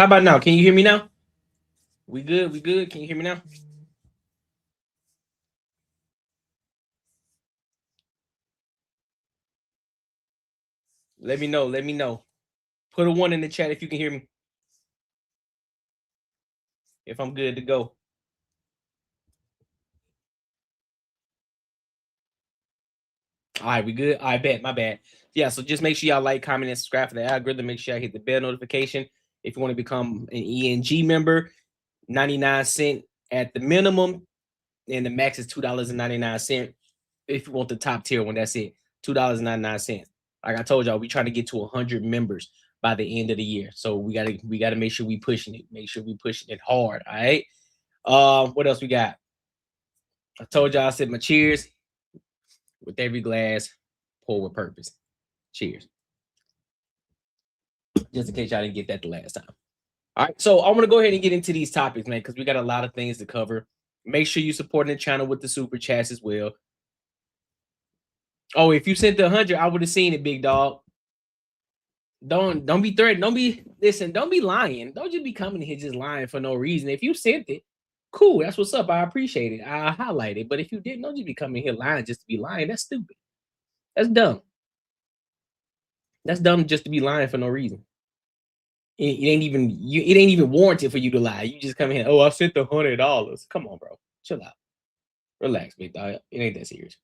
How about now? Can you hear me now? We good? We good? Can you hear me now? Let me know. Let me know. Put a 1 in the chat if you can hear me. If I'm good to go. All right, we good? I bet. My bad. Yeah, so just make sure y'all like, comment, and subscribe for the algorithm. Make sure y'all hit the bell notification. If you want to become an ENG member, 99 cents at the minimum, and the max is $2.99. If you want the top tier one, that's it. $2.99. Like I told y'all, we trying to get to 100 members by the end of the year. So we gotta make sure we pushing it. Make sure we pushing it hard. All right. What else we got? I told y'all I said my cheers. With every glass, pour with purpose. Cheers. Just in case y'all didn't get that the last time. All right, so I'm gonna go ahead and get into these topics, man, because we got a lot of things to cover. Make sure you supporting the channel with the super chats as well. Oh, if you sent the 100, I would have seen it, big dog. Don't be threatened. Don't be lying. Don't just be coming here just lying for no reason. If you sent it, cool. That's what's up. I appreciate it. I highlight it. But if you didn't, don't just be coming here lying just to be lying. That's stupid. That's dumb. That's dumb just to be lying for no reason. It ain't even warranted for you to lie. You just come in here. Oh, I sent the $100. Come on, bro. Chill out. Relax, big dog. It ain't that serious.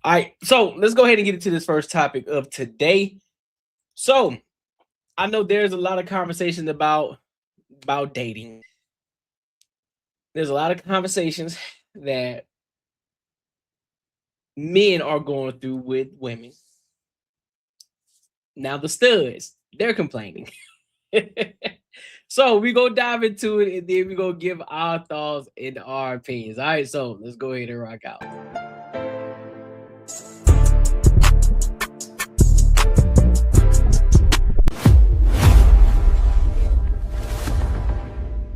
All right, so let's go ahead and get into this first topic of today. So I know there's a lot of conversations about dating. There's a lot of conversations that men are going through with women. Now the studs, they're complaining. So we go dive into it, and then we go give our thoughts and our opinions. All right, so let's go ahead and rock out.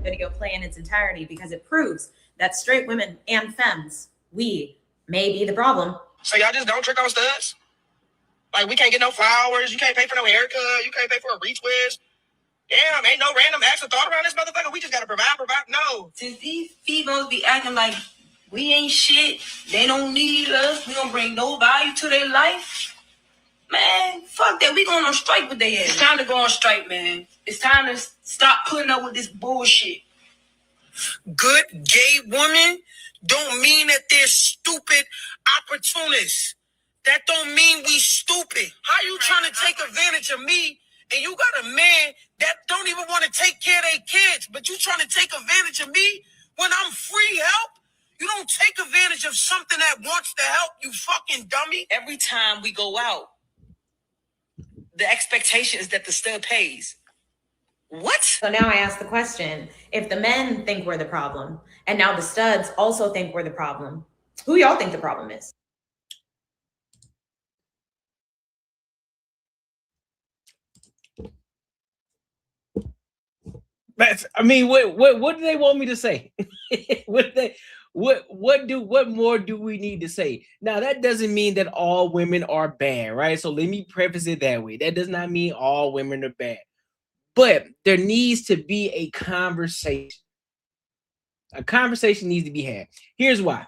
Video play in its entirety because it proves that straight women and femmes, we may be the problem. So y'all just don't trick on studs? Like, we can't get no flowers, you can't pay for no haircut, you can't pay for a retwist. Damn, ain't no random acts of thought around this motherfucker. We just gotta provide. No. Since these females be acting like we ain't shit, they don't need us, we don't bring no value to their life, man, fuck that. We going on strike with their ass. It's time to go on strike, man. It's time to stop putting up with this bullshit. Good gay women don't mean that they're stupid opportunists. That don't mean we stupid. How you trying to take advantage of me and you got a man that don't even want to take care of their kids, but you trying to take advantage of me when I'm free help? You don't take advantage of something that wants to help, you fucking dummy. Every time we go out, the expectation is that the stud pays. What? So now I ask the question, if the men think we're the problem, and now the studs also think we're the problem, who y'all think the problem is? I mean, what do they want me to say? What more do we need to say? Now, that doesn't mean that all women are bad, right? So let me preface it that way. That does not mean all women are bad. But there needs to be a conversation. A conversation needs to be had. Here's why.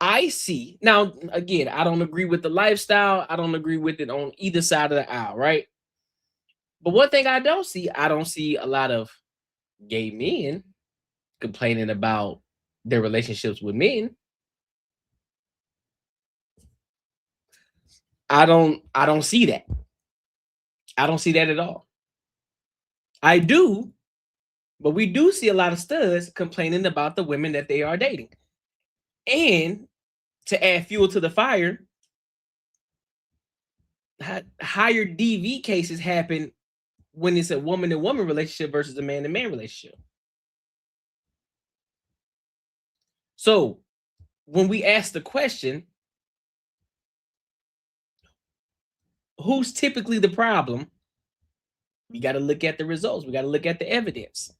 I see. Now, again, I don't agree with the lifestyle. I don't agree with it on either side of the aisle, right? But one thing I don't see a lot of gay men complaining about their relationships with men. I don't see that. I don't see that at all. I do, but we do see a lot of studs complaining about the women that they are dating. And to add fuel to the fire, higher DV cases happen when it's a woman-to-woman relationship versus a man-to-man relationship. So when we ask the question, who's typically the problem? We got to look at the results. We got to look at the evidence.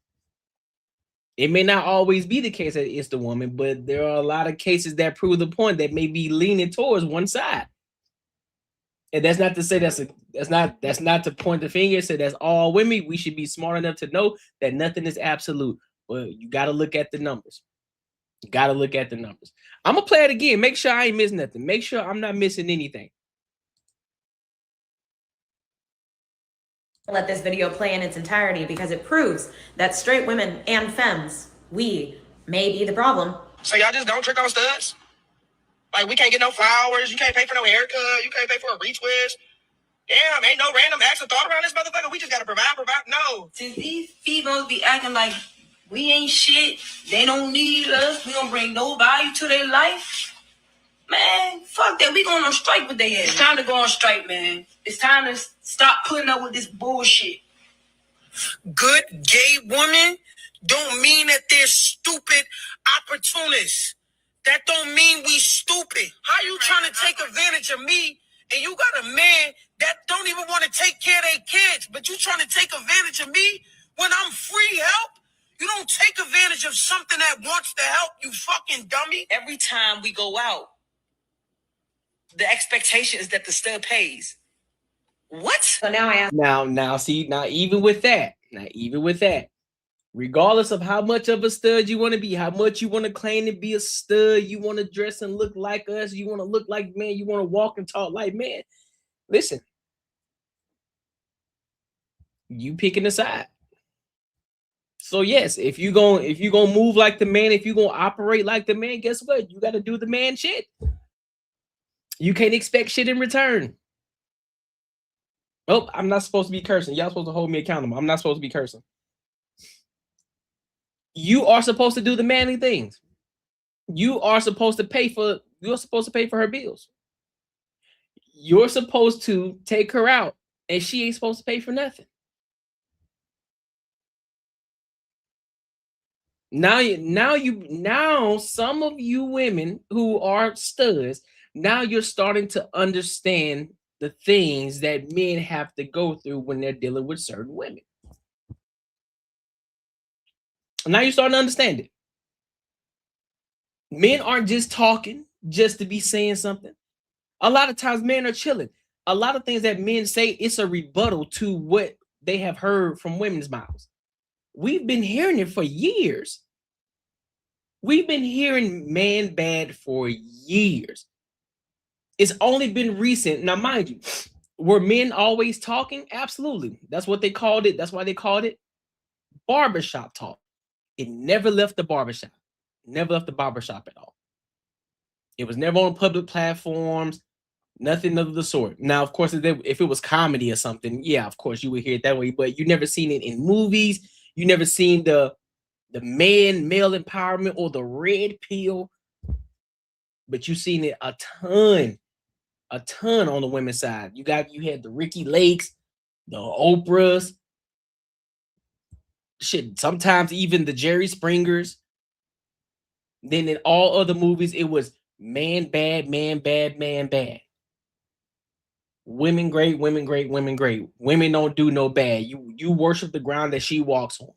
It may not always be the case that it's the woman, but there are a lot of cases that prove the point that may be leaning towards one side. And that's not to say that's not to point the finger. Say that's all women. We should be smart enough to know that nothing is absolute. Well, you got to look at the numbers. You got to look at the numbers. I'm gonna play it again. Make sure I ain't miss nothing. Make sure I'm not missing anything. Let this video play in its entirety because it proves that straight women and femmes, we may be the problem. So y'all just don't trick on studs? Like, we can't get no flowers, you can't pay for no haircut, you can't pay for a retwist. Damn, ain't no random acts of thought around this motherfucker. We just gotta provide. No. Since these females be acting like we ain't shit, they don't need us, we don't bring no value to their life, man, fuck that. We going on strike with their ass. It's time to go on strike, man. It's time to stop putting up with this bullshit. Good gay women don't mean that they're stupid opportunists. That don't mean we stupid. How you trying to take advantage of me and you got a man that don't even want to take care of their kids, but you trying to take advantage of me when I'm free help? You don't take advantage of something that wants to help, you fucking dummy. Every time we go out, the expectation is that the stud pays. What? So now I ask, Now, even with that, regardless of how much of a stud you want to be, how much you want to claim to be a stud, you want to dress and look like us, you want to look like man, you want to walk and talk like man. Listen, you picking a side. So yes, if you gonna move like the man, if you gonna operate like the man, guess what? You got to do the man shit. You can't expect shit in return. Oh, I'm not supposed to be cursing. Y'all supposed to hold me accountable. I'm not supposed to be cursing. You are supposed to do the manly things. You're supposed to pay for her bills. You're supposed to take her out, and she ain't supposed to pay for nothing. Now some of you women who are studs, now you're starting to understand the things that men have to go through when they're dealing with certain women. Now you're starting to understand it. Men aren't just talking just to be saying something. A lot of times men are chilling. A lot of things that men say, it's a rebuttal to what they have heard from women's mouths. We've been hearing it for years. We've been hearing man bad for years. It's only been recent. Now, mind you, were men always talking? Absolutely. That's what they called it. That's why they called it barbershop talk. It never left the barbershop. Never left the barbershop at all. It was never on public platforms. Nothing of the sort. Now, of course, if it was comedy or something, yeah, of course, you would hear it that way. But you never seen it in movies. You never seen the male empowerment or the red pill. But you seen it a ton on the women's side. You had the Ricky Lakes, the Oprahs, shit, sometimes even the Jerry Springers. Then in all other movies, it was man bad, man bad, man bad. Women great, women great, women great. Women don't do no bad. You worship the ground that she walks on.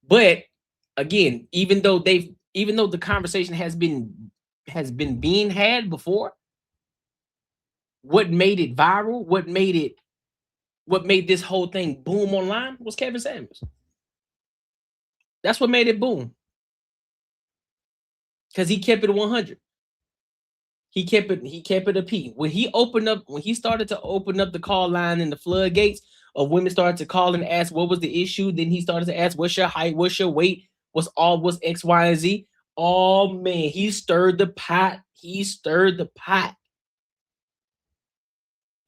But again, even though the conversation has been being had before, what made it viral, what made this whole thing boom online was Kevin Samuels. That's what made it boom. Because he kept it 100. He kept it a P. When he started to open up the call line and the floodgates of women started to call and ask what was the issue, then he started to ask what's your height, what's your weight, what's X, Y, and Z. Oh man, he stirred the pot.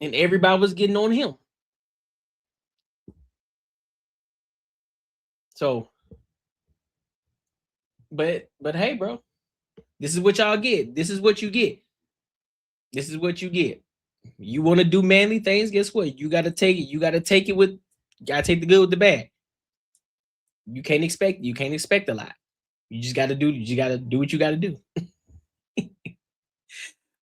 And everybody was getting on him. So, but hey, bro, this is what y'all get. This is what you get. You want to do manly things? Guess what? You got to take it. You got to take the good with the bad. You can't expect a lot. You just got to do what you got to do.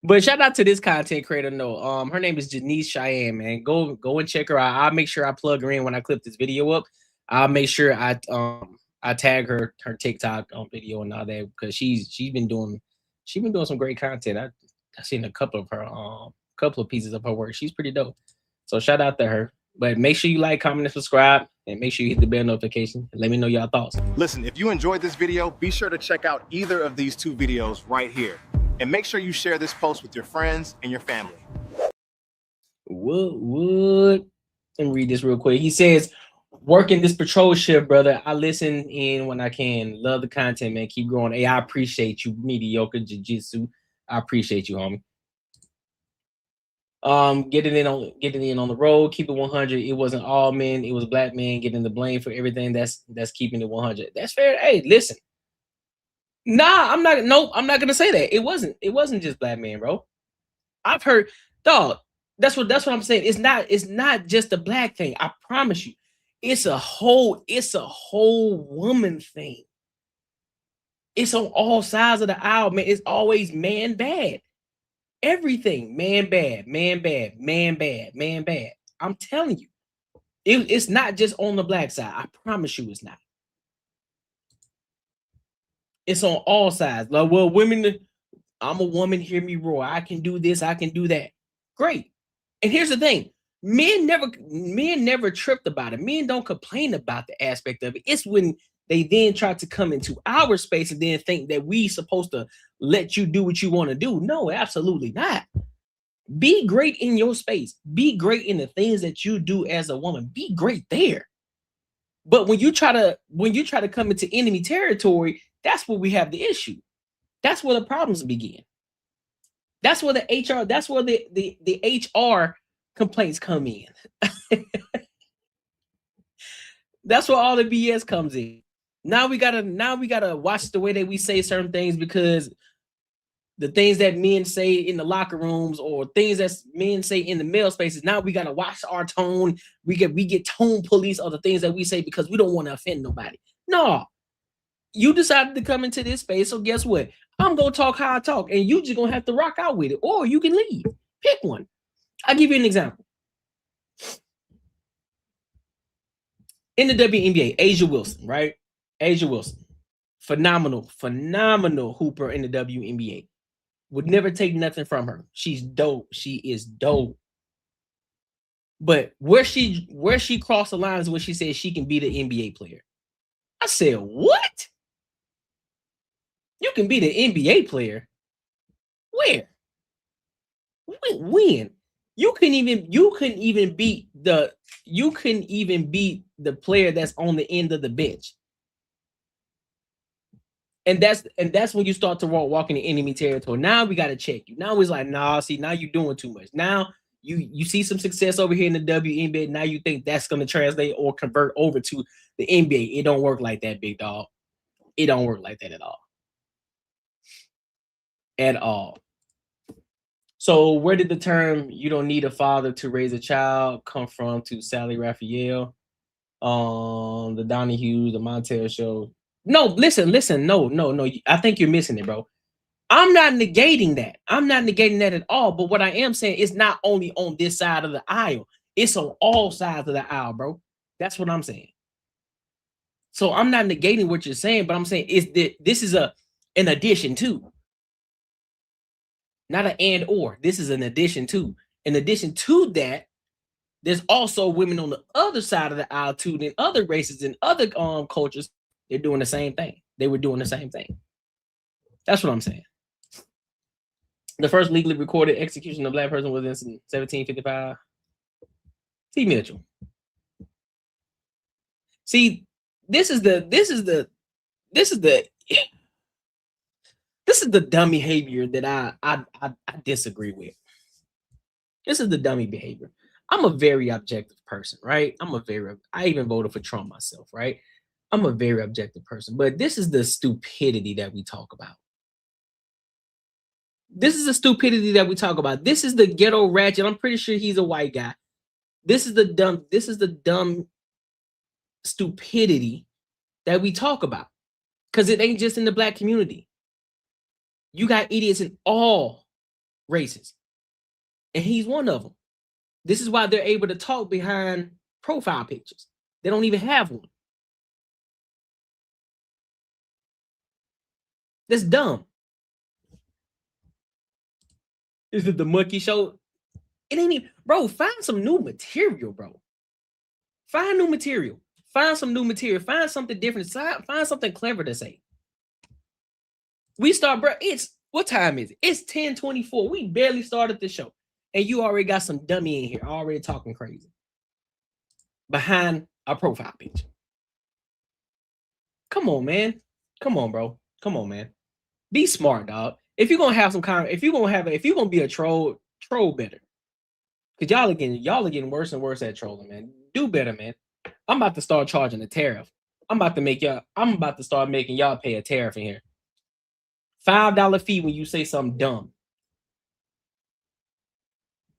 But shout out to this content creator. No, her name is Janice Cheyenne, man. Go and check her out. I'll make sure I plug her in when I clip this video up. I'll make sure I tag her TikTok video and all that, because she's been doing some great content. I've seen a couple of her couple of pieces of her work. She's pretty dope. So shout out to her. But make sure you like, comment, and subscribe, and make sure you hit the bell notification. And let me know y'all thoughts. Listen, if you enjoyed this video, be sure to check out either of these 2 videos right here. And make sure you share this post with your friends and your family. Let me read this real quick. He says, working this patrol shift, brother. I listen in when I can. Love the content, man. Keep growing. Hey, I appreciate you, mediocre jiu-jitsu. I appreciate you, homie. Getting in on the road, keep it 100. It wasn't all men, it was black men getting the blame for everything. That's keeping it 100. That's fair. Hey, listen. Nah, I'm not gonna say that. It wasn't just black men, bro. I've heard, dog. That's what I'm saying. It's not just a black thing. I promise you. It's a whole woman thing. It's on all sides of the aisle, man. It's always man bad. Everything, man bad, man bad, man bad, man bad. I'm telling you, it's not just on the black side. I promise you it's not. It's on all sides. Like, well, women, I'm a woman, hear me roar. I can do this, I can do that. Great. And here's the thing. Men never tripped about it. Men don't complain about the aspect of it. It's when they then try to come into our space and then think that we supposed to let you do what you want to do. No, absolutely not. Be great in your space. Be great in the things that you do as a woman. Be great there. But when you try to come into enemy territory, that's where we have the issue. That's where the problems begin. That's where the HR, that's where the HR complaints come in. That's where all the BS comes in. Now we gotta watch the way that we say certain things, because the things that men say in the locker rooms or things that men say in the male spaces, now we gotta watch our tone. We get tone police of the things that we say because we don't want to offend nobody. No, you decided to come into this space, so guess what? I'm gonna talk how I talk, and you just gonna have to rock out with it, or you can leave. Pick one. I'll give you an example. In the WNBA, Asia Wilson, right? Asia Wilson, phenomenal hooper in the WNBA. Would never take nothing from her. She's dope. She is dope. But where she crossed the lines when she said she can be the NBA player. I said, what? You can be the NBA player? Where? When? You couldn't even beat the player that's on the end of the bench. And that's when you start to walk in the enemy territory. Now we got to check you. Now it's like, nah, see, now you're doing too much. Now you see some success over here in the WNBA. Now you think that's going to translate or convert over to the NBA. It don't work like that, big dog. It don't work like that at all. At all. So where did the term "you don't need a father to raise a child" come from? To Sally Raphael, the Donnie Hughes, the Montel Show. No, listen. No. I think you're missing it, bro. I'm not negating that. I'm not negating that at all. But what I am saying is not only on this side of the aisle. It's on all sides of the aisle, bro. That's what I'm saying. So I'm not negating what you're saying, but I'm saying is that this is an addition to. Not an and or. This is an addition to. In addition to that, there's also women on the other side of the aisle too, in other races and other cultures. They're doing the same thing. They were doing the same thing. That's what I'm saying. The first legally recorded execution of a black person was in 1755. T. Mitchell. See, this is the dumb behavior that I disagree with. This is the dummy behavior. I'm a very objective person, right? I even voted for Trump myself, right? I'm a very objective person, but this is the stupidity that we talk about. This is the stupidity that we talk about. This is the ghetto ratchet. I'm pretty sure he's a white guy. This is the dumb stupidity that we talk about, because it ain't just in the black community. You got idiots in all races, and he's one of them. This is why they're able to talk behind profile pictures. They don't even have one. That's dumb. Is it the monkey show? It ain't even, bro. Find some new material, bro. Find new material. Find some new material. Find something different. Find something clever to say. We start, bro. It's what time is it? It's 10:24. We barely started the show, and you already got some dummy in here already talking crazy behind a profile picture. Come on, man. Come on, bro. Come on, man. Be smart, dog. If you're gonna have some kind, if you're gonna be a troll better. Cause y'all are getting worse and worse at trolling, man. Do better, man. I'm about to start charging a tariff. I'm about to start making y'all pay a tariff in here. $5 fee when you say something dumb.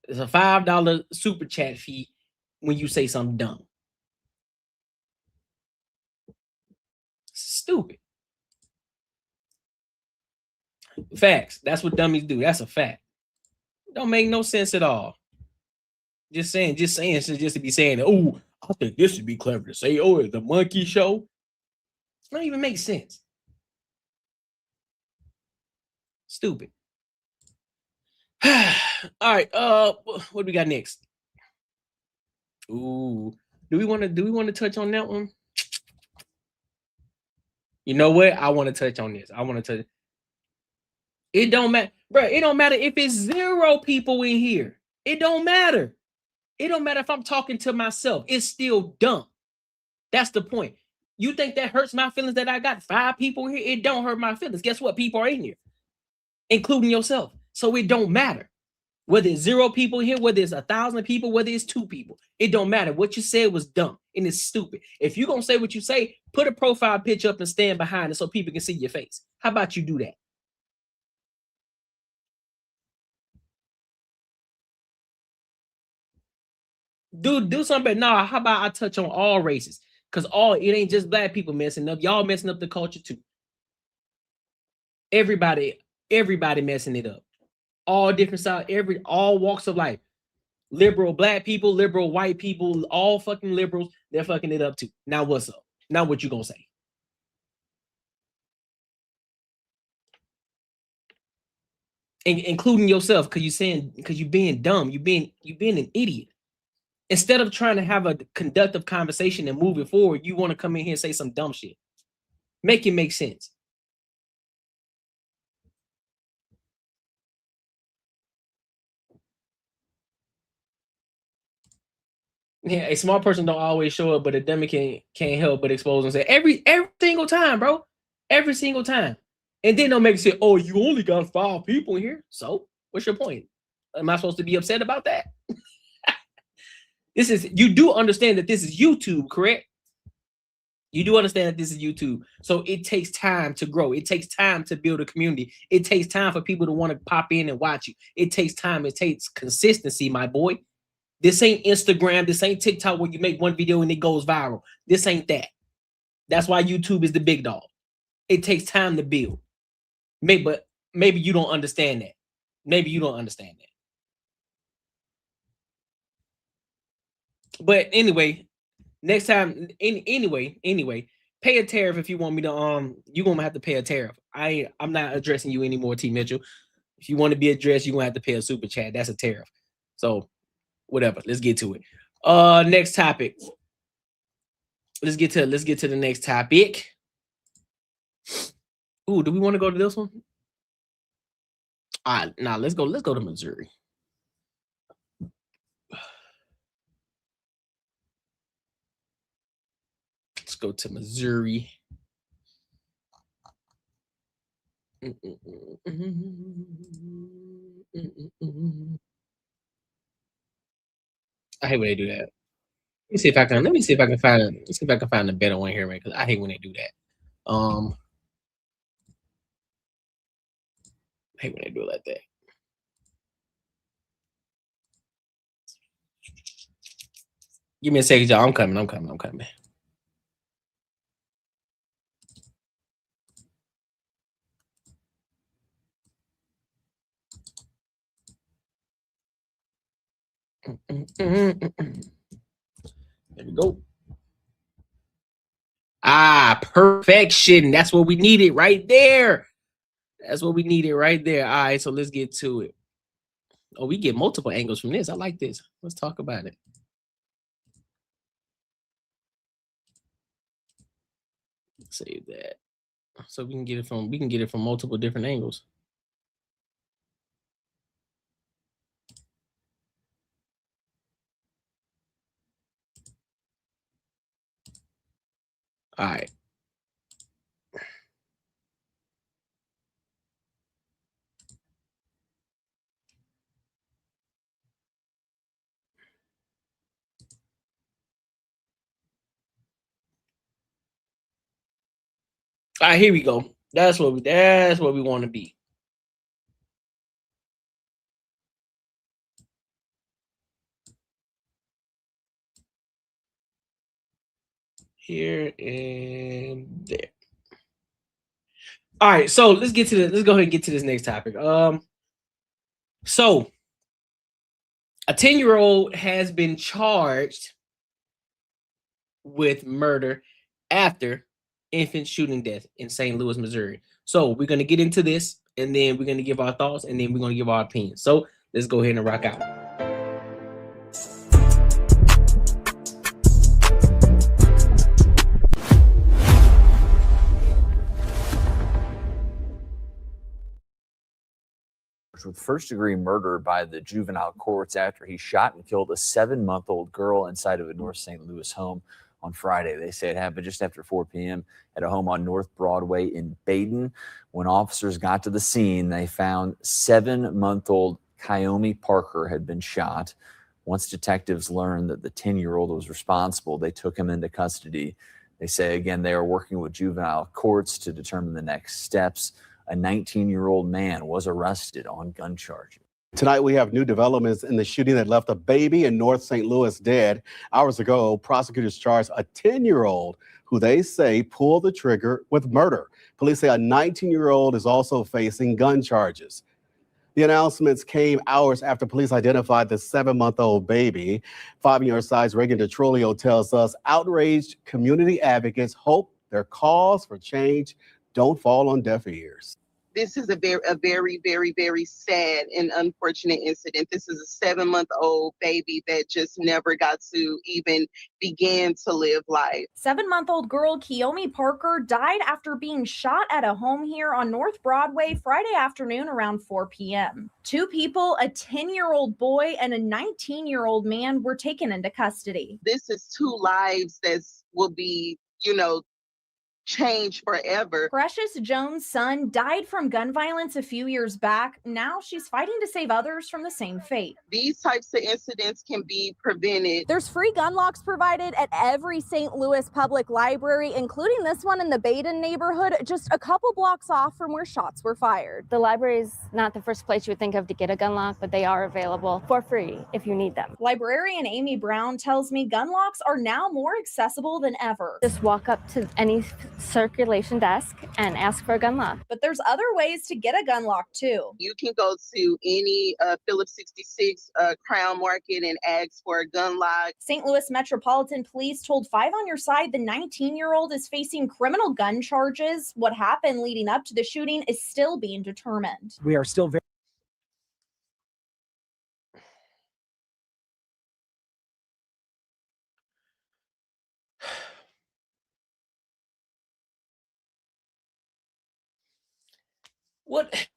It's a $5 super chat fee when you say something dumb. Stupid. Facts. That's what dummies do. That's a fact. Don't make no sense at all. Just saying, just to be saying, oh, I think this would be clever to say, oh, it's the monkey show. It don't even make sense. Stupid. All right. What do we got next? Ooh, do we want to touch on that one? You know what? I want to touch on this. It don't matter, bro. It don't matter if it's 0 people in here. It don't matter. It don't matter if I'm talking to myself. It's still dumb. That's the point. You think that hurts my feelings that I got 5 people here? It don't hurt my feelings. Guess what? People are in here, including yourself. So it don't matter. Whether it's 0 people here, whether it's 1,000 people, whether it's 2 people. It don't matter. What you said was dumb and it's stupid. If you're going to say what you say, put a profile picture up and stand behind it so people can see your face. How about you do that? Do something. No, how about I touch on all races? Because it ain't just black people messing up. Y'all messing up the culture too. Everybody messing it up. All different sides, all walks of life. Liberal black people, liberal white people, all fucking liberals, they're fucking it up too. Now what's up? Now what you gonna say? Including yourself, because you're being dumb, you're being an idiot. Instead of trying to have a conductive conversation and move it forward, you want to come in here and say some dumb shit. Make it make sense. Yeah, a smart person don't always show up, but a dummy can't help but expose and say every single time, bro. Every single time. And then they'll make it say, oh, you only got 5 people here. So what's your point? Am I supposed to be upset about that? You do understand that this is YouTube, correct? You do understand that this is YouTube. So it takes time to grow. It takes time to build a community. It takes time for people to want to pop in and watch you. It takes time. It takes consistency, my boy. This ain't Instagram. This ain't TikTok where you make one video and it goes viral. This ain't that. That's why YouTube is the big dog. It takes time to build. Maybe you don't understand that. Maybe you don't understand that. But anyway, next time, anyway, pay a tariff if you want me to. You're gonna have to pay a tariff. I'm not addressing you anymore, T Mitchell. If you want to be addressed, you're gonna have to pay a super chat. That's a tariff. So whatever. Let's get to it. Next topic. Let's get to the next topic. Ooh, do we want to go to this one? All right, now let's go to Missouri. Let's go to Missouri. I hate when they do that. Let me see if I can find a better one here, man, because I hate when they do that. I hate when they do it like that. Give me a second, y'all. I'm coming. There we go. Perfection. That's what we needed right there. All right, so let's get to it. Oh, we get multiple angles from this. I like this. Let's talk about it. Save that. So we can get it from multiple different angles. All right. All right, here we go. That's what we want to be. Here and there. All right, so let's go ahead and get to this next topic. So a 10-year-old has been charged with murder after infant shooting death in St. Louis, Missouri. So we're going to get into this, and then we're going to give our thoughts, and then we're going to give our opinions. So let's go ahead and rock out. With first-degree murder by the juvenile courts after he shot and killed a 7-month-old girl inside of a North St. Louis home on Friday. They say it happened just after 4 p.m. at a home on North Broadway in Baden. When officers got to the scene, they found 7-month-old Courtnee Parker had been shot. Once detectives learned that the 10-year-old was responsible, they took him into custody. They say, again, they are working with juvenile courts to determine the next steps. A 19-year-old man was arrested on gun charges. Tonight, we have new developments in the shooting that left a baby in North St. Louis dead. Hours ago, prosecutors charged a 10-year-old who they say pulled the trigger with murder. Police say a 19-year-old is also facing gun charges. The announcements came hours after police identified the 7-month-old baby. 5 New York Side's Reagan DeTrolio tells us outraged community advocates hope their calls for change don't fall on deaf ears. This is a very sad and unfortunate incident. This is a 7-month-old baby that just never got to even begin to live life. 7-month-old girl Courtnee Parker died after being shot at a home here on North Broadway Friday afternoon around 4 p.m. 2 people, a 10-year-old boy and a 19-year-old man, were taken into custody. This is 2 lives that will be, change forever. Precious Jones' son died from gun violence a few years back. Now she's fighting to save others from the same fate. These types of incidents can be prevented. There's free gun locks provided at every St. Louis public library, including this one in the Baden neighborhood, just a couple blocks off from where shots were fired. The library is not the first place you would think of to get a gun lock, but they are available for free if you need them. Librarian Amy Brown tells me gun locks are now more accessible than ever. Just walk up to any circulation desk and ask for a gun lock. But there's other ways to get a gun lock too. You can go to any Phillips 66 Crown Market and ask for a gun lock. St. Louis Metropolitan Police told 5 on Your Side the 19-year-old is facing criminal gun charges. What happened leading up to the shooting is still being determined. We are still very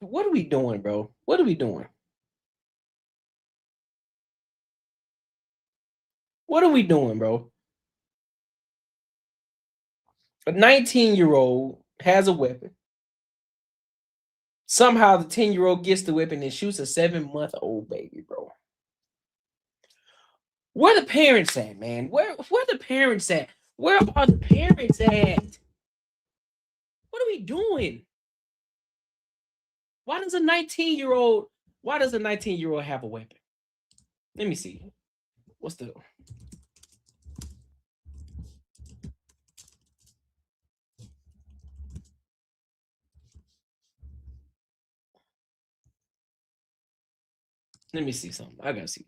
What are we doing, bro? What are we doing? What are we doing, bro? A 19-year-old has a weapon. Somehow the 10-year-old gets the weapon and shoots a 7-month-old baby, bro. Where the parents at, man? Where the parents at? Where are the parents at? What are we doing? Why does a 19-year-old have a weapon? Let me see. What's the Let me see something. I gotta see.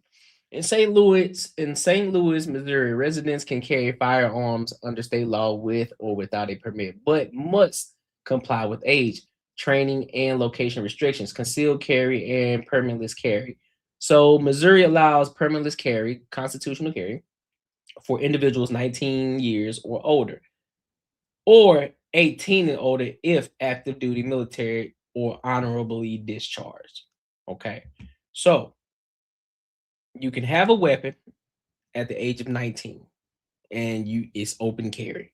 In St. Louis, Missouri, residents can carry firearms under state law with or without a permit, but must comply with age, training, and location restrictions, concealed carry, and permitless carry. So Missouri allows permitless carry, constitutional carry, for individuals 19 years or older, or 18 and older if active duty military or honorably discharged. Okay, so you can have a weapon at the age of 19, and it's open carry.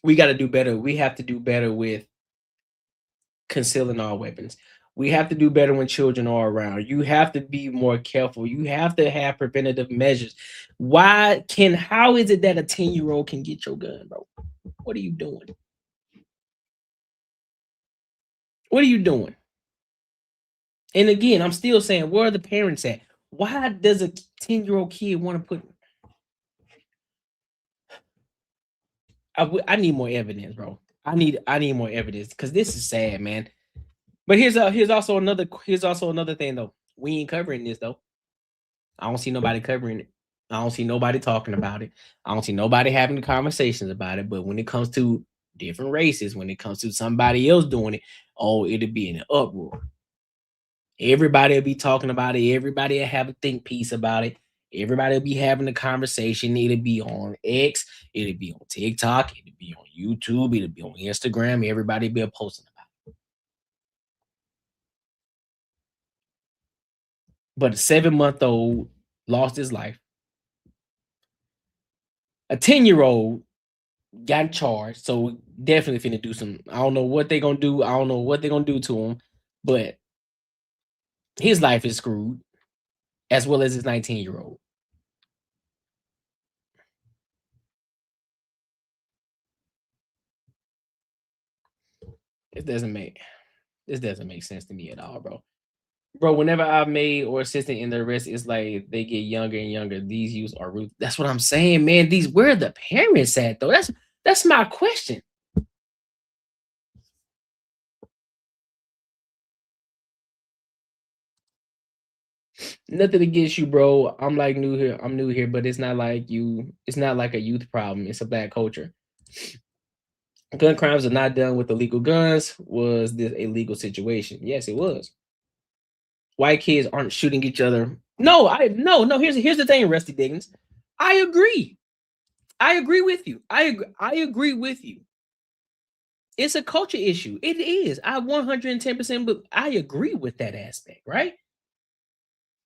We got to do better. We have to do better with concealing our weapons. We have to do better when children are around. You have to be more careful. You have to have preventative measures. How is it that a 10-year-old can get your gun, bro? What are you doing? What are you doing? And again, I'm still saying, where are the parents at? Why does a 10-year-old kid want to put... I need more evidence, bro. I need more evidence, because this is sad, man. But here's also another thing though. We ain't covering this though. I don't see nobody covering it. I don't see nobody talking about it. I don't see nobody having conversations about it. But when it comes to different races, when it comes to somebody else doing it, it'll be in an uproar. Everybody will be talking about it. Everybody will have a think piece about it. Everybody will be having a conversation. It'll be on X. It'll be on TikTok. It'll be on YouTube. It'll be on Instagram. Everybody will be posting about it. But a 7-month-old lost his life. A 10-year-old got charged. So definitely finna do some. I don't know what they're gonna do. I don't know what they're gonna do to him. But his life is screwed, as well as his 19-year-old. This doesn't make sense to me at all, bro. Bro, whenever I've made or assisted in the arrest, it's like they get younger and younger. These youths are rude. That's what I'm saying, man. Where are the parents at, though? That's my question. Nothing against you, bro. I'm new here, but it's not like you. It's not like a youth problem. It's a black culture. Gun crimes are not done with illegal guns. Was this a legal situation? Yes, it was. White kids aren't shooting each other. No. Here's the thing, Rusty Diggins. I agree. I agree with you. I agree with you. It's a culture issue. It is. I 110%, but I agree with that aspect, right?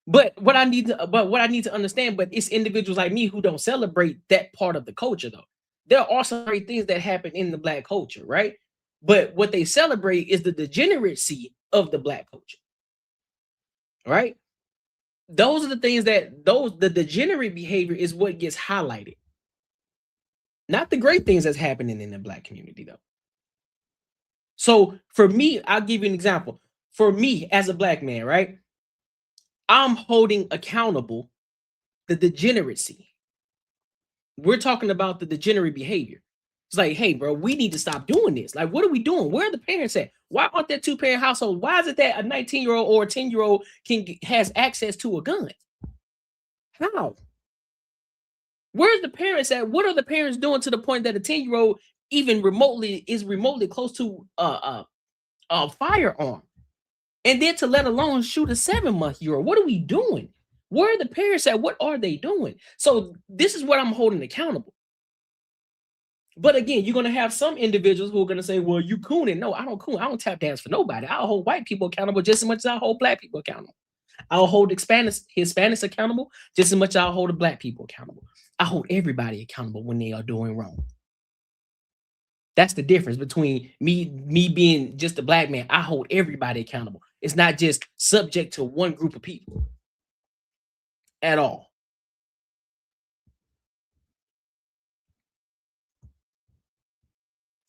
But what I need to understand, but it's individuals like me who don't celebrate that part of the culture, though. There are some great things that happen in the black culture, right? But what they celebrate is the degeneracy of the black culture, right? Those are the things the degenerate behavior is what gets highlighted. Not the great things that's happening in the black community, though. So for me, I'll give you an example. For me, as a black man, right? I'm holding accountable the degeneracy. We're talking about the degenerate behavior. It's like, hey, bro, we need to stop doing this. Like, what are we doing? Where are the parents at? Why aren't there 2-parent households? Why is it that a 19-year-old or a 10-year-old has access to a gun? How? Where's the parents at? What are the parents doing to the point that a 10-year-old even remotely close to a firearm? And then to let alone shoot a 7-month-year-old. What are we doing? Where are the parents at? What are they doing? So this is what I'm holding accountable. But again, you're going to have some individuals who are going to say, well, you cooning. No, I don't coon. I don't tap dance for nobody. I'll hold white people accountable just as much as I hold black people accountable. I'll hold Hispanics accountable just as much as I'll hold the black people accountable. I hold everybody accountable when they are doing wrong. That's the difference between me being just a black man. I hold everybody accountable. It's not just subject to one group of people at all.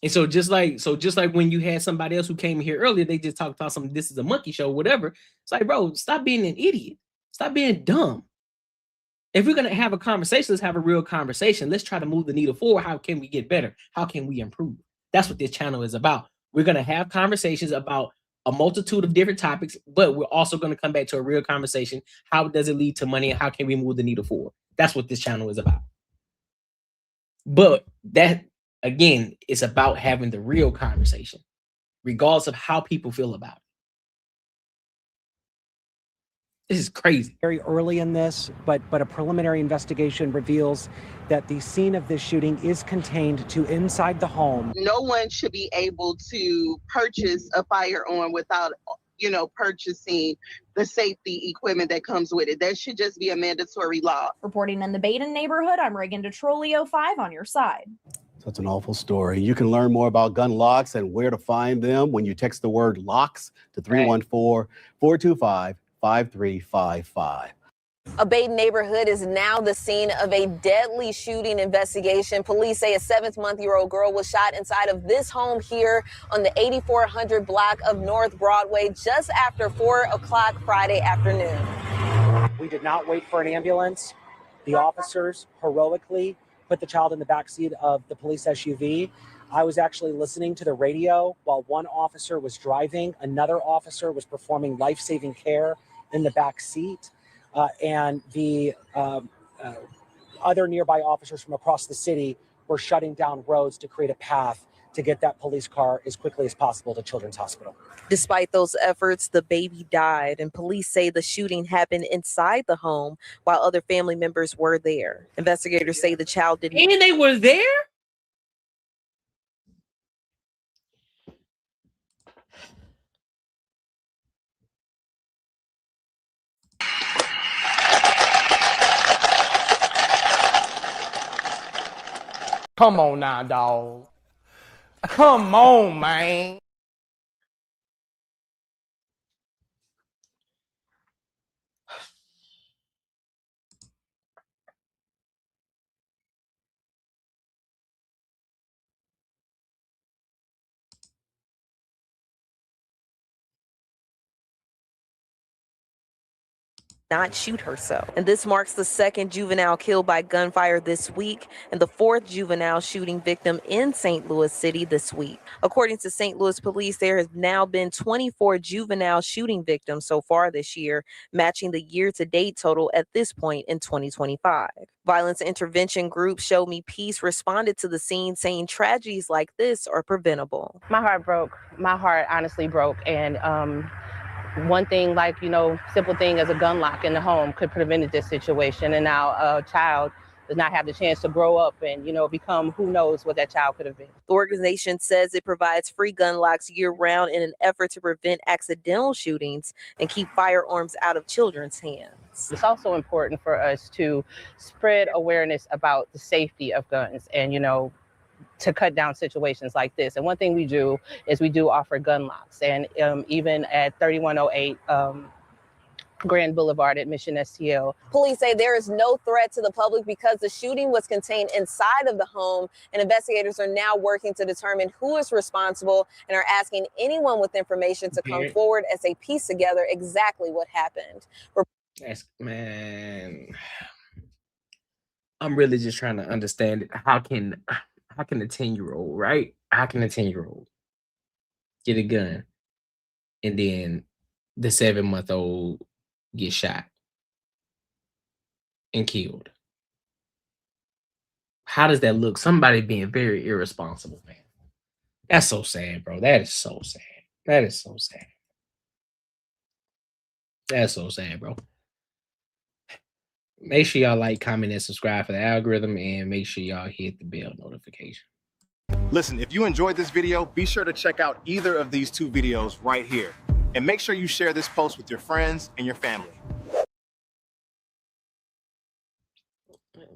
And so just like when you had somebody else who came here earlier, they just talked about something. This is a monkey show, whatever. It's like, bro, stop being an idiot. Stop being dumb. If we're gonna have a conversation, let's have a real conversation. Let's try to move the needle forward. How can we get better? How can we improve? That's what this channel is about. We're gonna have conversations about a multitude of different topics, but we're also gonna come back to a real conversation. How does it lead to money, and how can we move the needle forward? That's what this channel is about. But that, again, it's about having the real conversation, regardless of how people feel about it. This is crazy. Very early in this, but a preliminary investigation reveals that the scene of this shooting is contained to inside the home. No one should be able to purchase a firearm without, purchasing the safety equipment that comes with it. That should just be a mandatory law. Reporting in the Baden neighborhood, I'm Reagan DeTrolio, 5 on your side. That's an awful story. You can learn more about gun locks and where to find them when you text the word locks to 314-425-5355. A Baden neighborhood is now the scene of a deadly shooting investigation. Police say a 7-month-old girl was shot inside of this home here on the 8400 block of North Broadway just after 4 o'clock Friday afternoon. We did not wait for an ambulance. The officers heroically put the child in the backseat of the police SUV. I was actually listening to the radio while one officer was driving. Another officer was performing life-saving care in the back seat. And the other nearby officers from across the city were shutting down roads to create a path to get that police car as quickly as possible to Children's Hospital. Despite those efforts, the baby died, and police say the shooting happened inside the home while other family members were there. Investigators say the child didn't. And they were there? Come on now, dog. Come on, man. Not shoot herself. And this marks the 2nd juvenile killed by gunfire this week and the 4th juvenile shooting victim in St. Louis City this week. According to St. Louis police, there has now been 24 juvenile shooting victims so far this year, matching the year-to-date total at this point in 2025. Violence intervention group Show Me Peace responded to the scene saying tragedies like this are preventable. My heart broke. My heart honestly broke. And one thing, like, simple thing as a gun lock in the home could prevent this situation. And now a child does not have the chance to grow up and, become who knows what that child could have been. The organization says it provides free gun locks year-round in an effort to prevent accidental shootings and keep firearms out of children's hands. It's also important for us to spread awareness about the safety of guns and, to cut down situations like this. And one thing we do is we do offer gun locks. And even at 3108 Grand Boulevard at Mission STL. Police say there is no threat to the public because the shooting was contained inside of the home, and investigators are now working to determine who is responsible and are asking anyone with information to come forward as they piece together exactly what happened. Man, I'm really just trying to understand it. How can a 10-year-old, right? How can a 10-year-old get a gun and then the 7-month-old get shot and killed? How does that look? Somebody being very irresponsible, man. That's so sad, bro. That is so sad. That is so sad. That's so sad, bro. Make sure y'all like, comment, and subscribe for the algorithm, and make sure y'all hit the bell notification. Listen, if you enjoyed this video, be sure to check out either of these 2 videos right here. And make sure you share this post with your friends and your family.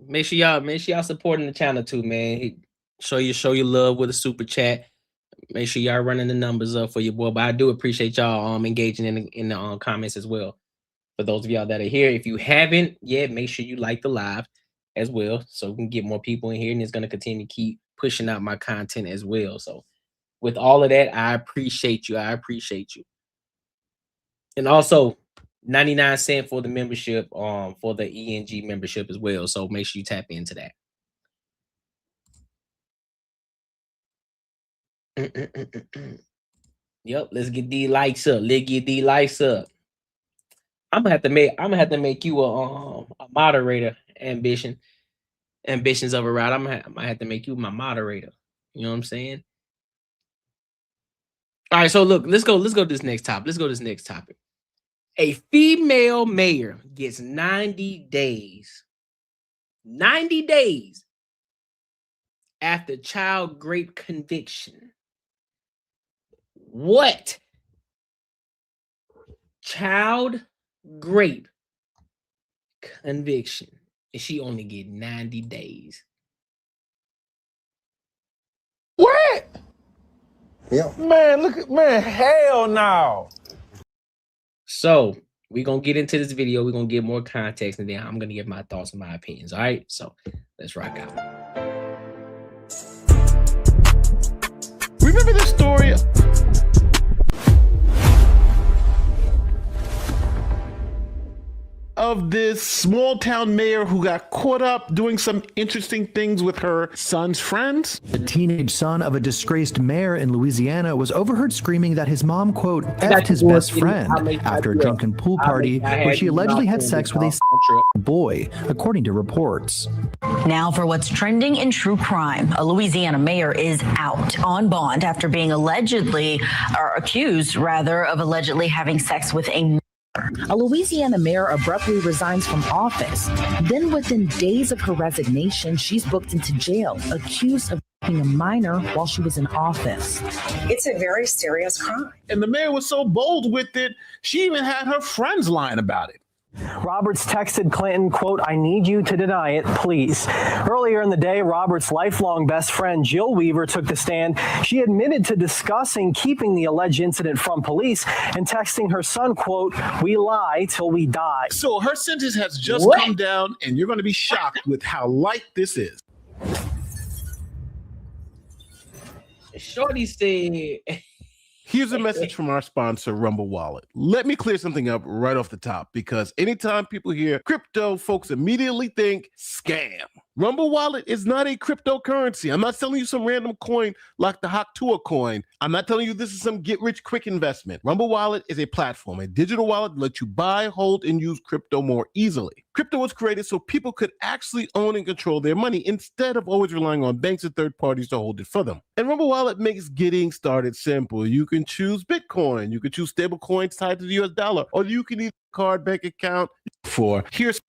Make sure y'all supporting the channel too, man. Show your love with a super chat. Make sure y'all running the numbers up for your boy. But I do appreciate y'all engaging in the comments as well. For those of y'all that are here, if you haven't yet, make sure you like the live as well, so we can get more people in here, and it's going to continue to keep pushing out my content as well. So with all of that, I appreciate you. I appreciate you. And also 99 cents for the membership, for the ENG membership as well. So make sure you tap into that. Yep, let's get these likes up. Let's get these likes up. I'm gonna have to make you a moderator. Ambitions of a route. I might have to make you my moderator. You know what I'm saying? All right, so look, let's go to this next topic. A female mayor gets 90 days. 90 days after child rape conviction. What? Child rape conviction. And she only get 90 days. What? Yeah. Man, look at hell no. So we're gonna get into this video. We're gonna get more context, and then I'm gonna give my thoughts and my opinions. All right. So let's rock out. Remember this story of this small town mayor who got caught up doing some interesting things with her son's friends? The teenage son of a disgraced mayor in Louisiana was overheard screaming that his mom, quote, effed his best friend after a drunken pool party where she allegedly had sex with a boy, according to reports. Now for what's trending in true crime. A Louisiana mayor is out on bond after being accused of allegedly having sex with a A Louisiana mayor abruptly resigns from office. Then within days of her resignation, she's booked into jail, accused of raping a minor while she was in office. It's a very serious crime. And the mayor was so bold with it, she even had her friends lying about it. Roberts texted Clinton, quote, "I need you to deny it, please." Earlier in the day, Roberts' lifelong best friend, Jill Weaver, took the stand. She admitted to discussing keeping the alleged incident from police and texting her son, quote, "We lie till we die." So her sentence has just come down, and you're going to be shocked with how light this is. Shorty said... Here's a message from our sponsor, Rumble Wallet. Let me clear something up right off the top, because anytime people hear crypto, folks immediately think scam. Rumble Wallet is not a cryptocurrency. I'm not selling you some random coin like the Haktua coin. I'm not telling you this is some get-rich-quick investment. Rumble Wallet is a platform, a digital wallet that lets you buy, hold, and use crypto more easily. Crypto was created so people could actually own and control their money instead of always relying on banks and third parties to hold it for them. And Rumble Wallet makes getting started simple. You can choose Bitcoin, you can choose stable coins tied to the US dollar, or you can either card, bank account.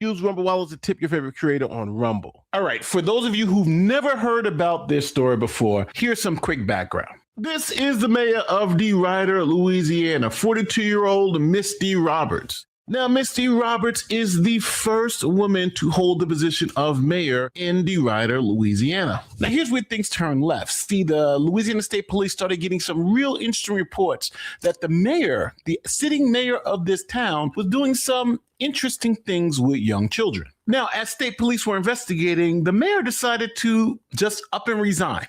Use Rumble Wallet to tip your favorite creator on Rumble. All right, for those of you who've never heard about this story before, here's some quick background. This is the mayor of DeRuyter, Louisiana, 42-year-old Misty Roberts. Now, Misty Roberts is the first woman to hold the position of mayor in DeRuyter, Louisiana. Now, here's where things turn left. See, the Louisiana State Police started getting some real interesting reports that the mayor, the sitting mayor of this town, was doing some interesting things with young children. Now, as state police were investigating, the mayor decided to just up and resign.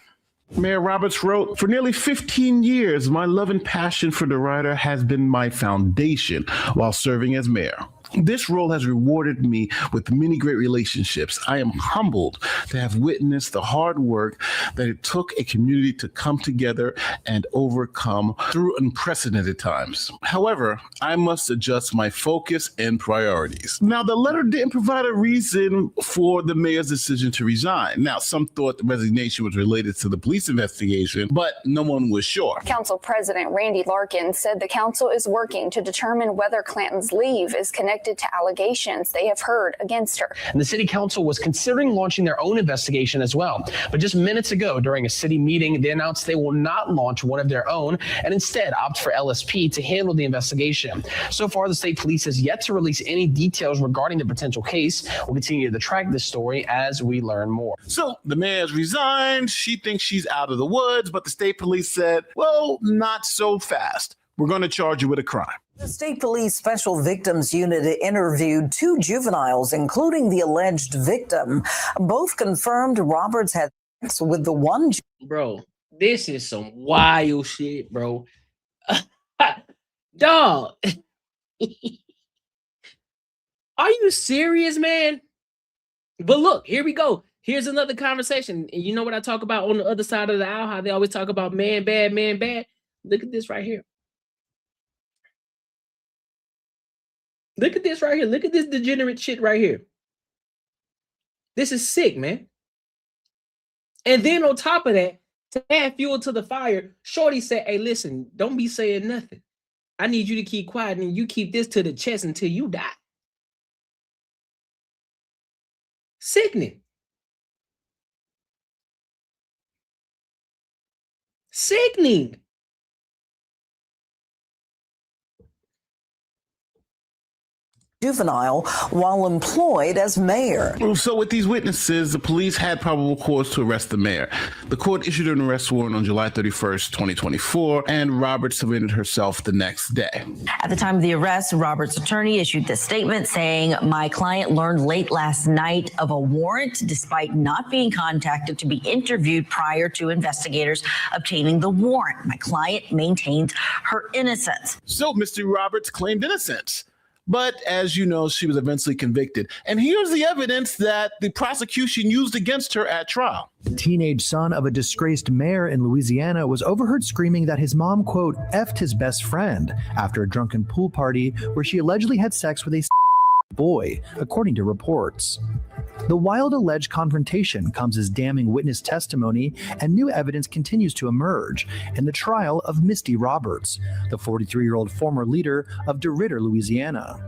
Mayor Roberts wrote, "For nearly 15 years, my love and passion for DeRuyter has been my foundation while serving as mayor. This role has rewarded me with many great relationships. I am humbled to have witnessed the hard work that it took a community to come together and overcome through unprecedented times. However, I must adjust my focus and priorities." Now, the letter didn't provide a reason for the mayor's decision to resign. Now, some thought the resignation was related to the police investigation, but no one was sure. Council President Randy Larkin said the council is working to determine whether Clanton's leave is connected to allegations they have heard against her. And the city council was considering launching their own investigation as well. But just minutes ago, during a city meeting, they announced they will not launch one of their own and instead opt for LSP to handle the investigation. So far, the state police has yet to release any details regarding the potential case. We'll continue to track this story as we learn more. So the mayor's resigned. She thinks she's out of the woods, but the state police said, well, not so fast. We're going to charge you with a crime. The State Police Special Victims Unit interviewed 2 juveniles, including the alleged victim. Both confirmed Roberts had sex with the one. Bro, this is some wild shit, bro. Dog. Are you serious, man? But look, here we go. Here's another conversation. And you know what I talk about on the other side of the aisle, how they always talk about man bad, man bad. Look at this right here. Look at this right here. Look at this degenerate shit right here. This is sick, man. And then on top of that, to add fuel to the fire, Shorty said, hey, listen, don't be saying nothing. I need you to keep quiet and you keep this to the chest until you die. Sickening. Sickening. Juvenile while employed as mayor. So with these witnesses, the police had probable cause to arrest the mayor. The court issued an arrest warrant on July 31st, 2024, and Roberts submitted herself the next day. At the time of the arrest, Roberts' attorney issued this statement saying, "My client learned late last night of a warrant despite not being contacted to be interviewed prior to investigators obtaining the warrant. My client maintains her innocence." So Mr. Roberts claimed innocence. But as you know, she was eventually convicted. And here's the evidence that the prosecution used against her at trial. The teenage son of a disgraced mayor in Louisiana was overheard screaming that his mom, quote, effed his best friend after a drunken pool party where she allegedly had sex with a boy, according to reports. The wild alleged confrontation comes as damning witness testimony and new evidence continues to emerge in the trial of Misty Roberts, the 43-year-old former leader of DeRidder, Louisiana.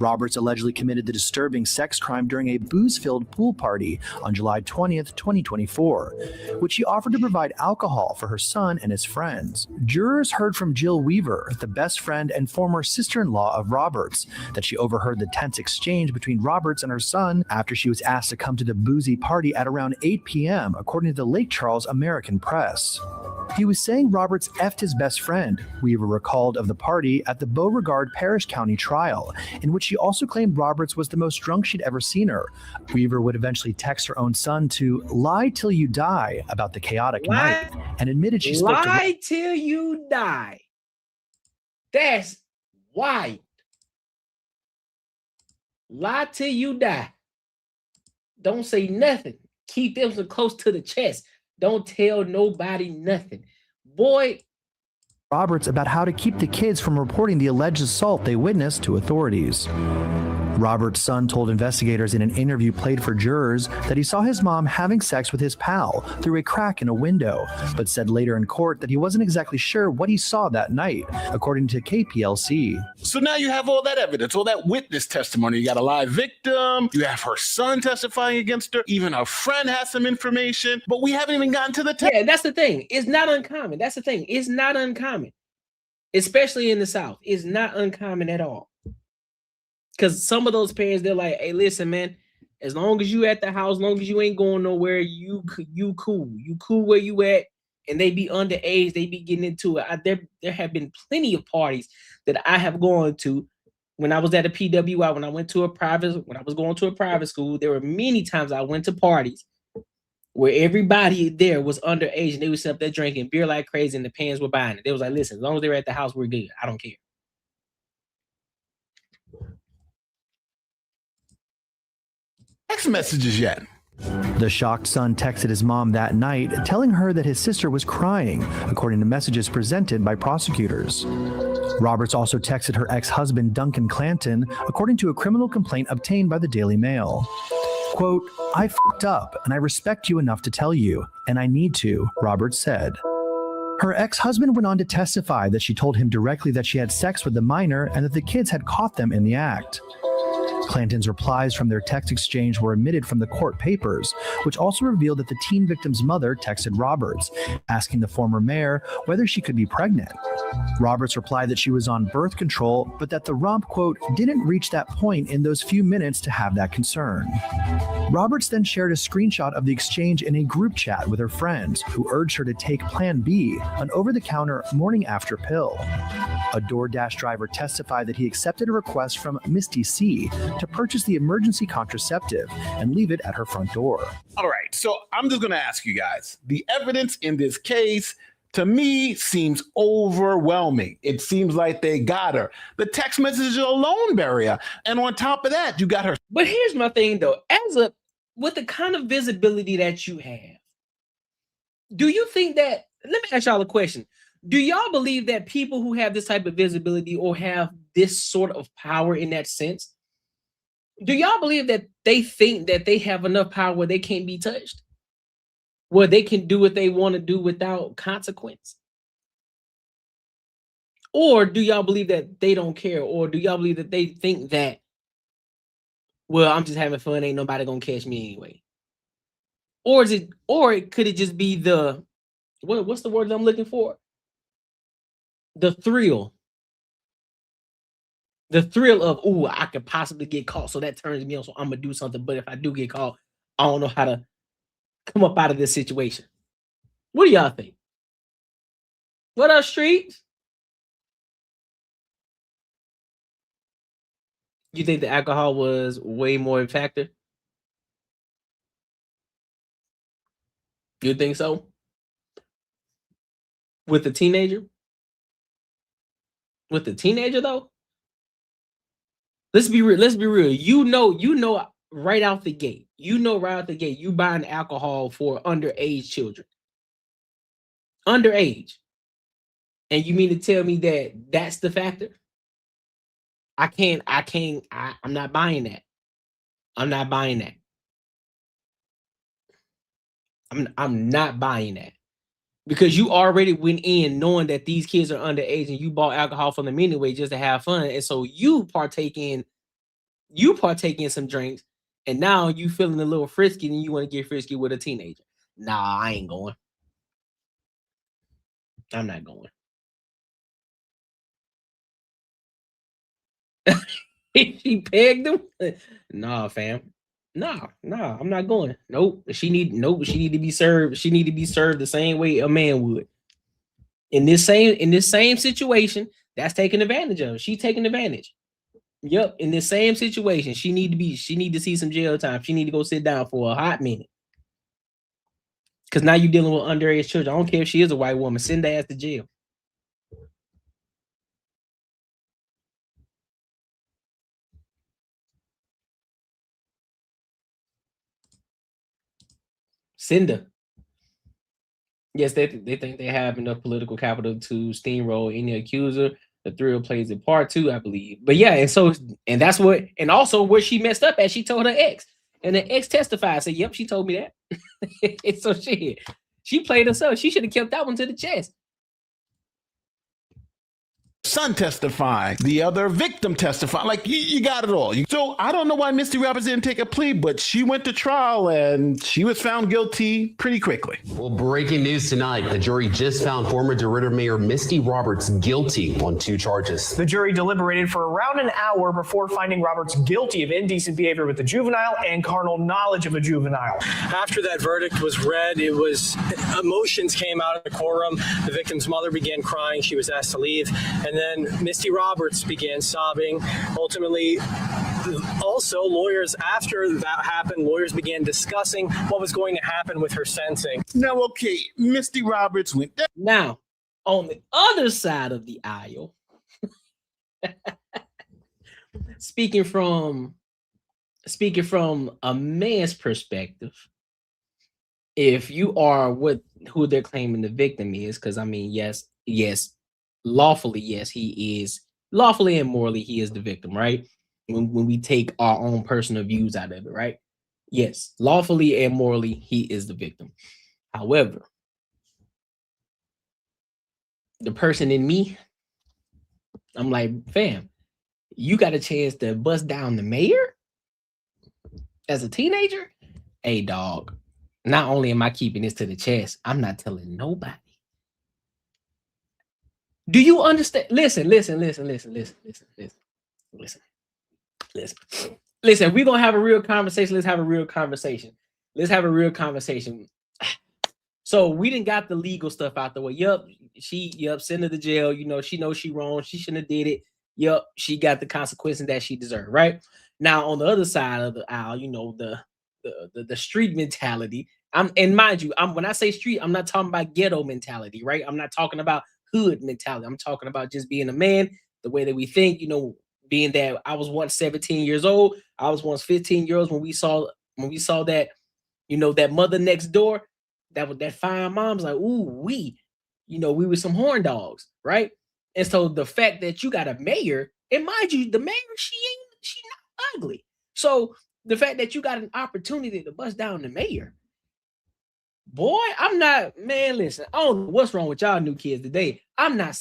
Roberts allegedly committed the disturbing sex crime during a booze-filled pool party on July 20th, 2024, which she offered to provide alcohol for her son and his friends. Jurors heard from Jill Weaver, the best friend and former sister-in-law of Roberts, that she overheard the tense exchange between Roberts and her son after she was asked to come to the boozy party at around 8 p.m., according to the Lake Charles American Press. He was saying Roberts effed his best friend, Weaver recalled of the party at the Beauregard Parish County trial, in which she also claimed Roberts was the most drunk she'd ever seen her. Weaver would eventually text her own son to lie till you die about the chaotic night and admitted she spoke to lie till you die. That's wild. Lie till you die. Don't say nothing. Keep them so close to the chest. Don't tell nobody nothing. Boy. Roberts about how to keep the kids from reporting the alleged assault they witnessed to authorities. Roberts' son told investigators in an interview played for jurors that he saw his mom having sex with his pal through a crack in a window, but said later in court that he wasn't exactly sure what he saw that night, according to KPLC. So now you have all that evidence, all that witness testimony. You got a live victim, you have her son testifying against her, even her friend has some information, but we haven't even gotten to the test. Yeah, that's the thing. It's not uncommon. That's the thing. It's not uncommon, especially in the South. It's not uncommon at all. Because some of those parents, they're like, hey, listen, man, as long as you at the house, as long as you ain't going nowhere, you cool. You cool where you at. And they be underage, they be getting into it. There have been plenty of parties that I have gone to when I was at a PWI, when I was going to a private school. There were many times I went to parties where everybody there was underage and they was up there drinking beer like crazy and the parents were buying it. They was like, listen, as long as they're at the house, we're good. I don't care. Text messages yet. The shocked son texted his mom that night, telling her that his sister was crying, according to messages presented by prosecutors. Roberts also texted her ex-husband Duncan Clanton, according to a criminal complaint obtained by the Daily Mail. Quote, I fucked up and I respect you enough to tell you, and I need to, Roberts said. Her ex-husband went on to testify that she told him directly that she had sex with the minor and that the kids had caught them in the act. Clanton's replies from their text exchange were omitted from the court papers, which also revealed that the teen victim's mother texted Roberts, asking the former mayor whether she could be pregnant. Roberts replied that she was on birth control, but that the romp, quote, didn't reach that point in those few minutes to have that concern. Roberts then shared a screenshot of the exchange in a group chat with her friends, who urged her to take Plan B, an over-the-counter morning after pill. A DoorDash driver testified that he accepted a request from Misty C to purchase the emergency contraceptive and leave it at her front door. All right, so I'm just going to ask you guys, the evidence in this case, to me, seems overwhelming. It seems like they got her. The text messages alone bury her. And on top of that, you got her. But here's my thing, though. With the kind of visibility that you have, do you think that, let me ask y'all a question. Do y'all believe that people who have this type of visibility or have this sort of power in that sense, do y'all believe that they think that they have enough power where they can't be touched? Where they can do what they want to do without consequence? Or do y'all believe that they don't care? Or do y'all believe that they think that, well, I'm just having fun, ain't nobody gonna catch me anyway? Or could it just be the, what's the word that I'm looking for? The thrill. The thrill of, ooh, I could possibly get caught, so that turns me on, so I'm gonna do something. But if I do get caught, I don't know how to come up out of this situation. What do y'all think? What up, streets? You think the alcohol was way more a factor? You think so? With the teenager? With the teenager though? Let's be real. Let's be real. You know right out the gate. You buying alcohol for underage children. Underage. And you mean to tell me that that's the factor? I'm not buying that. I'm not buying that. I'm not buying that. Because you already went in knowing that these kids are underage and you bought alcohol from them anyway just to have fun. And so you partake in some drinks, and now you feeling a little frisky and you want to get frisky with a teenager. Nah, I ain't going. I'm not going. She pegged him? Nah, fam. Nah, I'm not going. Nope. She need to be served. She need to be served the same way a man would. In this same situation, that's taking advantage of. She taking advantage. Yep. In this same situation, she need to see some jail time. She need to go sit down for a hot minute. Because now you're dealing with underage children. I don't care if she is a white woman. Send her ass to jail. Send her. Yes, they think they have enough political capital to steamroll any accuser. The thrill plays a part too, I believe. But yeah, and that's what, and also where she messed up at, she told her ex. And the ex testified, said, yep, she told me that. So she played herself. She should have kept that one to the chest. Son testifying, the other victim testifying. Like, you got it all. So I don't know why Misty Roberts didn't take a plea, but she went to trial and she was found guilty pretty quickly. Well, breaking news tonight. The jury just found former DeRidder Mayor Misty Roberts guilty on 2 charges. The jury deliberated for around an hour before finding Roberts guilty of indecent behavior with a juvenile and carnal knowledge of a juvenile. After that verdict was read, emotions came out of the courtroom. The victim's mother began crying. She was asked to leave. And then Misty Roberts began sobbing. Ultimately, also, lawyers, after that happened, lawyers began discussing what was going to happen with her sentencing. Now, okay, Misty Roberts went down. Now, on the other side of the aisle, speaking from a man's perspective, if you are who they're claiming the victim is, because I mean, yes, lawfully, yes, he is lawfully and morally, he is the victim, right? When we take our own personal views out of it, right? Yes, lawfully and morally, he is the victim. However, the person in me, I'm like, fam, you got a chance to bust down the mayor as a teenager? Hey, dog, not only am I keeping this to the chest, I'm not telling nobody. Do you understand? Listen. We're gonna have a real conversation. Let's have a real conversation. So we didn't got the legal stuff out the way. Send her to jail. You know, she knows she wrong. She shouldn't have did it. She got the consequences that she deserved, right? Now on the other side of the aisle, you know, the street mentality. And mind you, when I say street, I'm not talking about ghetto mentality, right? I'm not talking about hood mentality. I'm talking about just being a man, the way that we think, you know, being that I was once 17 years old, I was once 15 years old when we saw that, you know, that mother next door, that fine mom's like, ooh, we were some horn dogs, right? And so the fact that you got a mayor, and mind you, the mayor, she not ugly. So the fact that you got an opportunity to bust down the mayor, Boy, I'm not, man, listen, I don't know what's wrong with y'all new kids today. I'm not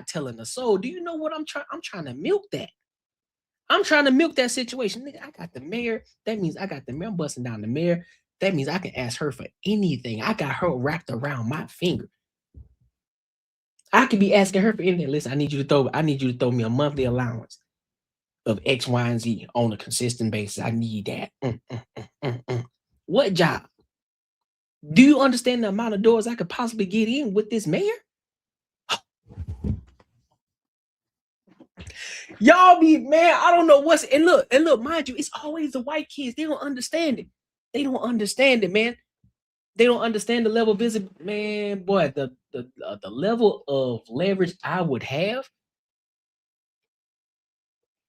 telling a soul. Do you know what I'm trying? I'm trying to milk that. I'm trying to milk that situation. Nigga, I got the mayor. That means I got the mayor. I'm busting down the mayor. That means I can ask her for anything. I got her wrapped around my finger. I could be asking her for anything. Listen, I need you to throw me a monthly allowance of X, Y, and Z on a consistent basis. I need that. What job? Do you understand the amount of doors I could possibly get in with this mayor? Y'all be, man, I don't know what's, and look, mind you, it's always the white kids. They don't understand it. They don't understand it, man. They don't understand the level of visibility. Man, boy, the level of leverage I would have.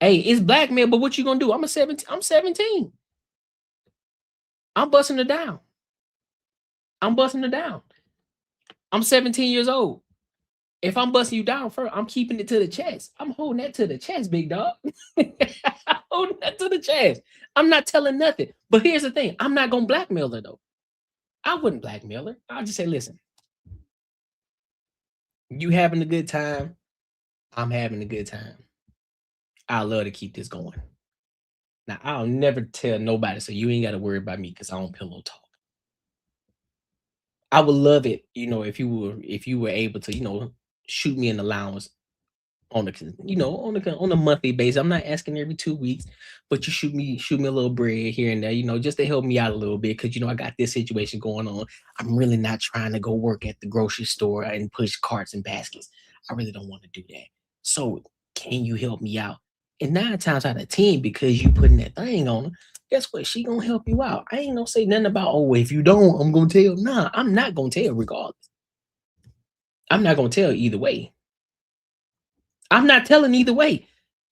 Hey, it's blackmail, but what you gonna do? I'm 17. I'm busting her down. I'm 17 years old. If I'm busting you down first, I'm keeping it to the chest. I'm holding that to the chest, big dog. I'm holding that to the chest. I'm not telling nothing. But here's the thing. I'm not going to blackmail her, though. I wouldn't blackmail her. I'll just say, listen, you having a good time. I'm having a good time. I love to keep this going. Now, I'll never tell nobody, so you ain't got to worry about me because I don't pillow talk. I would love it, if you were able to, shoot me an allowance on a monthly basis. I'm not asking every 2 weeks, but you shoot me a little bread here and there, just to help me out a little bit because I got this situation going on. I'm really not trying to go work at the grocery store and push carts and baskets. I really don't want to do that. So can you help me out? And 9 times out of 10, because you putting that thing on her, guess what? She gonna help you out. I ain't gonna say nothing about, oh, if you don't, I'm gonna tell. Nah, I'm not gonna tell regardless. I'm not gonna tell either way. I'm not telling either way.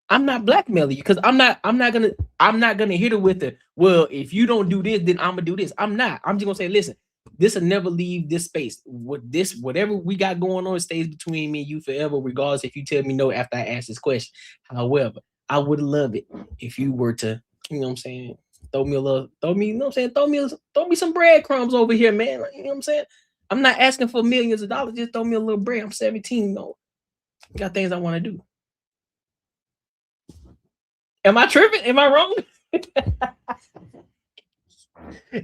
I'm not blackmailing you because I'm not gonna hit her with it. Well, if you don't do this, then I'm gonna do this. I'm not. I'm just gonna say, listen, this will never leave this space. Whatever we got going on stays between me and you forever, regardless if you tell me no after I ask this question. However, I would love it if you were to, throw me some breadcrumbs over here, man. Like, you know what I'm saying? I'm not asking for millions of dollars. Just throw me a little bread. I'm 17, got things I want to do. Am I tripping? Am I wrong?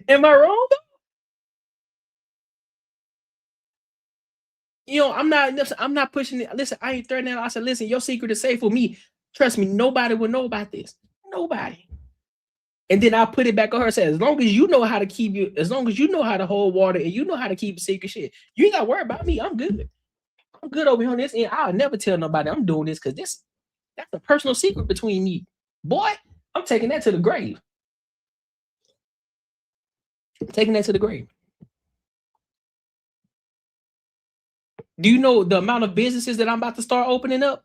Am I wrong? I'm not pushing it. Listen, I ain't threatening. I said, listen, your secret is safe with me. Trust me, nobody will know about this. Nobody. And then I'll put it back on her and say, as long as you know how to hold water and you know how to keep secret shit, you ain't got to worry about me. I'm good. I'm good over here on this end. I'll never tell nobody I'm doing this because that's a personal secret between me. Boy, I'm taking that to the grave. Do you know the amount of businesses that I'm about to start opening up?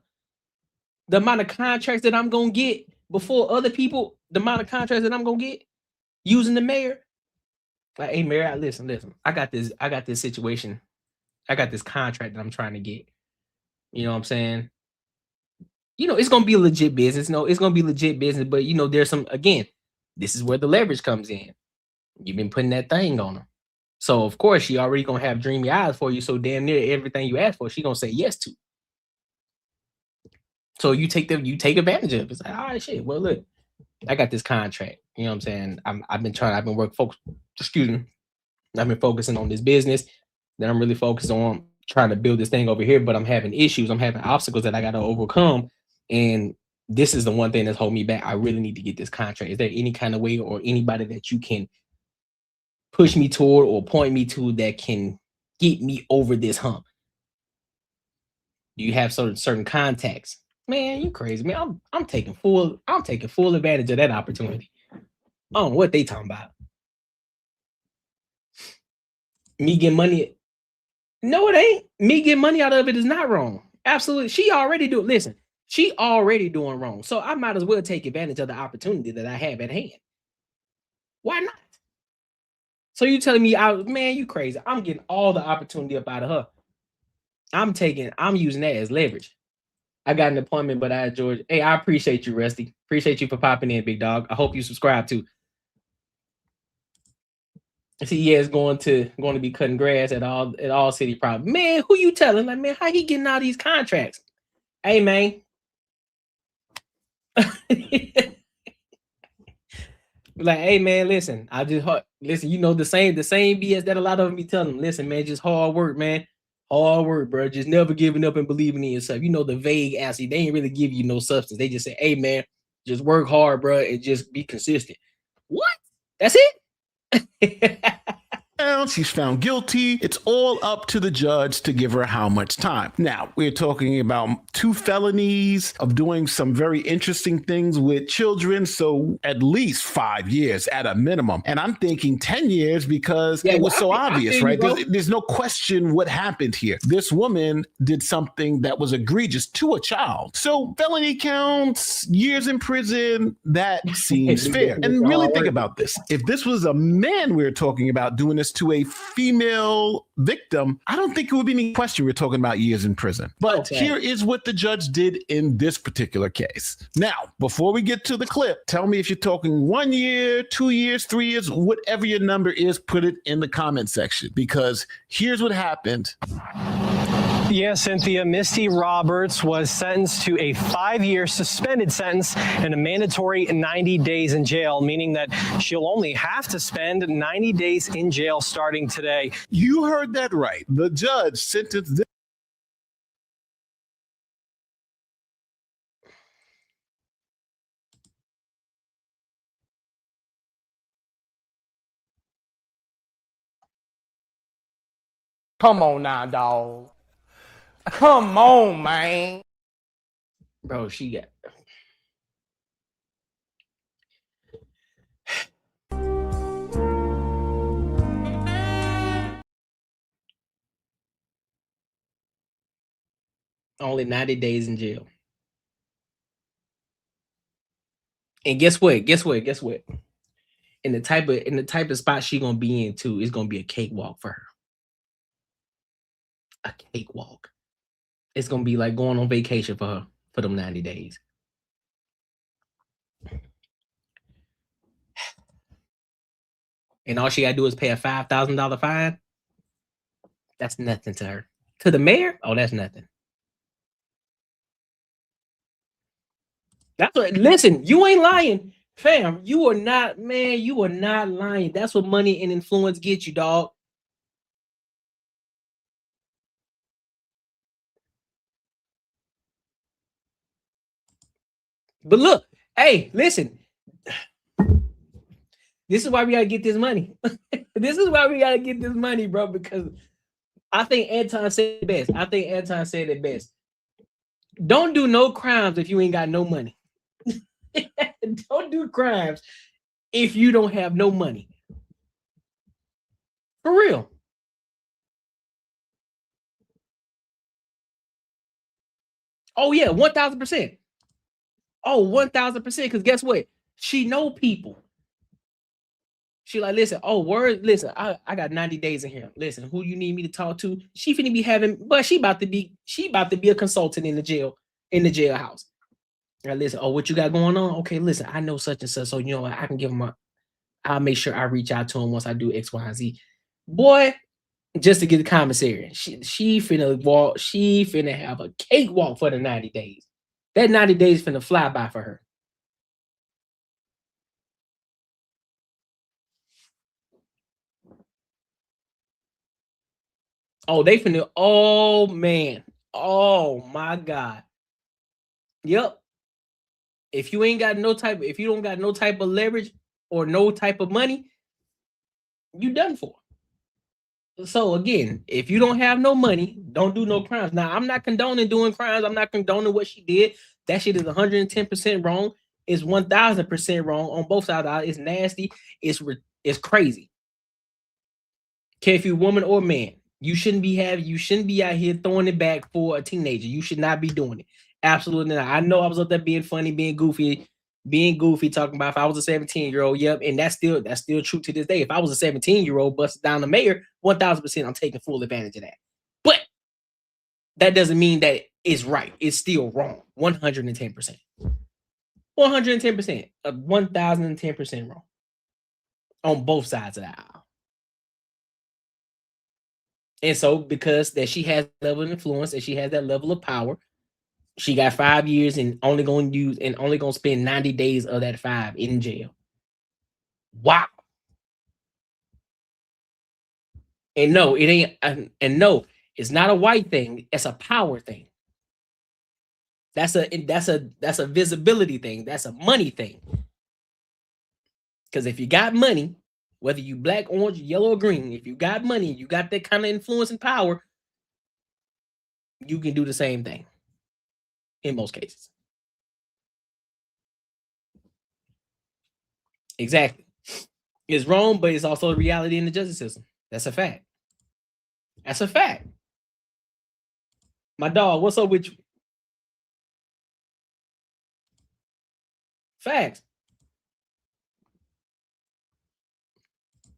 The amount of contracts that I'm going to get before other people, the amount of contracts that I'm going to get using the mayor. Like, hey, mayor, listen. I got this situation. I got this contract that I'm trying to get. You know what I'm saying? It's going to be a legit business. No, it's going to be legit business. But, there's some, again, this is where the leverage comes in. You've been putting that thing on her. So, of course, she already going to have dreamy eyes for you. So, damn near everything you ask for, she going to say yes to. So, you take advantage of it. It's like, all right, shit. Well, look, I got this contract. You know what I'm saying? I've been focusing on this business. Then I'm really focused on trying to build this thing over here, but I'm having issues. I'm having obstacles that I got to overcome. And this is the one thing that's holding me back. I really need to get this contract. Is there any kind of way or anybody that you can push me toward or point me to that can get me over this hump? Do you have certain contacts? Man, you crazy, man. I'm taking full advantage of that opportunity. I don't know what they talking about. Me getting money. No, it ain't. Me getting money out of it is not wrong. Absolutely. She already doing wrong. So I might as well take advantage of the opportunity that I have at hand. Why not? So you telling me, man, you crazy. I'm getting all the opportunity up out of her. I'm using that as leverage. I got an appointment, but George. Hey, I appreciate you, Rusty. Appreciate you for popping in, big dog. I hope you subscribe too. See, yeah, it's going to be cutting grass at all city property. Man, who you telling? Like, man, how he getting all these contracts? Hey, man. Like, hey, man, listen. Listen. You know the same BS that a lot of them be telling them. Listen, man, just hard work, man. Hard work, bro. Just never giving up and believing in yourself. You know the vague answer. They ain't really give you no substance. They just say, hey, man, just work hard, bro, and just be consistent. What? That's it? She's found guilty. It's all up to the judge to give her how much time. Now, we're talking about 2 felonies of doing some very interesting things with children. So at least 5 years at a minimum. And I'm thinking 10 years because it was so obvious, right? There's no question what happened here. This woman did something that was egregious to a child. So felony counts, years in prison, that seems fair. And really think about this. If this was a man we were talking about doing this to a female victim, I don't think it would be any question we're talking about years in prison. But here is what the judge did in this particular case. Now, before we get to the clip, tell me if you're talking 1 year, 2 years, 3 years, whatever your number is, put it in the comment section, because here's what happened. Yeah, Cynthia, Misty Roberts was sentenced to a 5-year suspended sentence and a mandatory 90 days in jail, meaning that she'll only have to spend 90 days in jail starting today. You heard that right. The judge sentenced this. Come on now, dog. Come on, man. Bro, she got only 90 days in jail. And guess what? In the type of spot she gonna be in too, it's gonna be a cakewalk for her. A cakewalk. It's gonna be like going on vacation for her for them 90 days. And all she gotta do is pay a $5,000 fine. That's nothing to her. To the mayor, oh, that's nothing. That's what. Listen, you ain't lying, fam. You are not, man. You are not lying. That's what money and influence get you, dog. But look, hey, listen. This is why we gotta get this money. This is why we gotta get this money, bro. Because I think Anton said it best. Don't do no crimes if you ain't got no money. Don't do crimes if you don't have no money. For real. Oh yeah, 1,000%. Oh, 1,000%. Because guess what? She know people. She like, listen, listen, I got 90 days in here. Listen, who you need me to talk to? She finna be having, but she about to be a consultant in the jailhouse. Now listen, what you got going on? Okay, listen, I know such and such, so you know what? I can give him I'll make sure I reach out to him once I do X, Y, and Z. Boy, just to get the commissary. She finna have a cakewalk for the 90 days. That 90 days finna fly by for her. Oh, they finna, oh man. Oh my God. Yep. If you don't got no type of leverage or no type of money, you done for. So again, if you don't have no money, don't do no crimes. Now, I'm not condoning doing crimes. I'm not condoning what she did. That shit is 110% wrong. It's 1,000% wrong on both sides. It's nasty. It's crazy. Care if you're woman or man, you shouldn't be out here throwing it back for a teenager. You should not be doing it. Absolutely not. I know I was up there being funny, being goofy, talking about if I was a 17-year-old. Yep, and that's still true to this day. If I was a 17-year-old busted down the mayor, 1,000%, I'm taking full advantage of that. But that doesn't mean that it's right. It's still wrong. 110%. 110%. 1,010% wrong. On both sides of the aisle. And so because that she has that level of influence and she has that level of power, she got 5 years and only gonna spend 90 days of that 5 in jail. Wow. And no, it ain't, and no, it's not a white thing, it's a power thing. That's a visibility thing, that's a money thing. Because if you got money, whether you black, orange, yellow, or green, if you got money, you got that kind of influence and power, you can do the same thing in most cases. Exactly. It's wrong, but it's also a reality in the justice system. That's a fact. That's a fact. My dog, what's up with you? Facts.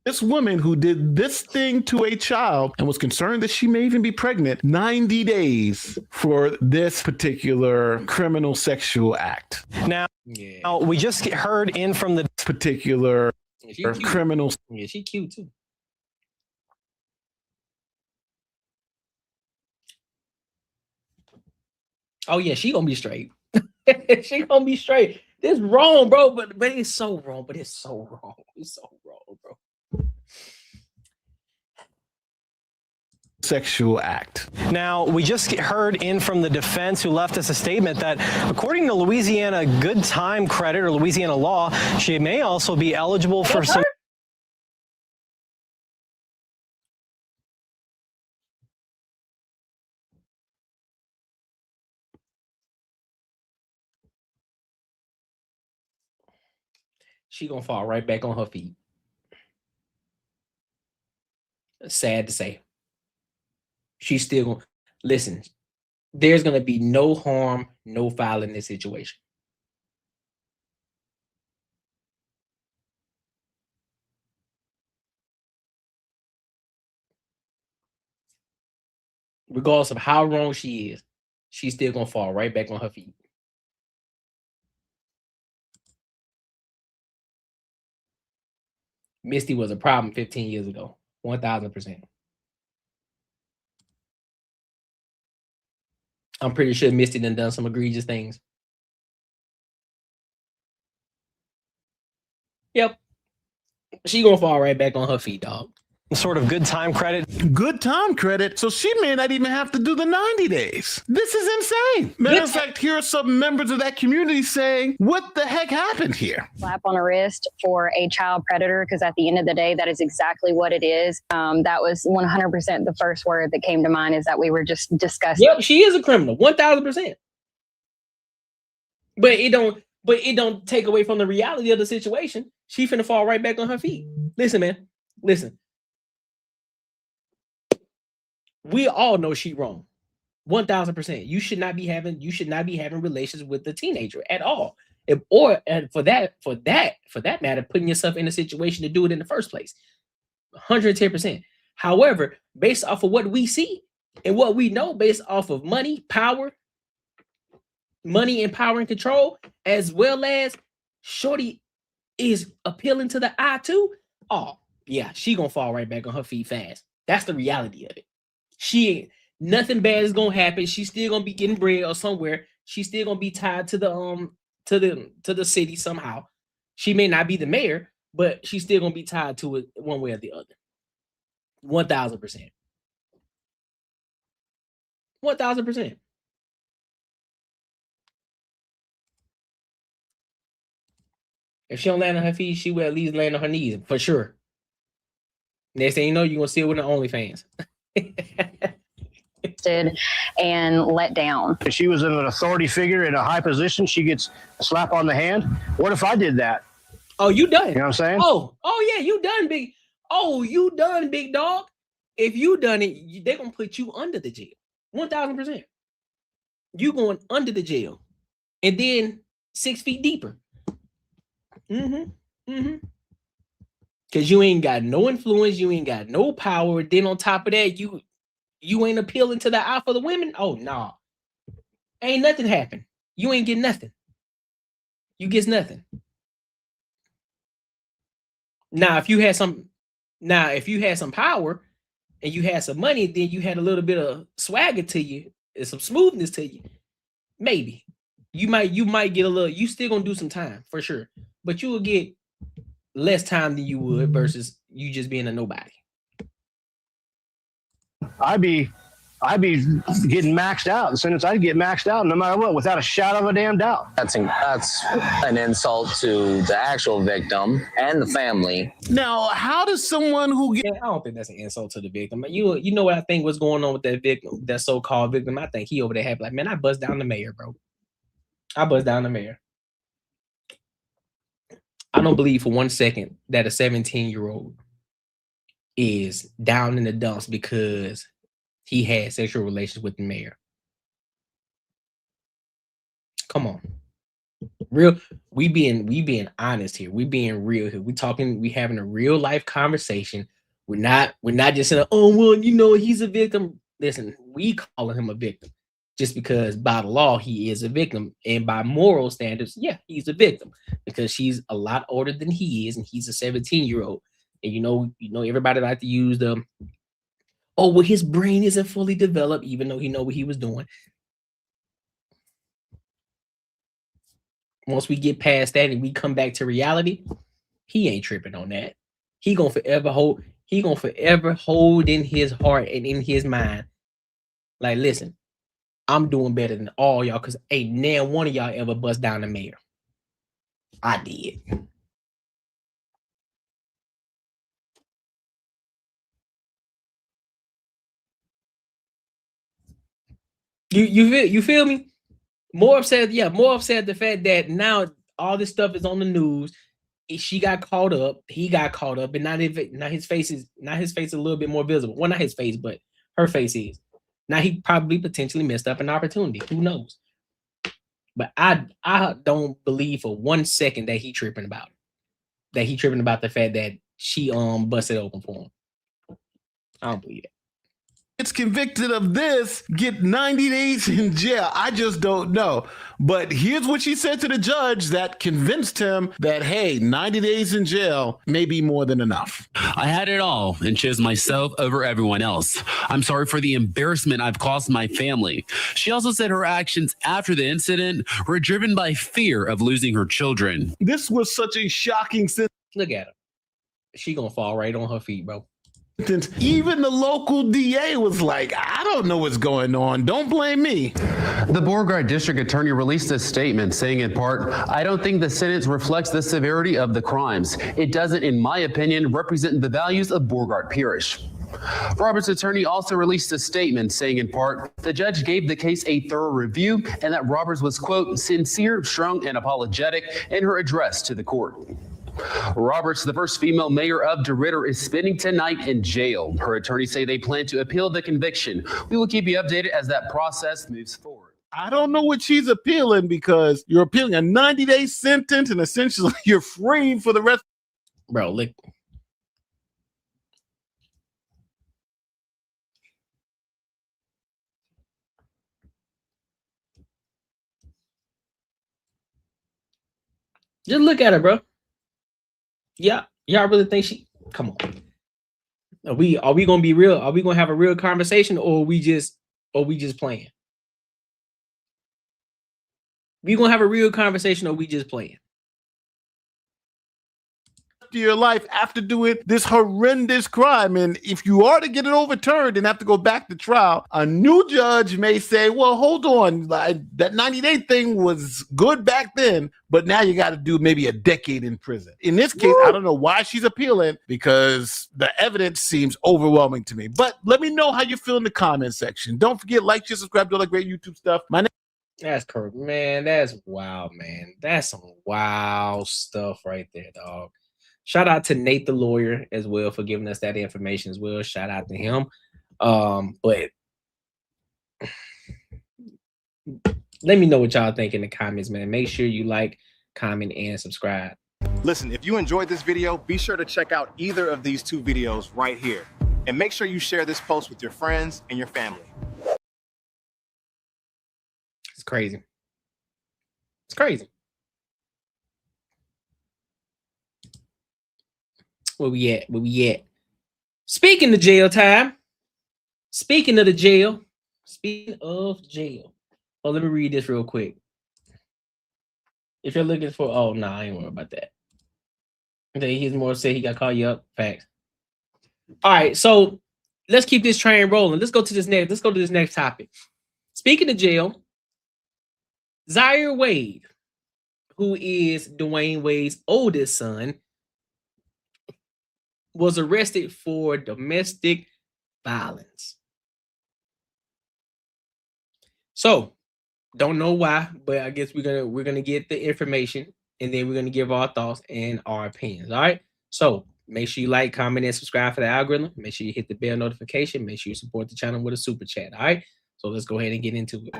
This woman who did this thing to a child and was concerned that she may even be pregnant, 90 days for this particular criminal sexual act. Now, we just heard in from the particular criminal. Yeah, she cute too. Oh yeah, she gonna be straight. She gonna be straight. This wrong, bro, but it's so wrong. But it's so wrong. It's so wrong, bro. Sexual act. Now, we just heard in from the defense who left us a statement that according to Louisiana good time credit or Louisiana law, she may also be eligible for some. She gonna fall right back on her feet. Sad to say. She's still gonna listen. There's gonna be no harm, no foul in this situation. Regardless of how wrong she is, she's still gonna fall right back on her feet. Misty was a problem 15 years ago. 1000%. I'm pretty sure Misty done some egregious things. Yep. She gonna fall right back on her feet, dog. Sort of good time credit. Good time credit. So she may not even have to do the 90 days. This is insane. Matter of fact, here are some members of that community saying, what the heck happened here? Slap on the wrist for a child predator, because at the end of the day, that is exactly what it is. That was 100% the first word that came to mind, is that we were just discussing. Yep, she is a criminal, 1000%. But it don't take away from the reality of the situation. She finna fall right back on her feet. Listen, man. Listen. We all know she wrong. 1000%. You should not be having relations with the teenager at all. And for that matter, putting yourself in a situation to do it in the first place. 110%. However, based off of what we see and what we know, based off of money and power and control, as well as shorty is appealing to the eye too. Oh, yeah, she gonna fall right back on her feet fast. That's the reality of it. Nothing bad is gonna happen. She's still gonna be getting bread or somewhere. She's still gonna be tied to the city somehow. She may not be the mayor, but she's still gonna be tied to it one way or the other. 1000%. 1000%. If she don't land on her feet, she will at least land on her knees for sure. Next thing you know, you're gonna see it with the OnlyFans. And let down. If she was an authority figure in a high position, she gets a slap on the hand. What if I did that? Oh, you done. You know what I'm saying? Oh yeah, you done, big. Oh, you done, big dog. If you done it, they're gonna put you under the jail. 1000%. You going under the jail, and then 6 feet deeper. Because you ain't got no influence, you ain't got no power. Then on top of that, you ain't appealing to the eye for the women. Oh no, ain't nothing happen. You ain't get nothing. You get nothing. Now, if you had some power, and you had some money, then you had a little bit of swagger to you and some smoothness to you, maybe you might get a little. You still gonna do some time for sure, but you will get less time than you would versus you just being a nobody. I'd be getting maxed out. The sentence I'd get maxed out no matter what, without a shadow of a damn doubt. That's an insult to the actual victim and the family. Now, how does someone who get... I don't think that's an insult to the victim. You know what I think was going on with that victim, that so-called victim? I think he over there happy like, man, I bust down the mayor, bro. I bust down the mayor. I don't believe for 1 second that a 17-year-old is down in the dumps because he had sexual relations with the mayor. Come on. Real, we being honest here. We being real here. We having a real life conversation. We're not just saying, oh, well, you know, he's a victim. Listen, we calling him a victim just because by the law he is a victim. And by moral standards, yeah, he's a victim because she's a lot older than he is, and he's a 17-year-old. And you know, everybody like to use the, oh, well, his brain isn't fully developed, even though he know what he was doing. Once we get past that and we come back to reality, he ain't tripping on that. He gonna forever hold in his heart and in his mind, like, listen, I'm doing better than all y'all because ain't now one of y'all ever bust down the mayor. I did. You feel me? More upset the fact that now all this stuff is on the news. She got caught up, he got caught up, and now his face is a little bit more visible. Well, not his face, but her face is. Now he probably potentially messed up an opportunity. Who knows? But I don't believe for 1 second that he tripping about it. That he tripping about the fact that she busted open for him. I don't believe it. Gets convicted of this, get 90 days in jail. I just don't know. But here's what she said to the judge that convinced him that, hey, 90 days in jail may be more than enough. I had it all and chose myself over everyone else. I'm sorry for the embarrassment I've caused my family. She also said her actions after the incident were driven by fear of losing her children. This was such a shocking sentence. Look at her. She gonna fall right on her feet, bro. Even the local DA was like, I don't know what's going on. Don't blame me. The Beauregard District Attorney released a statement saying in part, I don't think the sentence reflects the severity of the crimes. It doesn't, in my opinion, represent the values of Beauregard Parish. Roberts' attorney also released a statement saying in part, the judge gave the case a thorough review and that Roberts was, quote, sincere, strong, and apologetic in her address to the court. Roberts, the first female mayor of DeRidder, is spending tonight in jail. Her attorneys say they plan to appeal the conviction. We will keep you updated as that process moves forward. I don't know what she's appealing because you're appealing a 90-day sentence and essentially you're free for the rest. Bro, look. Just look at her, bro. Yeah, y'all really think she? Come on. Are we gonna be real? Are we gonna have a real conversation, or are we just playing? We gonna have a real conversation, or we just playing? Your life after doing this horrendous crime, and if you are to get it overturned and have to go back to trial, a new judge may say, well, hold on, that 90-day thing was good back then, but now you got to do maybe a decade in prison. In this case, I don't know why she's appealing because the evidence seems overwhelming to me. But let me know how you feel in the comment section. Don't forget, like, share, subscribe to all that great YouTube stuff. My name. That's correct, man. That's wild, man. That's some wild stuff right there, dog. Shout out to Nate the lawyer as well for giving us that information as well. Shout out to him. But let me know what y'all think in the comments, man. Make sure you like, comment, and subscribe. Listen, if you enjoyed this video, be sure to check out either of these two videos right here. And make sure you share this post with your friends and your family. It's crazy. It's crazy. Where we at? Speaking of jail time, Speaking of the jail, oh, let me read this real quick. If you're looking for, oh no, I ain't worried about that. Okay, he's more say he got to call you up. Facts. All right, so let's keep this train rolling. Let's go to this next topic. Speaking of jail, Zaire Wade, who is Dwyane Wade's oldest son, was arrested for domestic violence. So, don't know why, but I guess we're gonna get the information, and then we're gonna give our thoughts and our opinions. All right. So make sure you like, comment, and subscribe for the algorithm. Make sure you hit the bell notification. Make sure you support the channel with a super chat. All right. So let's go ahead and get into it.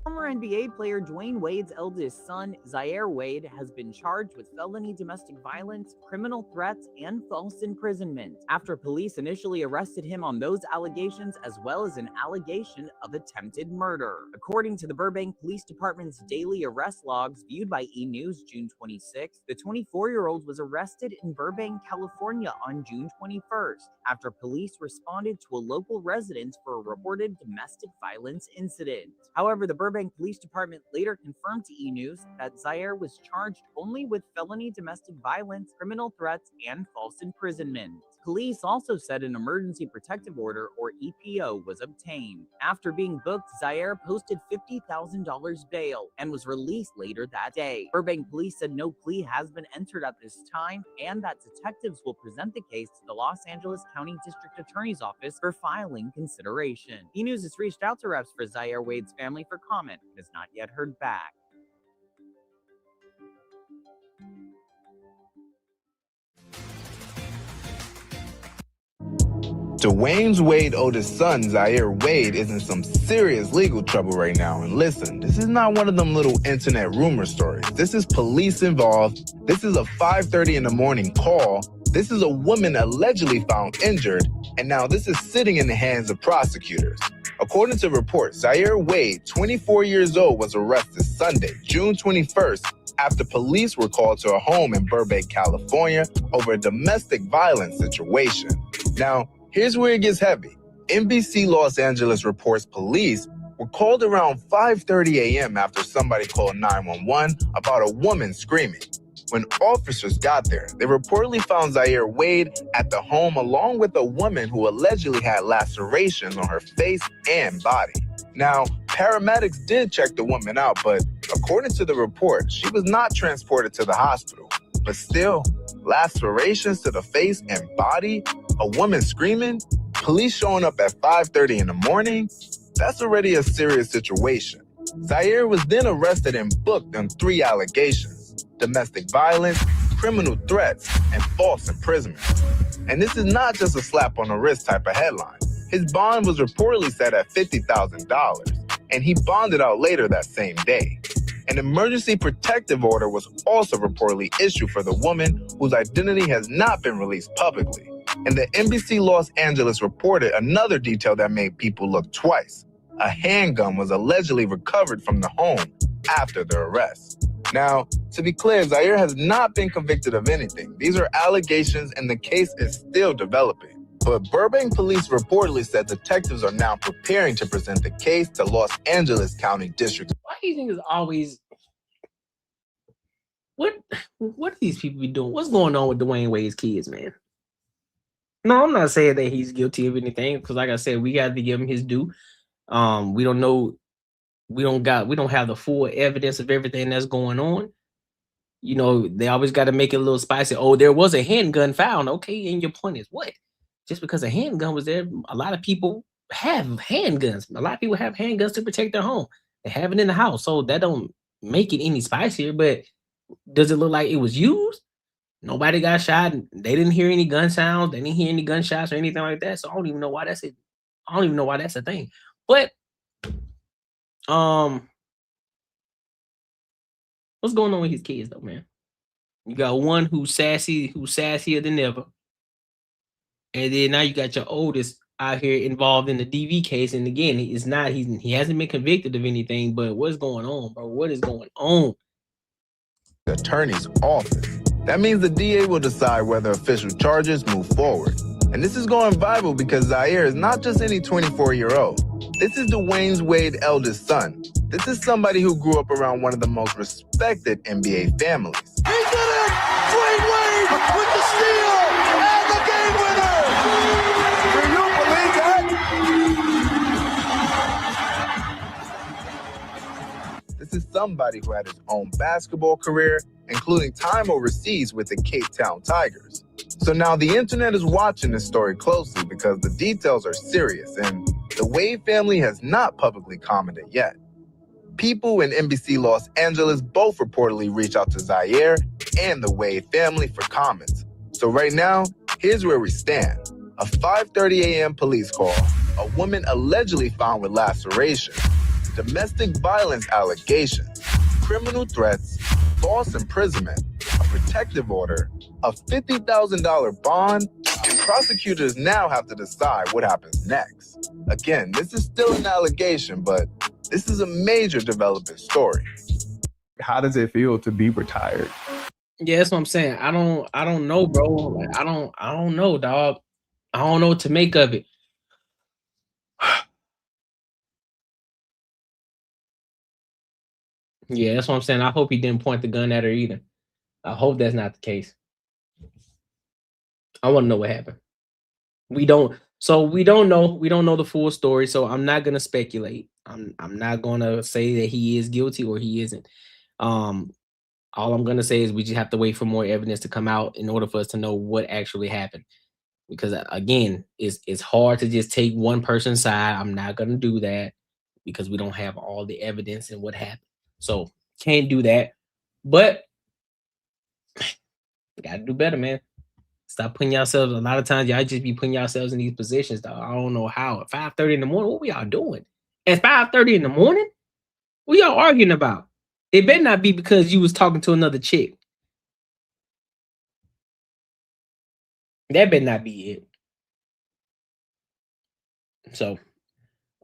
Former NBA player Dwyane Wade's eldest son, Zaire Wade, has been charged with felony domestic violence, criminal threats, and false imprisonment after police initially arrested him on those allegations, as well as an allegation of attempted murder. According to the Burbank Police Department's daily arrest logs viewed by E! News June 26, the 24-year-old was arrested in Burbank, California on June 21st after police responded to a local residence for a reported domestic violence incident. However, the Burbank Police Department later confirmed to E! News that Zaire was charged only with felony domestic violence, criminal threats, and false imprisonment. Police also said an emergency protective order, or EPO, was obtained. After being booked, Zaire posted $50,000 bail and was released later that day. Burbank police said no plea has been entered at this time and that detectives will present the case to the Los Angeles County District Attorney's Office for filing consideration. E! News has reached out to reps for Zaire Wade's family for comment, but has not yet heard back. Dwyane Wade's oldest son, Zaire Wade, is in some serious legal trouble right now. And listen, this is not one of them little internet rumor stories. This is police involved. This is a 5:30 in the morning call. This is a woman allegedly found injured. And now this is sitting in the hands of prosecutors. According to reports, Zaire Wade, 24 years old, was arrested Sunday, June 21st, after police were called to a home in Burbank, California, over a domestic violence situation. Now, here's where it gets heavy. NBC Los Angeles reports police were called around 5:30 a.m. after somebody called 911 about a woman screaming. When officers got there, they reportedly found Zaire Wade at the home along with a woman who allegedly had lacerations on her face and body. Now, paramedics did check the woman out, but according to the report, she was not transported to the hospital. But still, lacerations to the face and body, a woman screaming, police showing up at 5:30 in the morning, that's already a serious situation. Zaire was then arrested and booked on 3 allegations: domestic violence, criminal threats, and false imprisonment. And this is not just a slap on the wrist type of headline. His bond was reportedly set at $50,000, and he bonded out later that same day. An emergency protective order was also reportedly issued for the woman, whose identity has not been released publicly. And the NBC Los Angeles reported another detail that made people look twice. A handgun was allegedly recovered from the home after the arrest. Now, to be clear, Zaire has not been convicted of anything. These are allegations and the case is still developing. But Burbank police reportedly said detectives are now preparing to present the case to Los Angeles County District. Why do you think it's always... What do these people be doing? What's going on with Dwyane Wade's kids, man? No, I'm not saying that he's guilty of anything, because like I said, we got to give him his due. We don't know. We don't have the full evidence of everything that's going on. You know, they always got to make it a little spicy. Oh, there was a handgun found. Okay, and your point is what? Just because a handgun was there, a lot of people have handguns. A lot of people have handguns to protect their home. They have it in the house, so that don't make it any spicier. But does it look like it was used? Nobody got shot. They didn't hear any gun sounds. They didn't hear any gunshots or anything like that. So I don't even know why that's it. I don't even know why that's a thing. But what's going on with his kids though, man? You got one who's sassier than ever. And then now you got your oldest out here involved in the DV case. And again, he hasn't been convicted of anything, but what's going on, bro? What is going on? The attorney's office. That means the DA will decide whether official charges move forward. And this is going viral because Zaire is not just any 24-year-old. This is Dwyane Wade's eldest son. This is somebody who grew up around one of the most respected NBA families. He did it! Dwyane Wade with the steal and the game winner! Can you believe that? This is somebody who had his own basketball career, including time overseas with the Cape Town Tigers. So now the internet is watching this story closely because the details are serious and the Wade family has not publicly commented yet. People in NBC Los Angeles both reportedly reached out to Zaire and the Wade family for comments. So right now, here's where we stand. A 5:30 a.m. police call, a woman allegedly found with lacerations, domestic violence allegations, criminal threats, false imprisonment, a protective order, a $50,000 bond, and prosecutors now have to decide what happens next. Again, this is still an allegation, but this is a major developing story. How does it feel to be retired? Yeah, that's what I'm saying. I don't know, bro. Like, I don't know, dog. I don't know what to make of it. Yeah, that's what I'm saying. I hope he didn't point the gun at her either. I hope that's not the case. I want to know what happened. We don't know. We don't know the full story, so I'm not gonna speculate. I'm not gonna say that he is guilty or he isn't. All I'm gonna say is we just have to wait for more evidence to come out in order for us to know what actually happened. Because again, it's hard to just take one person's side. I'm not gonna do that because we don't have all the evidence and what happened. So can't do that. But gotta do better, man. Stop putting yourselves. A lot of times, y'all just be putting yourselves in these positions, dog. I don't know how. At 5:30 in the morning, what we y'all doing? At 5:30 in the morning, what y'all arguing about? It better not be because you was talking to another chick. That better not be it. So,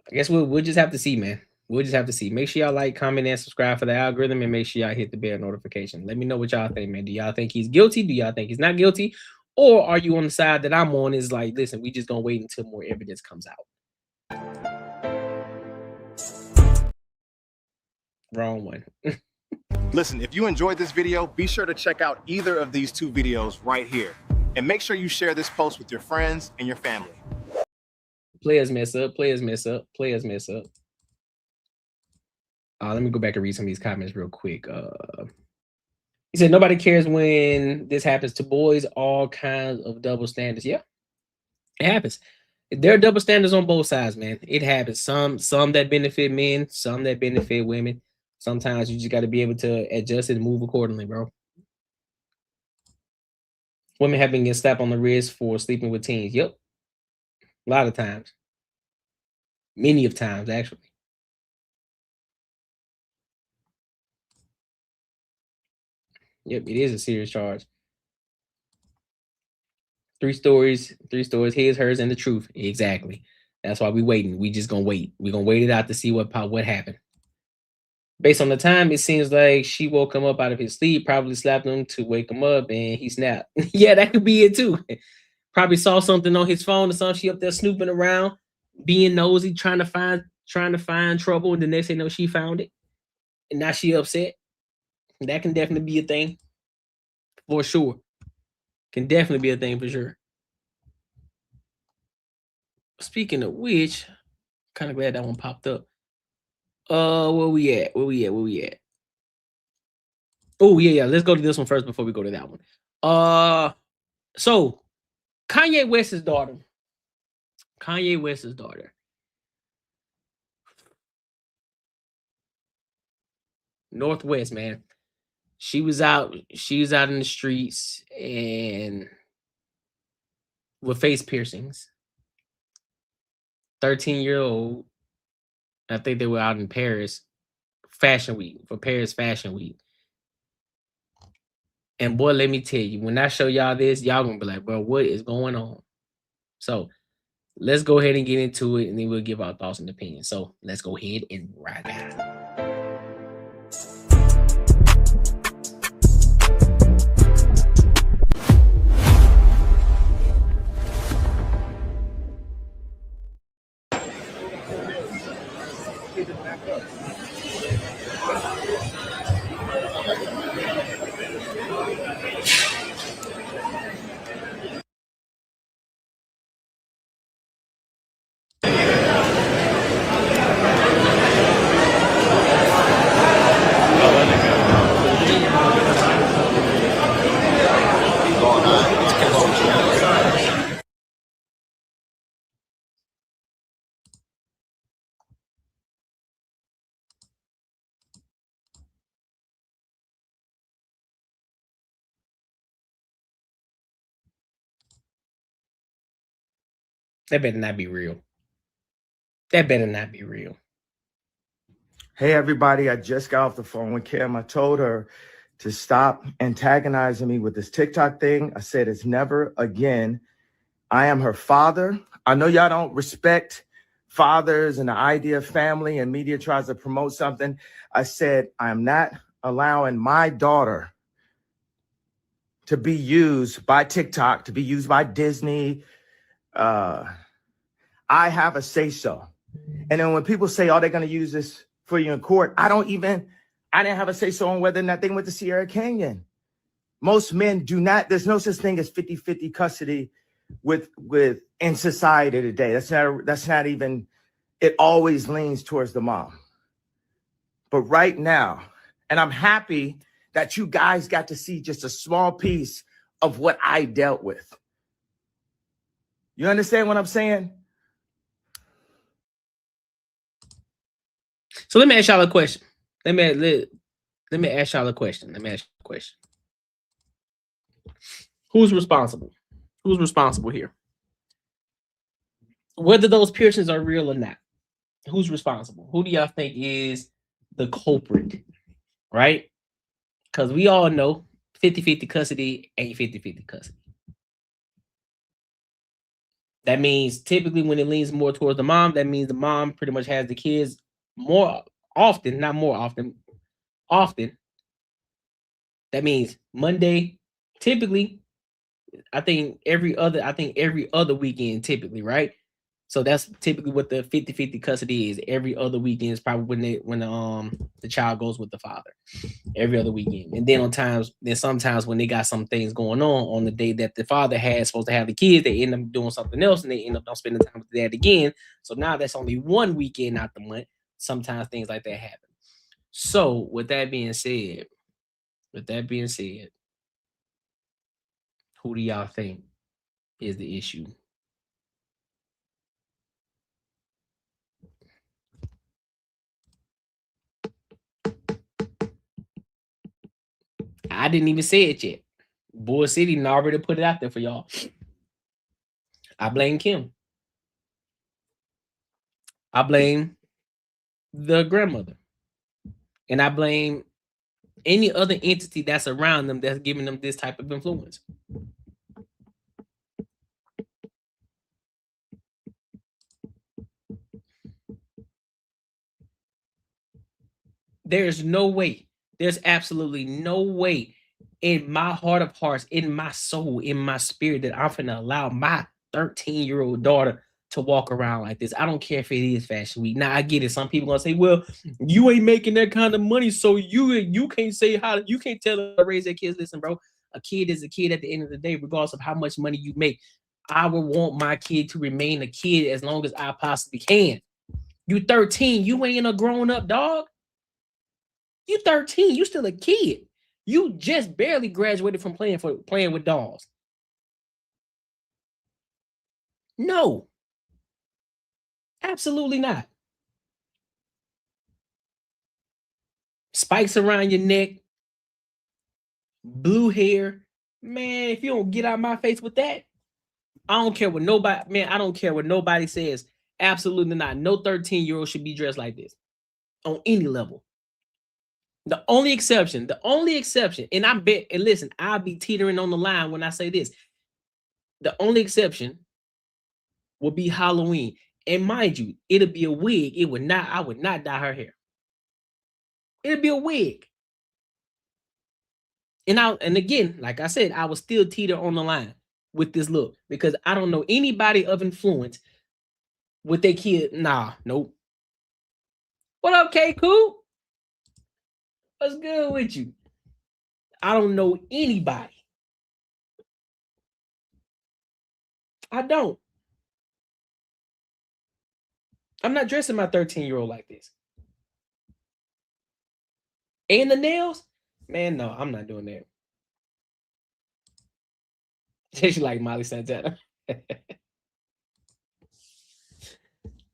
I guess we'll just have to see, man. We'll just have to see. Make sure y'all like, comment, and subscribe for the algorithm, and make sure y'all hit the bell notification. Let me know what y'all think, man. Do y'all think he's guilty? Do y'all think he's not guilty? Or are you on the side that I'm on is like, listen, we just gonna wait until more evidence comes out? Wrong one. Listen, if you enjoyed this video, be sure to check out either of these two videos right here. And make sure you share this post with your friends and your family. Players mess up, players mess up, players mess up. Let me go back and read some of these comments real quick. He said, nobody cares when this happens to boys, all kinds of double standards. Yeah, it happens. There are double standards on both sides, man. It happens. Some that benefit men, some that benefit women. Sometimes you just got to be able to adjust and move accordingly, bro. Women have been getting slapped on the wrist for sleeping with teens. Yep. A lot of times. Many of times, actually. Yep, it is a serious charge. 3 stories, his, hers, and the truth. Exactly. That's why we waiting. We just gonna wait. We're gonna wait it out to see what happened. Based on the time, it seems like she woke him up out of his sleep, probably slapped him to wake him up, and he snapped. Yeah, that could be it too. Probably saw something on his phone or something. She up there snooping around, being nosy, trying to find trouble, and the next thing you know, she found it. And now she upset. That can definitely be a thing. For sure. Can definitely be a thing for sure. Speaking of which, kind of glad that one popped up. Where we at? Oh, yeah. Let's go to this one first before we go to that one. So Kanye West's daughter. Northwest, man. She was out in the streets and with face piercings. 13-year-old. I think they were out in Paris Fashion Week, for Paris Fashion Week. And boy, let me tell you, when I show y'all this, y'all gonna be like, bro, what is going on? So let's go ahead and get into it, and then we'll give our thoughts and opinions. So let's go ahead and ride it. That better not be real. That better not be real. Hey, everybody. I just got off the phone with Kim. I told her to stop antagonizing me with this TikTok thing. I said it's never again. I am her father. I know y'all don't respect fathers and the idea of family, and media tries to promote something. I said I am not allowing my daughter to be used by TikTok, to be used by Disney. I have a say-so. And then when people say, oh, they're going to use this for you in court, I didn't have a say-so on whether or not they went to Sierra Canyon. Most men do not, there's no such thing as 50-50 custody with in society today. That's not even, it always leans towards the mom. But right now, and I'm happy that you guys got to see just a small piece of what I dealt with. You understand what I'm saying? So let me ask y'all a question. Let me ask y'all a question. Who's responsible? Who's responsible here? Whether those piercings are real or not, who's responsible? Who do y'all think is the culprit? Right? Because we all know 50-50 custody ain't 50-50 custody. That means typically when it leans more towards the mom, that means the mom pretty much has the kids more often, not more often, often. That means Monday, typically, I think every other weekend, typically, right? So that's typically what the 50-50 custody is. Every other weekend is probably when the child goes with the father. Every other weekend. And then sometimes when they got some things going on the day that the father has supposed to have the kids, they end up doing something else and they end up not spending time with the dad again. So now that's only one weekend out the month. Sometimes things like that happen. So with that being said, who do y'all think is the issue? I didn't even say it yet. Bull City already put it out there for y'all. I blame Kim. I blame the grandmother. And I blame any other entity that's around them that's giving them this type of influence. There's no way. There's absolutely no way in my heart of hearts, in my soul, in my spirit that I'm finna allow my 13-year-old daughter to walk around like this. I don't care if it is Fashion Week. Now I get it. Some people gonna say, well, you ain't making that kind of money, so you can't say how you can't tell them to raise their kids. Listen, bro, a kid is a kid at the end of the day, regardless of how much money you make. I would want my kid to remain a kid as long as I possibly can. You 13, you ain't a grown-up dog. You 13, you still a kid. You just barely graduated from playing with dolls. No. Absolutely not. Spikes around your neck, blue hair. Man, if you don't get out of my face with that, I don't care what nobody says. Absolutely not. No 13-year-old should be dressed like this on any level. The only exception, and I bet, and listen, I'll be teetering on the line when I say this. The only exception will be Halloween. And mind you, it'll be a wig. I would not dye her hair. It'll be a wig. And again, like I said, I was still teeter on the line with this look because I don't know anybody of influence with their kid. Nah, nope. What up, K Cool? What's good with you? I don't know anybody. I don't. I'm not dressing my 13-year-old like this. And the nails? Man, no, I'm not doing that. She's like Molly Santana.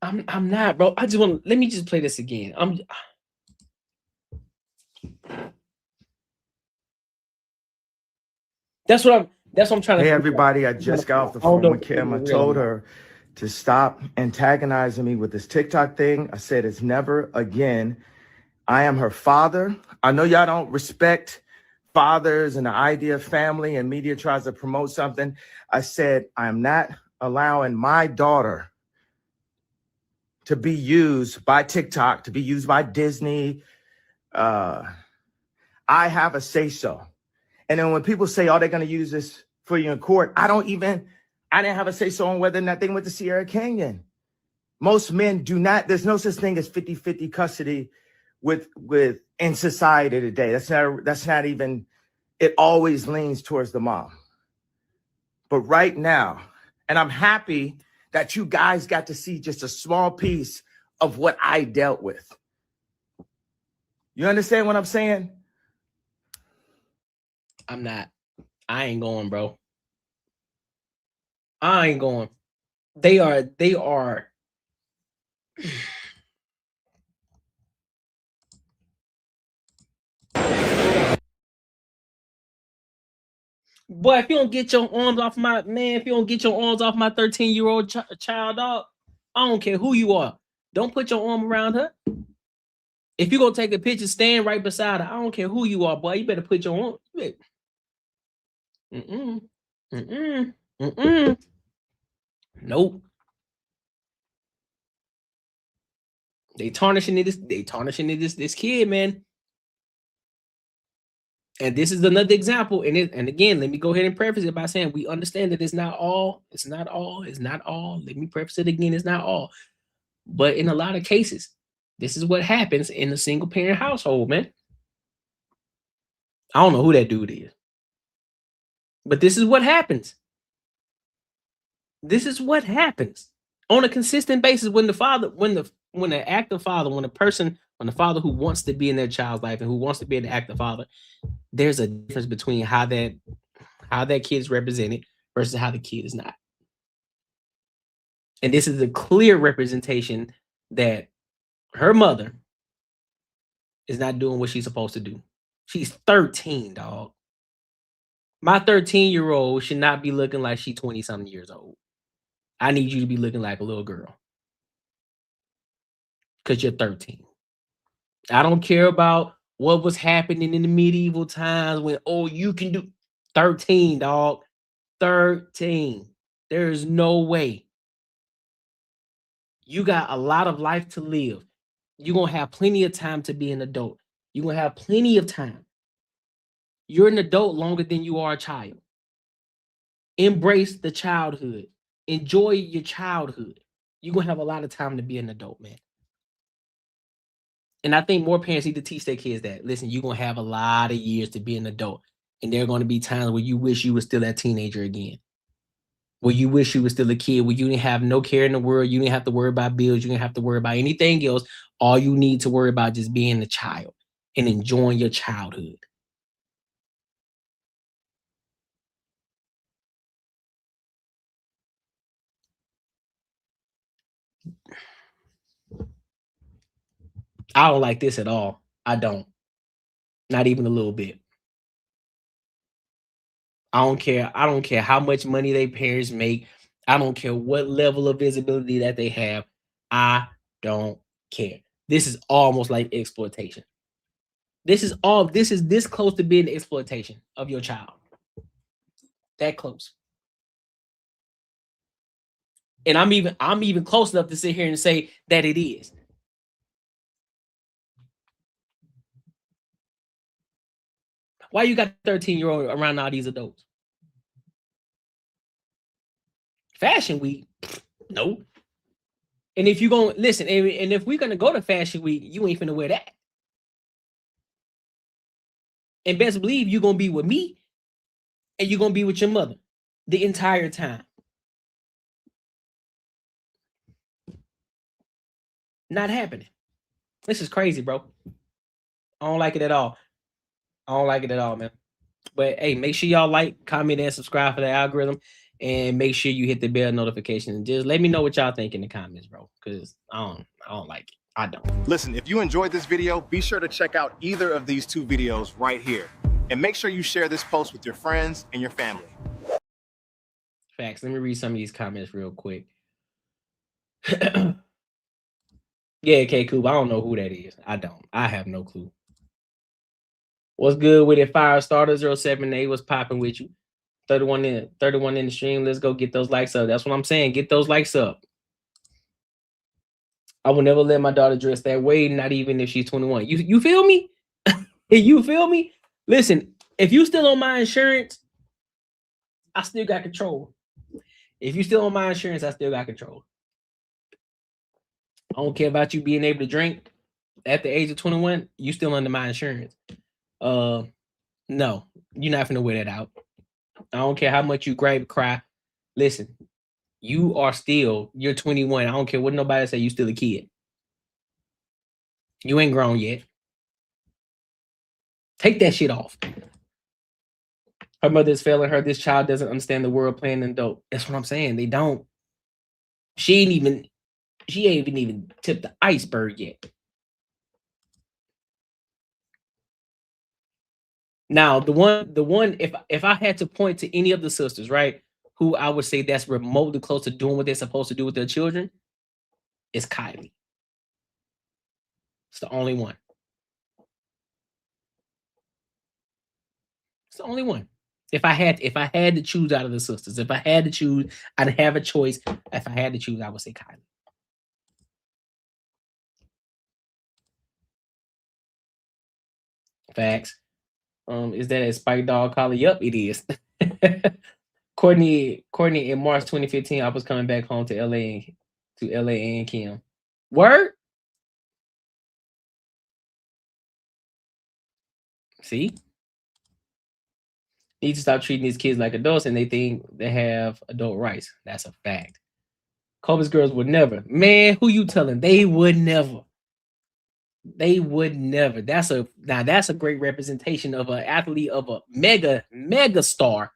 I'm not, bro. I just want to let me just play this again. That's what I'm trying to. Hey everybody, I just got off the phone with Kim. I told her to stop antagonizing me with this TikTok thing. I said it's never again. I am her father. I know y'all don't respect fathers and the idea of family, and media tries to promote something. I said I'm not allowing my daughter to be used by TikTok, to be used by Disney. I have a say-so. And then when people say, oh, they're going to use this for you in court, I didn't have a say-so on whether or not they went to Sierra Canyon. Most men do not, there's no such thing as 50-50 custody with in society today. That's not even, it always leans towards the mom. But right now, and I'm happy that you guys got to see just a small piece of what I dealt with. You understand what I'm saying? I'm not. I ain't going, bro. I ain't going. They are. Boy, if you don't get your arms off my man, if you don't get your arms off my 13-year-old child, dog, I don't care who you are. Don't put your arm around her. If you're gonna take a picture, stand right beside her. I don't care who you are, boy. You better put your arm. Nope. They tarnishing this kid, man. And this is another example. And again, let me go ahead and preface it by saying we understand that it's not all. Let me preface it again. It's not all. But in a lot of cases, this is what happens in a single parent household, man. I don't know who that dude is. But this is what happens. This is what happens on a consistent basis when the father, when the active father, when the father who wants to be in their child's life and who wants to be an active father, there's a difference between how that kid is represented versus how the kid is not. And this is a clear representation that her mother is not doing what she's supposed to do. She's 13, dog. My 13-year-old should not be looking like she's 20-something years old. I need you to be looking like a little girl. Because you're 13. I don't care about what was happening in the medieval times when, oh, you can do 13, dog. 13. There's no way. You got a lot of life to live. You're going to have plenty of time to be an adult. You're going to have plenty of time. You're an adult longer than you are a child. Embrace the childhood. Enjoy your childhood. You're going to have a lot of time to be an adult, man. And I think more parents need to teach their kids that. Listen, you're going to have a lot of years to be an adult. And there are going to be times where you wish you were still that teenager again. Where you wish you were still a kid, where you didn't have no care in the world. You didn't have to worry about bills. You didn't have to worry about anything else. All you need to worry about is just being a child and enjoying your childhood. I don't like this at all. I don't. Not even a little bit. I don't care. I don't care how much money their parents make. I don't care what level of visibility that they have. I don't care. This is almost like exploitation. This is this close to being exploitation of your child. That close. And I'm even close enough to sit here and say that it is. Why you got 13-year-old around all these adults? Fashion week? No. And if you gonna listen, and if we're gonna go to fashion week, you ain't finna wear that. And best believe you're gonna be with me and you're gonna be with your mother the entire time. Not happening. This is crazy, bro. I don't like it at all. I don't like it at all, man. But hey, make sure y'all like, comment, and subscribe for the algorithm. And make sure you hit the bell notification. And just let me know what y'all think in the comments, bro. Because I don't like it. I don't. Listen, if you enjoyed this video, be sure to check out either of these two videos right here. And make sure you share this post with your friends and your family. Facts. Let me read some of these comments real quick. Yeah, K-Coop. I don't know who that is. I don't. I have no clue. What's good with it? Firestarter 078. What's popping with you? 31 in the stream. Let's go get those likes up. That's what I'm saying. Get those likes up. I will never let my daughter dress that way, not even if she's 21. You feel me? You feel me? Listen, if you still on my insurance, I still got control. If you still on my insurance, I still got control. I don't care about you being able to drink at the age of 21. You still under my insurance. No, you're not finna wear that out. I don't care how much you cry. Listen, you're 21. I don't care what nobody say, you still a kid. You ain't grown yet. Take that shit off. Her mother is failing her. This child doesn't understand the world playing an adult. That's what I'm saying. They don't. She ain't even tipped the iceberg yet. Now, the one, if I had to point to any of the sisters, right, who I would say that's remotely close to doing what they're supposed to do with their children, is Kylie. It's the only one. It's the only one. If I had to choose out of the sisters, if I had to choose, I'd have a choice. If I had to choose, I would say Kylie. Facts. Is that a Spike Dog collar? Yep, it is. Courtney in March 2015, I was coming back home to LA and Kim. Word? See? Need to stop treating these kids like adults and they think they have adult rights. That's a fact. Kobe's girls would never. Man, who you telling? They would never. They would never. That's a great representation of an athlete, of a mega star.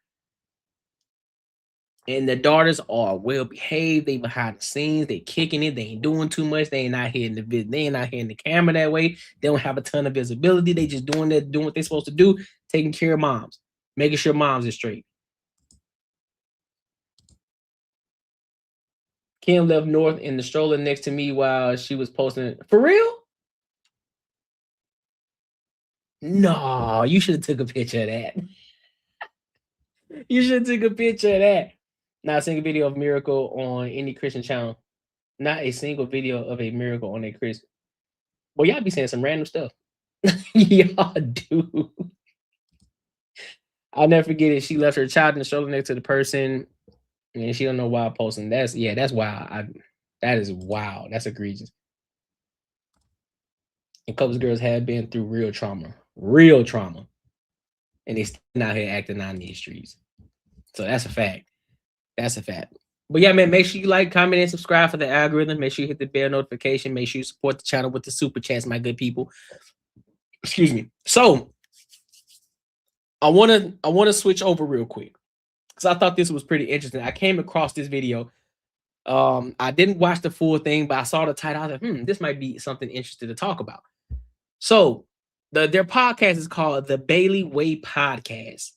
And the daughters are well behaved. They behind the scenes. They kicking it. They ain't doing too much. They ain't out here in the camera that way. They don't have a ton of visibility. They just doing what they're supposed to do, taking care of moms, making sure moms are straight. Kim left north in the stroller next to me while she was posting. For real? No, you should have took a picture of that. You should have took a picture of that. Not a single video of miracle on any Christian channel. Not a single video of a miracle on a Christian. Well, y'all be saying some random stuff. Y'all do. I'll never forget it. She left her child in the stroller next to the person, and she don't know why I'm posting. That's wild. That is wild. That's egregious. And Couples girls have been through real trauma, and they still out here acting out in these streets. So that's a fact. That's a fact. But yeah, man, make sure you like, comment, and subscribe for the algorithm. Make sure you hit the bell notification. Make sure you support the channel with the super chats, my good people. Excuse me. So I wanna switch over real quick because I thought this was pretty interesting. I came across this video. I didn't watch the full thing, but I saw the title. I was like, this might be something interesting to talk about. So their podcast is called the Bailey Wade Podcast.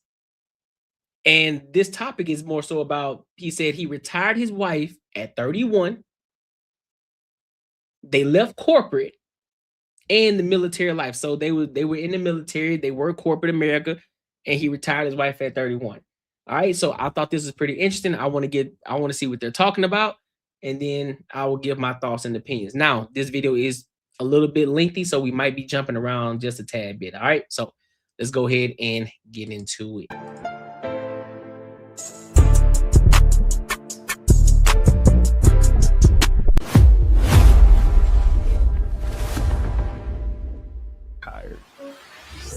And this topic is more so about, he said he retired his wife at 31. They left corporate and the military life. So they were in the military, they were corporate America, and he retired his wife at 31. All right. So I thought this was pretty interesting. I want to see what they're talking about. and then I will give my thoughts and opinions. Now, this video is a little bit lengthy, so we might be jumping around just a tad bit. All right, so let's go ahead and get into it.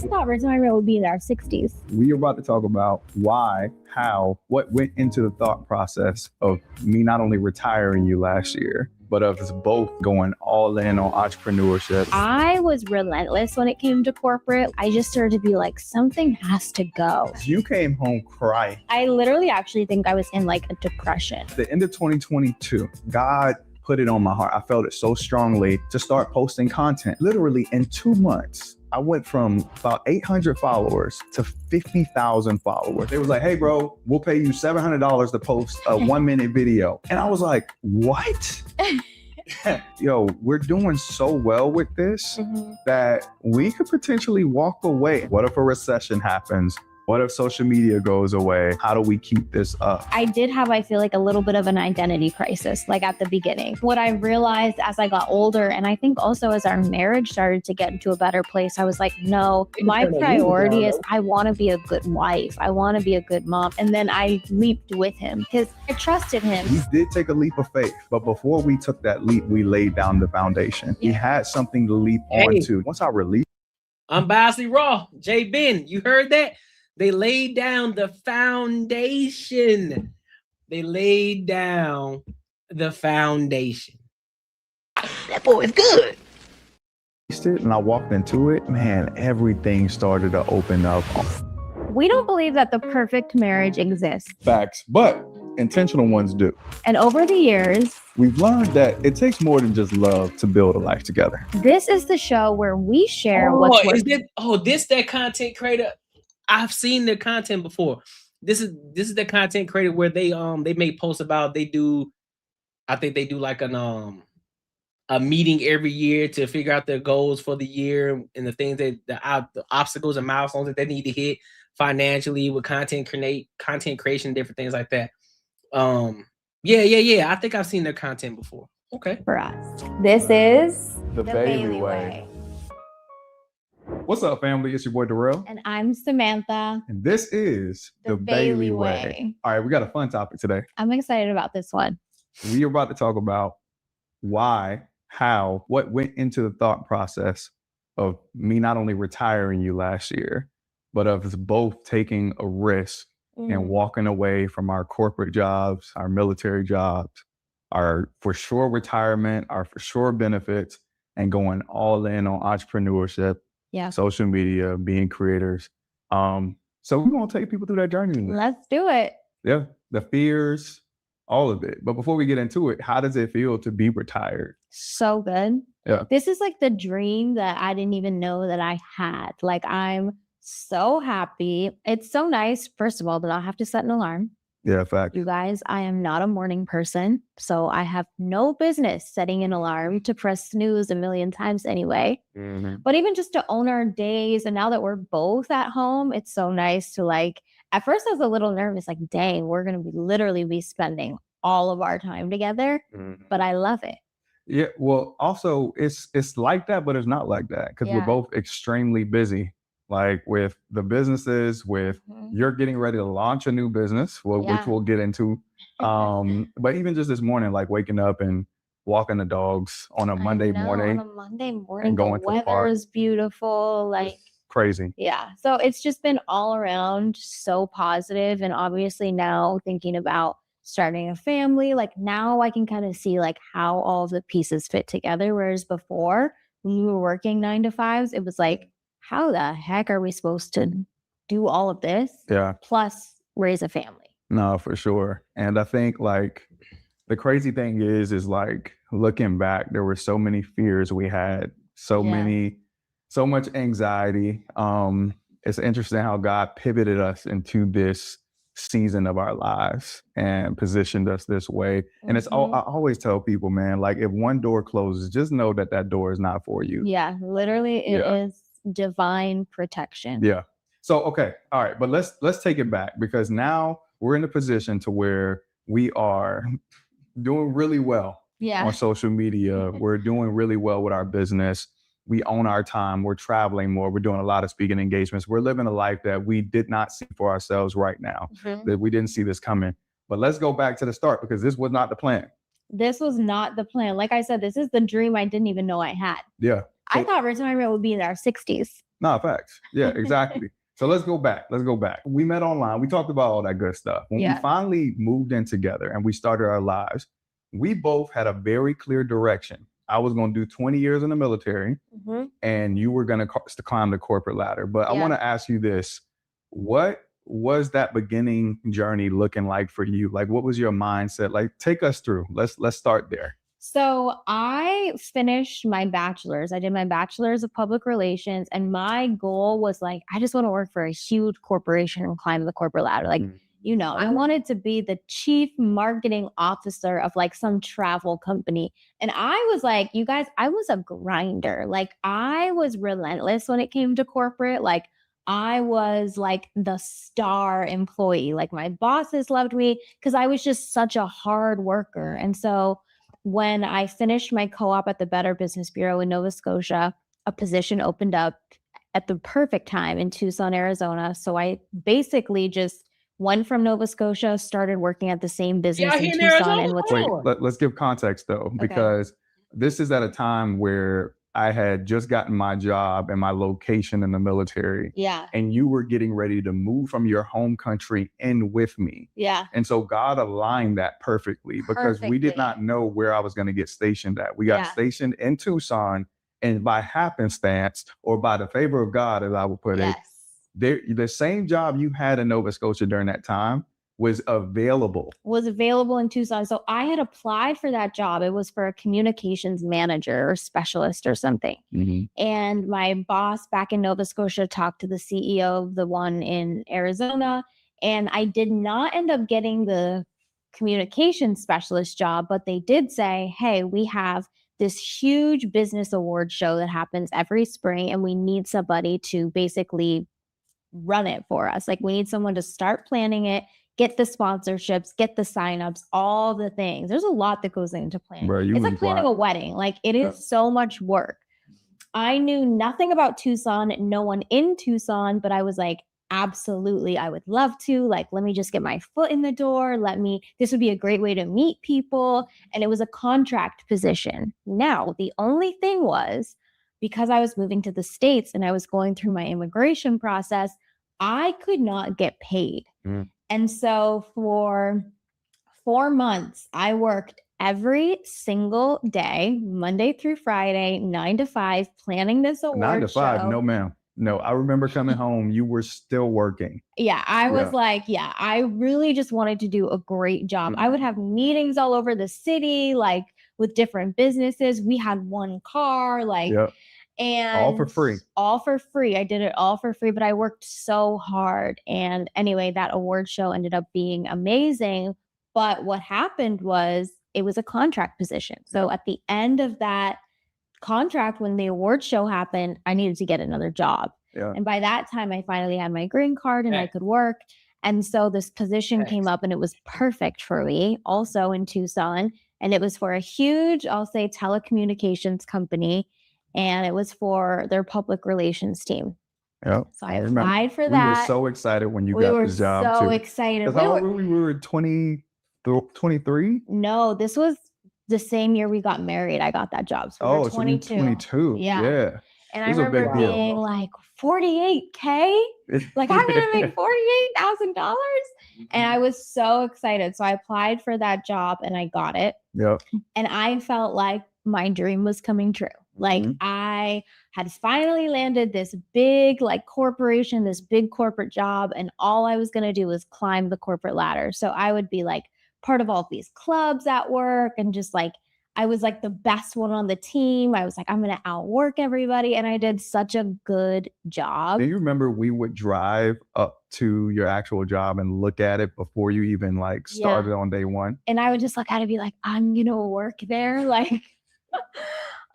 Thought retirement would be in our 60s. We are about to talk about why, how, what went into the thought process of me not only retiring you last year, but of us both going all in on entrepreneurship. I was relentless when it came to corporate. I just started to be like, something has to go. You came home crying. I literally actually think I was in like a depression. At the end of 2022, God put it on my heart. I felt it so strongly to start posting content. Literally in 2 months, I went from about 800 followers to 50,000 followers. They was like, hey, bro, we'll pay you $700 to post a 1-minute video. And I was like, what? Yo, we're doing so well with this that we could potentially walk away. What if a recession happens? What if social media goes away? How do we keep this up? I did have, I feel like, a little bit of an identity crisis, like at the beginning. What I realized as I got older, and I think also as our marriage started to get into a better place, I was like, no, my priority is I want to be a good wife. I want to be a good mom. And then I leaped with him because I trusted him. We did take a leap of faith, but before we took that leap, we laid down the foundation. We had something to leap onto. Once I released. Unbiasedly raw, J Ben, you heard that? They laid down the foundation. They laid down the foundation. That boy is good. And I walked into it, man, everything started to open up. We don't believe that the perfect marriage exists. Facts, but intentional ones do. And over the years, we've learned that it takes more than just love to build a life together. This is the show where we share what's working. This that content creator. I've seen their content before. This is the content creator where they make posts about I think they do like a meeting every year to figure out their goals for the year and the things that the obstacles and milestones that they need to hit financially with content creation, different things like that. Yeah. I think I've seen their content before. Okay. For us. This is the Bailey Way. What's up, family? It's your boy Darrell. And I'm Samantha. And this is the Bailey Way. All right, we got a fun topic today. I'm excited about this one. We are about to talk about why, how, what went into the thought process of me not only retiring you last year, but of us both taking a risk and walking away from our corporate jobs, our military jobs, our for sure retirement, our for sure benefits, and going all in on entrepreneurship. Yeah, social media, being creators. So we're gonna take people through that journey. Let's do it. Yeah, the fears, all of it. But before we get into it, how does it feel to be retired? So good. Yeah. This is like the dream that I didn't even know that I had. Like, I'm so happy. It's so nice, first of all, that I have to set an alarm. Yeah, fact. You guys, I am not a morning person, so I have no business setting an alarm to press snooze a million times anyway. But even just to own our days, and now that we're both at home, it's so nice to like, at first I was a little nervous, like, dang, we're going to literally be spending all of our time together, but I love it. Yeah, well, also it's like that, but it's not like that because we're both extremely busy. Like with the businesses, with you're getting ready to launch a new business, which we'll get into. But even just this morning, like waking up and walking the dogs on a Monday morning. On a Monday morning, and going the to the weather park. is beautiful. Like, crazy. Yeah. So it's just been all around so positive. And obviously now thinking about starting a family, like now I can kind of see like how all of the pieces fit together. Whereas before, when we were working 9 to 5s, it was like, how the heck are we supposed to do all of this? Yeah. Plus raise a family. No, for sure. And I think like the crazy thing is like looking back, there were so many fears we had, so much anxiety. It's interesting how God pivoted us into this season of our lives and positioned us this way. And it's all, I always tell people, man, like if one door closes, just know that that door is not for you. Yeah, literally it is divine protection. Yeah. So, okay. All right. But let's take it back because now we're in a position to where we are doing really well on social media. We're doing really well with our business. We own our time. We're traveling more. We're doing a lot of speaking engagements. We're living a life that we did not see for ourselves right now, that we didn't see this coming. But let's go back to the start, because this was not the plan. This was not the plan. Like I said, this is the dream I didn't even know I had. Yeah. I thought retirement would be in our 60s. No, facts. Yeah, exactly. So let's go back. We met online. We talked about all that good stuff. When we finally moved in together and we started our lives, we both had a very clear direction. I was going to do 20 years in the military, and you were going to climb the corporate ladder. But I want to ask you this. What was that beginning journey looking like for you? Like, what was your mindset? Like, take us through. Let's start there. So I finished my bachelor's. I did my bachelor's of public relations, and my goal was like, I just want to work for a huge corporation and climb the corporate ladder. Like, you know, I wanted to be the chief marketing officer of like some travel company. And I was like, you guys, I was a grinder. Like, I was relentless when it came to corporate. Like, I was like the star employee. Like, my bosses loved me because I was just such a hard worker. And so when I finished my co-op at the Better Business Bureau in Nova Scotia, a position opened up at the perfect time in Tucson, Arizona. So I basically just went from Nova Scotia, started working at the same business in Tucson. And let's give context though, because this is at a time where I had just gotten my job and my location in the military. Yeah. And you were getting ready to move from your home country in with me. Yeah. And so God aligned that perfectly, because we did not know where I was going to get stationed at. We got stationed in Tucson, and by happenstance, or by the favor of God, as I would put it, the same job you had in Nova Scotia during that time was available in Tucson. So I had applied for that job. It was for a communications manager or specialist or something. And my boss back in Nova Scotia talked to the CEO of the one in Arizona, and I did not end up getting the communications specialist job, but they did say, hey, we have this huge business award show that happens every spring, and we need somebody to basically run it for us. Like, we need someone to start planning it, get the sponsorships, get the signups, all the things. There's a lot that goes into planning. It's like planning a wedding. Like, it is so much work. I knew nothing about Tucson, no one in Tucson, but I was like, absolutely, I would love to. Like, let me just get my foot in the door. This would be a great way to meet people. And it was a contract position. Now, the only thing was, because I was moving to the States and I was going through my immigration process, I could not get paid. And so for 4 months, I worked every single day, Monday through Friday, 9 to 5, planning this award 9 to 5, show. no ma'am. No, I remember coming home, you were still working. Yeah, I was like, I really just wanted to do a great job. I would have meetings all over the city, like with different businesses. We had one car, like, and all for free. All for free. I did it all for free, but I worked so hard. And anyway, that award show ended up being amazing. But what happened was, it was a contract position. So at the end of that contract, when the award show happened, I needed to get another job. And by that time, I finally had my green card and I could work. And so this position came up, and it was perfect for me, also in Tucson. And it was for a huge, I'll say, telecommunications company. And it was for their public relations team. Yeah. So I applied for that. We were so excited when you got the job. We were so excited. Because how old were we? We were 23? No, this was the same year we got married. I got that job. So we were 22. So 22. Yeah. And I remember being like, $48K? Like, I'm going to make $48,000? And I was so excited. So I applied for that job and I got it. Yep. And I felt like my dream was coming true. Like, I had finally landed this big like corporation, this big corporate job. And all I was going to do was climb the corporate ladder. So I would be like part of all of these clubs at work, and just like, I was like the best one on the team. I was like, I'm going to outwork everybody. And I did such a good job. Do you remember we would drive up to your actual job and look at it before you even like started on day one? And I would just look at it and be like, I'm going to work there. Like,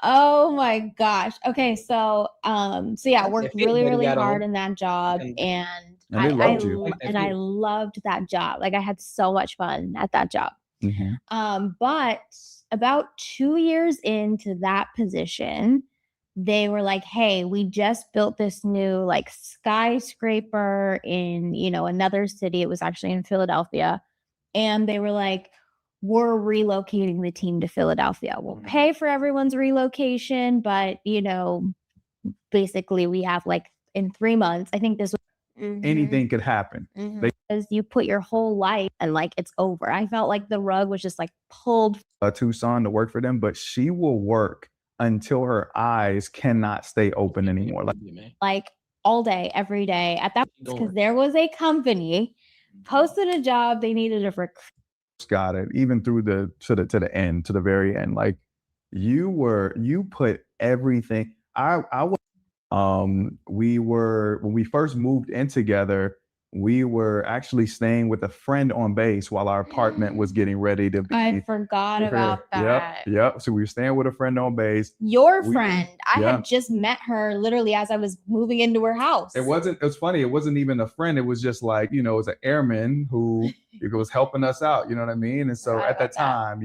oh my gosh. Okay. So, I worked really hard in that job, and I loved that job. Like, I had so much fun at that job. But about 2 years into that position, they were like, hey, we just built this new like skyscraper in, another city. It was actually in Philadelphia. And they were like, we're relocating the team to Philadelphia. We'll pay for everyone's relocation, but basically we have like in 3 months, I think this was anything could happen. Because you put your whole life and like it's over. I felt like the rug was just like pulled. Tucson to work for them, but she will work until her eyes cannot stay open anymore. Like all day, every day at that, because there was a company posted a job they needed a recruit. Got it. Even through to the end, to the very end. Like you put everything. When we first moved in together, we were actually staying with a friend on base while our apartment was getting ready to be. I forgot about that. Yep. So we were staying with a friend on base. Your friend. I had just met her literally as I was moving into her house. It was funny. It wasn't even a friend. It was just like, it was an airman who was helping us out. You know what I mean? And so at that time,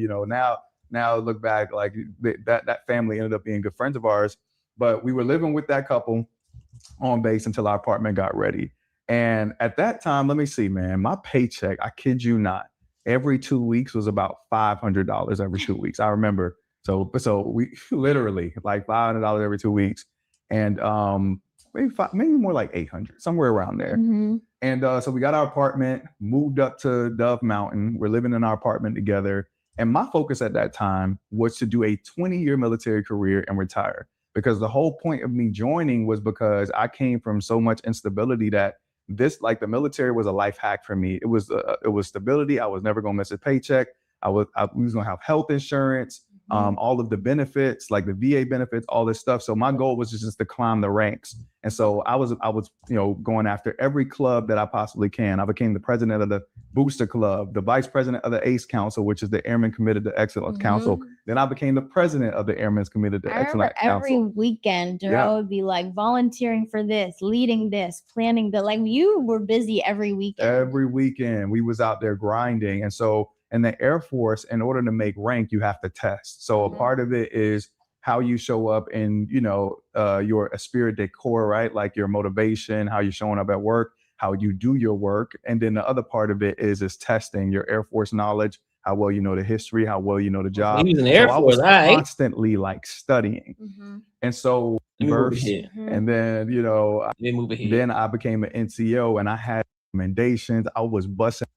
now look back, like that family ended up being good friends of ours. But we were living with that couple on base until our apartment got ready. And at that time, let me see, man, my paycheck, I kid you not, every 2 weeks was about $500 every 2 weeks. I remember. So we literally like $500 every 2 weeks. And maybe more like 800, somewhere around there. And so we got our apartment, moved up to Dove Mountain. We're living in our apartment together. And my focus at that time was to do a 20-year military career and retire. Because the whole point of me joining was because I came from so much instability that the military was a life hack for me. It was stability. I was never gonna miss a paycheck. We was gonna have health insurance, all of the benefits, like the VA benefits, all this stuff. So my goal was just to climb the ranks. And so I was going after every club that I possibly can. I became the president of the Booster Club, the vice president of the ACE Council, which is the Airmen Committed to Excellence Council. Then I became the president of the Airmen's Committed to Excellence Council. Every weekend, Darrell would be like volunteering for this, leading this, planning that. Like you were busy every weekend. Every weekend we was out there grinding. And so in the Air Force, in order to make rank, you have to test. So a part of it is how you show up in, your esprit de corps, right? Like your motivation, how you're showing up at work, how you do your work. And then the other part of it is testing your Air Force knowledge, how well you know the history, how well you know the job. He was in the Air Force, I was constantly like studying. And so and then, then I became an NCO and I had recommendations. I was busting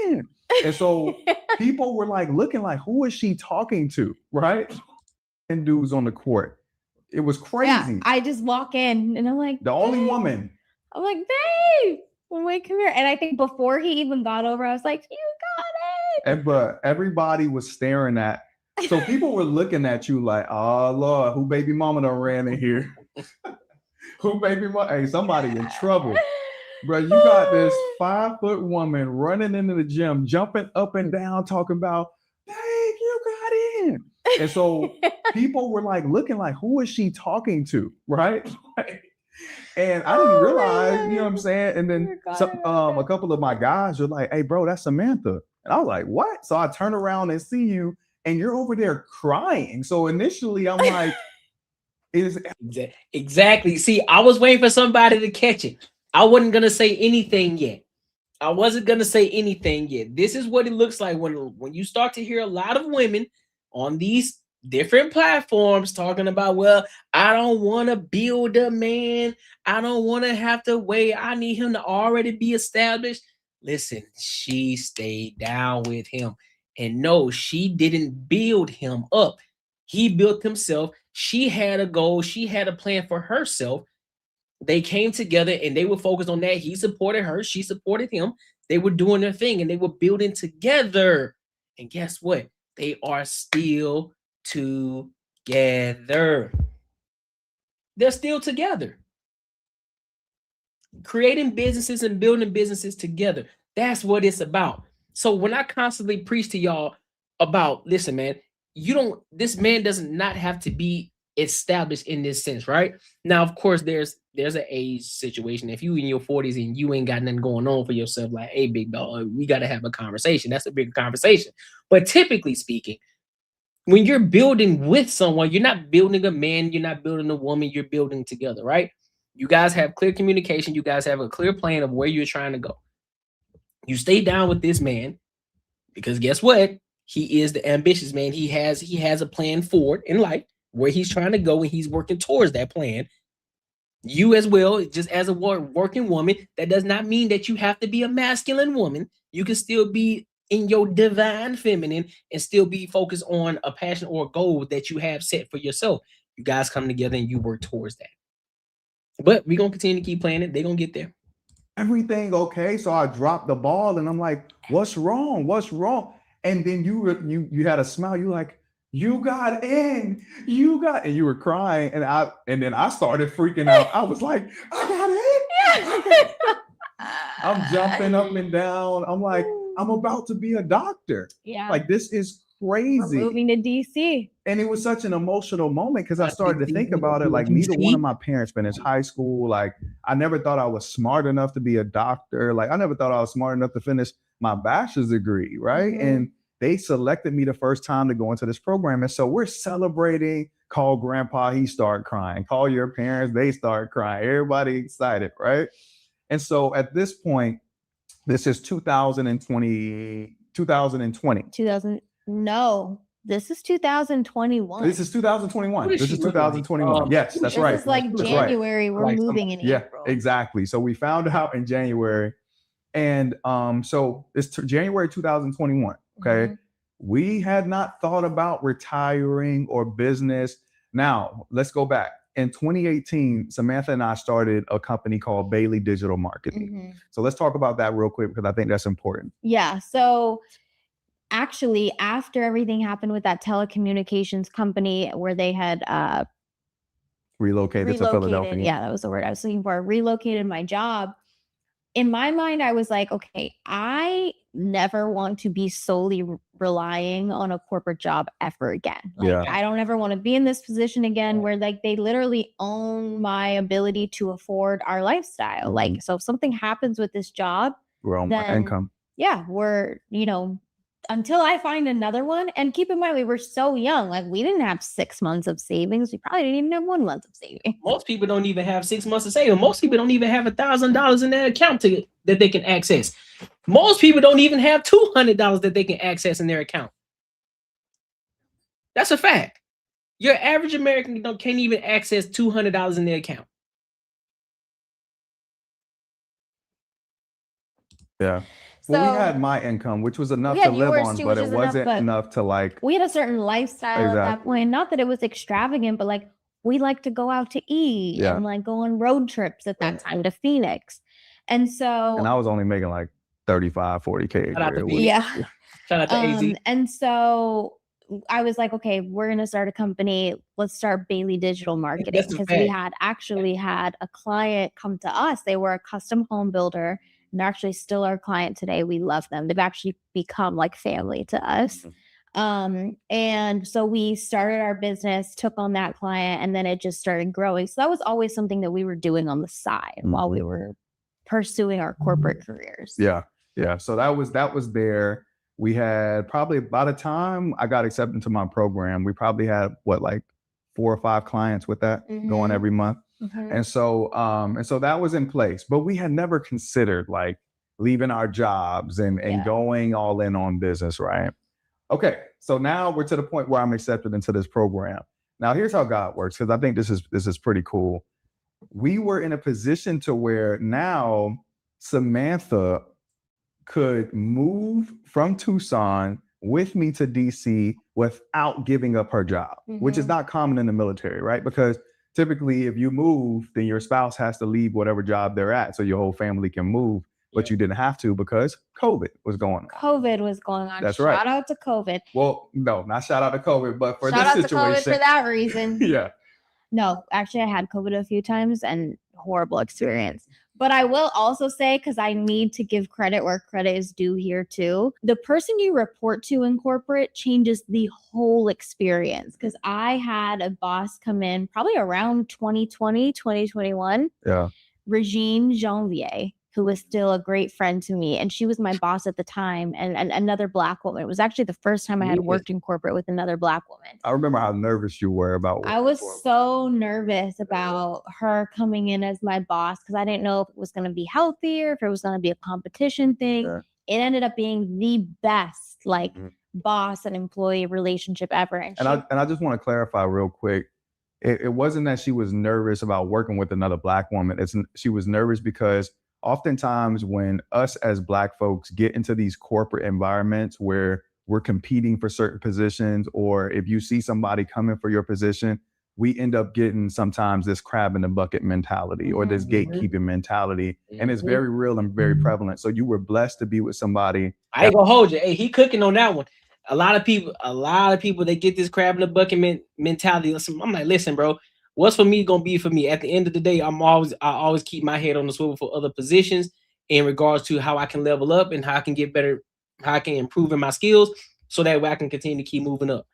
in. And so people were like looking like, who is she talking to? Right? And dudes on the court. It was crazy. Yeah, I just walk in and I'm like, the only woman. I'm like, babe, wait, come here. And I think before he even got over, I was like, you got it. But everybody was staring at. So people were looking at you like, oh Lord, who baby mama done ran in here? Who baby mama? Hey, somebody in trouble. Bro, you got this 5-foot woman running into the gym, jumping up and down, talking about, hey, you got in. And so people were like looking like, who is she talking to? Right? And I didn't realize, you know what I'm saying? And then a couple of my guys were like, hey, bro, that's Samantha. And I was like, what? So I turn around and see you and you're over there crying. So initially I'm like, exactly. See, I was waiting for somebody to catch it. I wasn't going to say anything yet. I wasn't going to say anything yet. This is what it looks like when you start to hear a lot of women on these different platforms talking about, well, I don't want to build a man. I don't want to have to wait. I need him to already be established. Listen, she stayed down with him. And no, she didn't build him up. He built himself. She had a goal. She had a plan for herself. They came together and they were focused on that. He supported her. She supported him. They were doing their thing and they were building together. And guess what? They are still together. They're still together. Creating businesses and building businesses together. That's what it's about. So when I constantly preach to y'all about, listen, man, this man does not have to be established in this sense, right? Now, of course, there's an age situation. If you in your 40s and you ain't got nothing going on for yourself, like, hey, big dog, we got to have a conversation. That's a big conversation. But typically speaking, when you're building with someone, you're not building a man, you're not building a woman, you're building together, right? You guys have clear communication. You guys have a clear plan of where you're trying to go. You stay down with this man because guess what? He is the ambitious man. He has a plan forward in life where he's trying to go and he's working towards that plan. You as well, just as a working woman, that does not mean that you have to be a masculine woman. You can still be in your divine feminine and still be focused on a passion or a goal that you have set for yourself. You guys come together and you work towards that. But we're going to continue to keep playing it. They're going to get there. Everything okay. So I dropped the ball and I'm like, what's wrong? What's wrong? And then you had a smile. You like, you got in, and you were crying. And then I started freaking out. I was like, I got in. I'm jumping up and down. I'm like, I'm about to be a doctor. Yeah. Like, this is crazy. We're moving to DC. And it was such an emotional moment because I started to think about it. Like, neither one of my parents finished high school. Like, I never thought I was smart enough to be a doctor. Like, I never thought I was smart enough to finish my bachelor's degree, right? Mm-hmm. And they selected me the first time to go into this program. And so we're celebrating. Call grandpa, he start crying. Call your parents, they start crying. Everybody excited, right? And so at this point, this is 2020. No, this is 2021. This is 2021. This is 2021. Yes, that's right. This is like January. We're moving in April. Exactly. So we found out in January. And so it's January 2021. Okay. Mm-hmm. We had not thought about retiring or business. Now, let's go back. In 2018, Samantha and I started a company called Bailey Digital Marketing. Mm-hmm. So let's talk about that real quick because I think that's important. Yeah. So actually, after everything happened with that telecommunications company where they had Relocated to Philadelphia. Yeah, that was the word I was looking for. Relocated my job. In my mind, I was like, okay, I never want to be solely relying on a corporate job ever again. Like, I don't ever want to be in this position again where like they literally own my ability to afford our lifestyle. Mm-hmm. Like, so if something happens with this job, we're on my income. Yeah, we're, until I find another one. And keep in mind, we were so young. Like, we didn't have 6 months of savings. We probably didn't even have 1 month of savings. Most people don't even have 6 months of savings. Most people don't even have $1,000 in their account that they can access. Most people don't even have $200 that they can access in their account. That's a fact. Your average American can't even access $200 in their account. Yeah. Well, we had my income, which was enough to live on, but it wasn't enough to like. We had a certain lifestyle at that point. Not that it was extravagant, but like we like to go out to eat and like go on road trips at that time to Phoenix. And so. And I was only making like 35, 40K. Shout out to AZ. And so I was like, okay, we're going to start a company. Let's start Bailey Digital Marketing because we had actually had a client come to us. They were a custom home builder. And they're actually still our client today. We love them. They've actually become like family to us. And so we started our business, took on that client, and then it just started growing. So that was always something that we were doing on the side while we were pursuing our corporate careers. Yeah. Yeah. So that was there. We had probably by the time I got accepted into my program, we probably had like 4 or 5 clients with that going every month. Mm-hmm. And so that was in place, but we had never considered like leaving our jobs and going all in on business, right? Okay, so now we're to the point where I'm accepted into this program. Now here's how God works, because I think this is pretty cool. We were in a position to where now Samantha could move from Tucson with me to DC without giving up her job, which is not common in the military, right? Because typically, if you move, then your spouse has to leave whatever job they're at so your whole family can move. But you didn't have to because COVID was going on. COVID was going on. That's right. Shout out to COVID. Well, no, not shout out to COVID, but for shout this out situation. To COVID for that reason. Yeah. No, actually, I had COVID a few times and horrible experience. But I will also say, because I need to give credit where credit is due here too, the person you report to in corporate changes the whole experience. Because I had a boss come in probably around 2020, 2021. Yeah. Regine Janvier. who was still a great friend to me. And she was my boss at the time, and another Black woman. It was actually the first time I had worked in corporate with another Black woman. I remember how nervous you were about I was so nervous about her coming in as my boss because I didn't know if it was going to be healthy or if it was going to be a competition thing. Yeah. It ended up being the best, like, boss and employee relationship ever. And I just want to clarify real quick. It wasn't that she was nervous about working with another Black woman. She was nervous because oftentimes when us as Black folks get into these corporate environments where we're competing for certain positions, or if you see somebody coming for your position, we end up getting sometimes this crab in the bucket mentality or this gatekeeping mentality. And it's very real and very prevalent. So you were blessed to be with somebody. I ain't gonna hold you. Hey, he cooking on that one. A lot of people, they get this crab in the bucket mentality. I'm like, listen, bro, what's for me gonna be for me. At the end of the day, I always keep my head on the swivel for other positions in regards to how I can level up and how I can get better, how I can improve in my skills, so that way I can continue to keep moving up.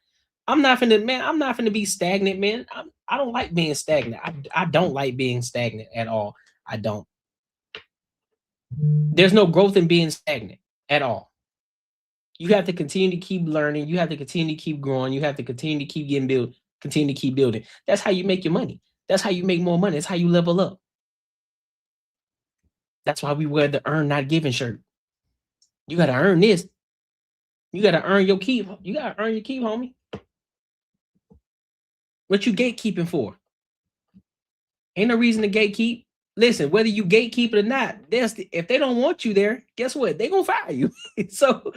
I'm not finna be stagnant, man. I don't like being stagnant. I don't like being stagnant at all. I don't. There's no growth in being stagnant at all. You have to continue to keep learning. You have to continue to keep growing. You have to continue to keep continue to keep building. That's how you make your money. That's how you make more money. That's how you level up. That's why we wear the earn not given shirt. You got to earn this. You got to earn your keep. You got to earn your keep, homie. What you gatekeeping for? Ain't no reason to gatekeep. Listen, whether you gatekeep it or not, if they don't want you there, guess what? They gonna fire you. So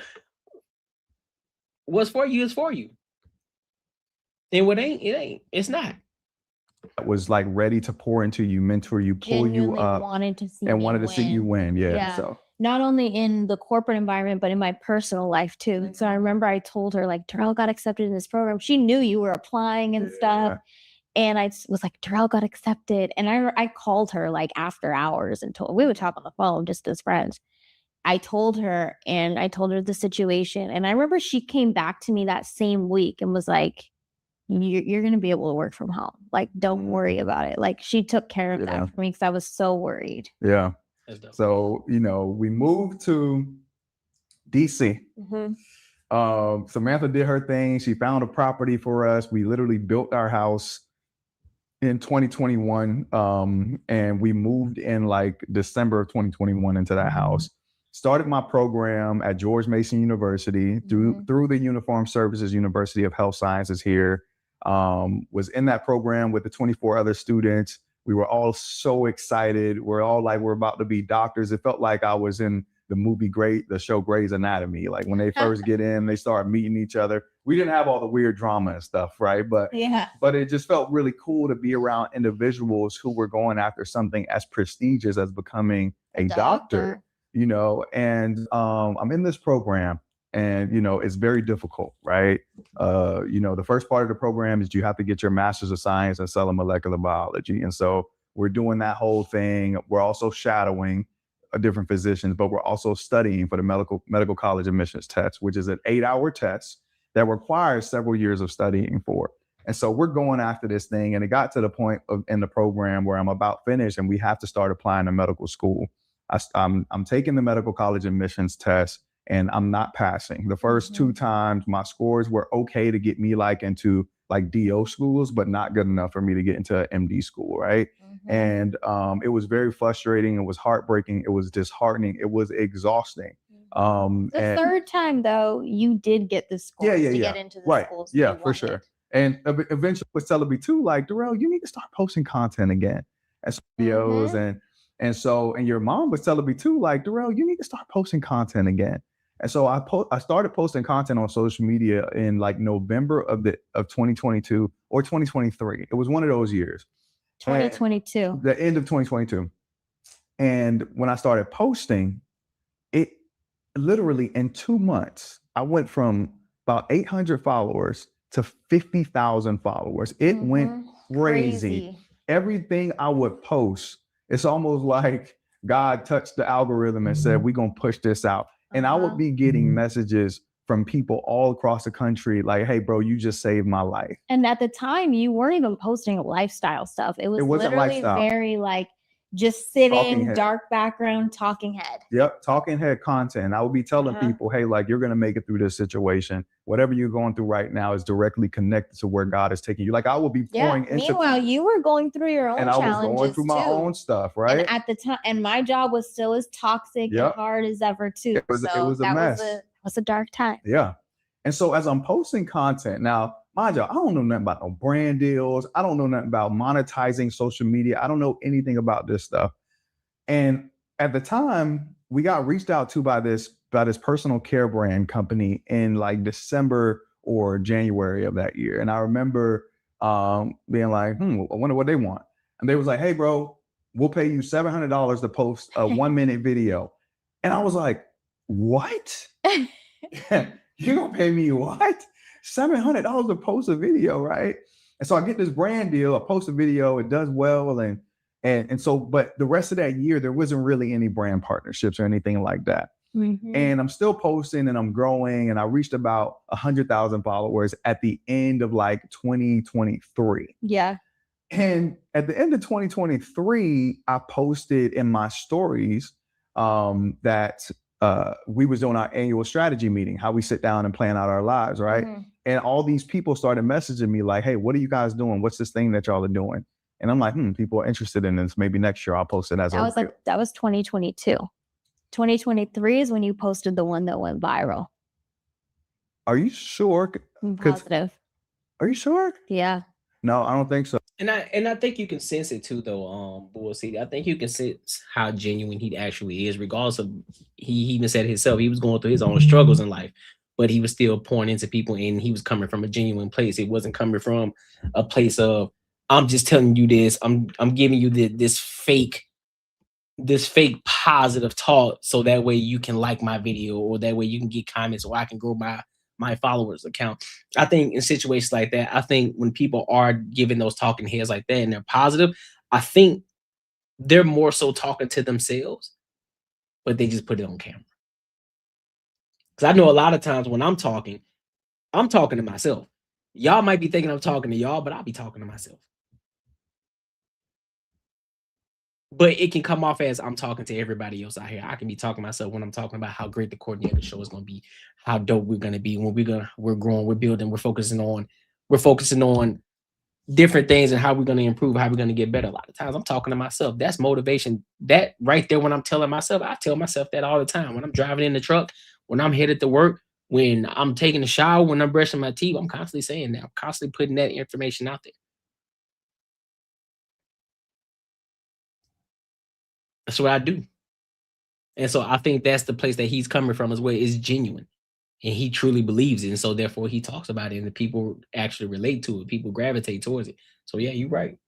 what's for you is for you. And what ain't, it ain't. It's not. Was like ready to pour into you, mentor you, pull you up, wanted to see you win. Yeah. So not only in the corporate environment, but in my personal life too. So I remember I told her, like, Terrell got accepted in this program. She knew you were applying and stuff. And I was like, Terrell got accepted. And I called her like after hours and we would talk on the phone just as friends. I told her the situation. And I remember she came back to me that same week and was like, you're going to be able to work from home. Like, don't worry about it. Like, she took care of that for me because I was so worried. Yeah. So, we moved to DC. Samantha did her thing. She found a property for us. We literally built our house in 2021. And we moved in like December of 2021 into that house. Started my program at George Mason University through the Uniformed Services University of Health Sciences here. Was in that program with the 24 other students. We were all so excited. We're all like, we're about to be doctors. It felt like I was in the show Grey's Anatomy. Like when they first get in, they start meeting each other. We didn't have all the weird drama and stuff, right? But it just felt really cool to be around individuals who were going after something as prestigious as becoming a doctor. And I'm in this program. And, it's very difficult, right? The first part of the program is you have to get your master's of science in cellular molecular biology. And so we're doing that whole thing. We're also shadowing different physicians, but we're also studying for the medical college admissions test, which is an 8-hour test that requires several years of studying for. And so we're going after this thing. And it got to the point in the program where I'm about finished and we have to start applying to medical school. I'm taking the medical college admissions test. And I'm not passing. The first 2 times, my scores were okay to get me into DO schools, but not good enough for me to get into MD school, right? And it was very frustrating. It was heartbreaking. It was disheartening. It was exhausting. The third time, though, you did get the scores to get into the schools. Yeah, for sure. And eventually was telling me too, like, Darrell, you need to start posting content again as videos. And your mom was telling me too, like, Darrell, you need to start posting content again. And so I started posting content on social media in like November of 2022 or 2023. It was one of those years. 2022. The end of 2022. And when I started posting, it literally in 2 months, I went from about 800 followers to 50,000 followers. It went crazy. Everything I would post, it's almost like God touched the algorithm and said, we're going to push this out. And I would be getting messages from people all across the country like, hey, bro, you just saved my life. And at the time, you weren't even posting lifestyle stuff. It was literally very like, Just sitting, dark background, talking head. Yep, talking head content. And I would be telling people, hey, like, you're gonna make it through this situation. Whatever you're going through right now is directly connected to where God is taking you. Like, I will be pouring into. Meanwhile, you were going through your own challenges, and I was going through my own stuff, right? And at the time, and my job was still as toxic and hard as ever too. It was a mess. It was a dark time. Yeah. And so as I'm posting content now, mind you, I don't know nothing about no brand deals. I don't know nothing about monetizing social media. I don't know anything about this stuff. And at the time, we got reached out to by this personal care brand company in like December or January of that year. And I remember being like, I wonder what they want. And they was like, hey, bro, we'll pay you $700 to post a 1-minute video. And I was like, what? You gonna pay me what? $700 to post a video, right? And so I get this brand deal, I post a video, it does well, and so, but the rest of that year, there wasn't really any brand partnerships or anything like that. Mm-hmm. And I'm still posting and I'm growing, and I reached about 100,000 followers at the end of like 2023. Yeah. And at the end of 2023, I posted in my stories that we was doing our annual strategy meeting, how we sit down and plan out our lives, right? Mm-hmm. And all these people started messaging me like, hey, what are you guys doing? What's this thing that y'all are doing? And I'm like, people are interested in this. Maybe next year I'll post it as that was 2022. 2023 is when you posted the one that went viral. Are you sure? I'm positive. Are you sure? Yeah. No, I don't think so. And I think you can sense it too, though. Bull City. I think you can sense how genuine he actually is, regardless of he even said himself he was going through his own struggles in life, but he was still pouring into people, and he was coming from a genuine place. It wasn't coming from a place of I'm just telling you this. I'm giving you this fake positive talk, so that way you can like my video, or that way you can get comments, or I can grow my followers account. I think in situations like that, I think when people are giving those talking heads like that and they're positive, I think they're more so talking to themselves, but they just put it on camera. Because I know a lot of times when I'm talking to myself. Y'all might be thinking I'm talking to y'all, but I'll be talking to myself. But it can come off as I'm talking to everybody else out here. I can be talking to myself when I'm talking about how great the Courtnee Edgar Show is going to be, how dope we're going to be when we're growing, we're building, we're focusing on different things and how we're going to improve, how we're going to get better. A lot of times I'm talking to myself. That's motivation. That right there, when I'm telling myself, I tell myself that all the time. When I'm driving in the truck, when I'm headed to work, when I'm taking a shower, when I'm brushing my teeth, I'm constantly saying that. I'm constantly putting that information out there. That's what I do. And so I think that's the place that he's coming from as well. Is genuine. And he truly believes it. And so therefore he talks about it, and the people actually relate to it. People gravitate towards it. So yeah, you're right.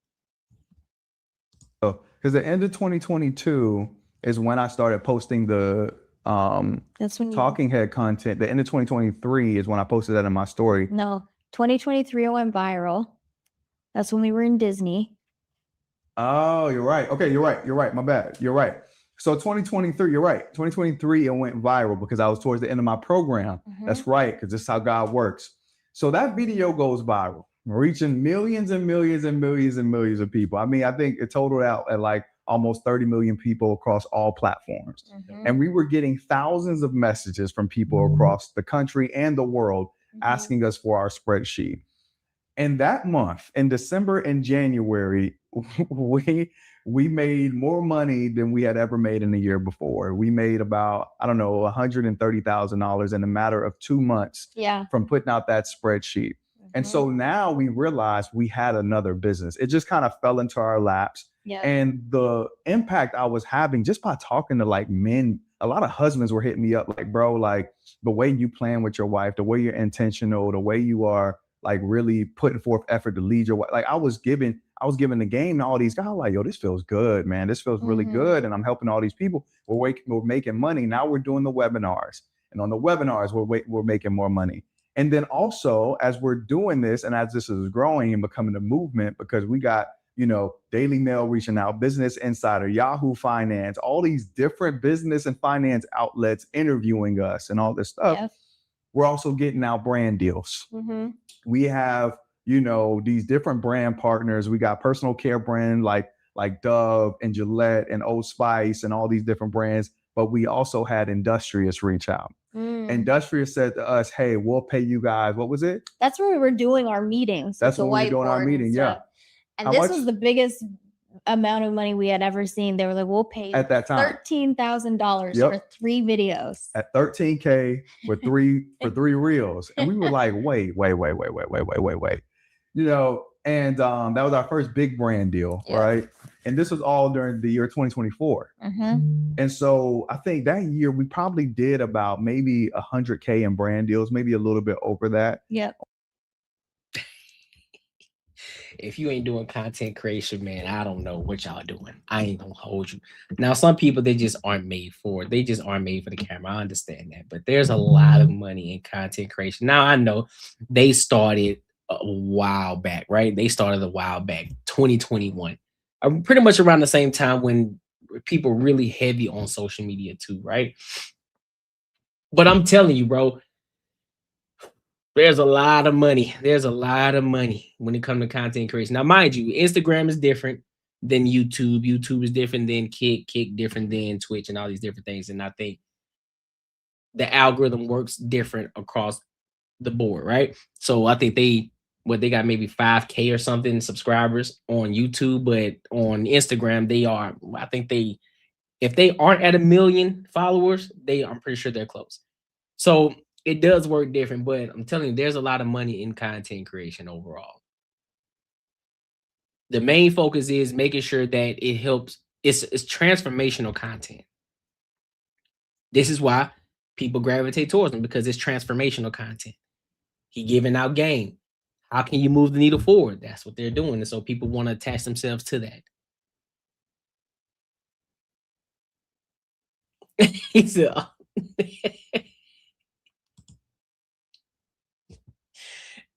Because the end of 2022 is when I started posting the that's when talking head content. The end of 2023 is when I posted that in my story. No, 2023 went viral. That's when we were in Disney. Oh, you're right. Okay, you're right. My bad. You're right. So 2023, you're right. 2023, it went viral because I was towards the end of my program. Mm-hmm. That's right, because this is how God works. So that video goes viral, reaching millions and millions and millions and millions of people. I mean, I think it totaled out at like almost 30 million people across all platforms. Mm-hmm. And we were getting thousands of messages from people across the country and the world asking us for our spreadsheet. And that month, in December and January, we made more money than we had ever made in the year before. We made about, $130,000 in a matter of 2 months from putting out that spreadsheet. Mm-hmm. And so now we realized we had another business. It just kind of fell into our laps. Yeah. And the impact I was having just by talking to like men, a lot of husbands were hitting me up like, bro, like the way you plan with your wife, the way you're intentional, the way you are like really putting forth effort to lead your wife. Like I was giving the game to all these guys like, yo, this feels good, man. This feels really good. And I'm helping all these people. We're making money. Now we're doing the webinars, and on the webinars, we're making more money. And then also as we're doing this, and as this is growing and becoming a movement, because we got, Daily Mail reaching out, Business Insider, Yahoo Finance, all these different business and finance outlets interviewing us and all this stuff. Yes. We're also getting out brand deals. We have, these different brand partners. We got personal care brand like like Dove and Gillette and Old Spice and all these different brands, but we also had Industrious reach out. Industrious said to us, hey, we'll pay you guys. What was it? That's where we were doing our meetings. That's with when we were doing our whiteboard and meeting, yeah. stuff. And How this much? was the biggest amount of money we had ever seen. They were like, we'll pay At that time. $13,000 Yep. for 3 videos. At $13K for three reels. And we were like, wait. You know, and that was our first big brand deal, right? And this was all during the year 2024. And so I think that year we probably did about maybe 100K in brand deals, maybe a little bit over that. Yep. If you ain't doing content creation, man, I don't know what y'all doing. I ain't gonna hold you. Now, some people, they just aren't made for it. They just aren't made for the camera. I understand that. But there's a lot of money in content creation. Now, I know they started a while back, right? They started a while back, 2021. Pretty much around the same time when people were really heavy on social media too, right? But I'm telling you, bro, there's a lot of money. There's a lot of money when it comes to content creation. Now, mind you, Instagram is different than YouTube. YouTube is different than Kick different than Twitch and all these different things. And I think the algorithm works different across the board, right? So I think they got maybe 5K or something subscribers on YouTube, but on Instagram, if they aren't at 1 million followers, I'm pretty sure they're close. So it does work different, but I'm telling you, there's a lot of money in content creation overall. The main focus is making sure that it helps. It's transformational content. This is why people gravitate towards them, because it's transformational content. He giving out game. How can you move the needle forward? That's what they're doing. And so people want to attach themselves to that. He said,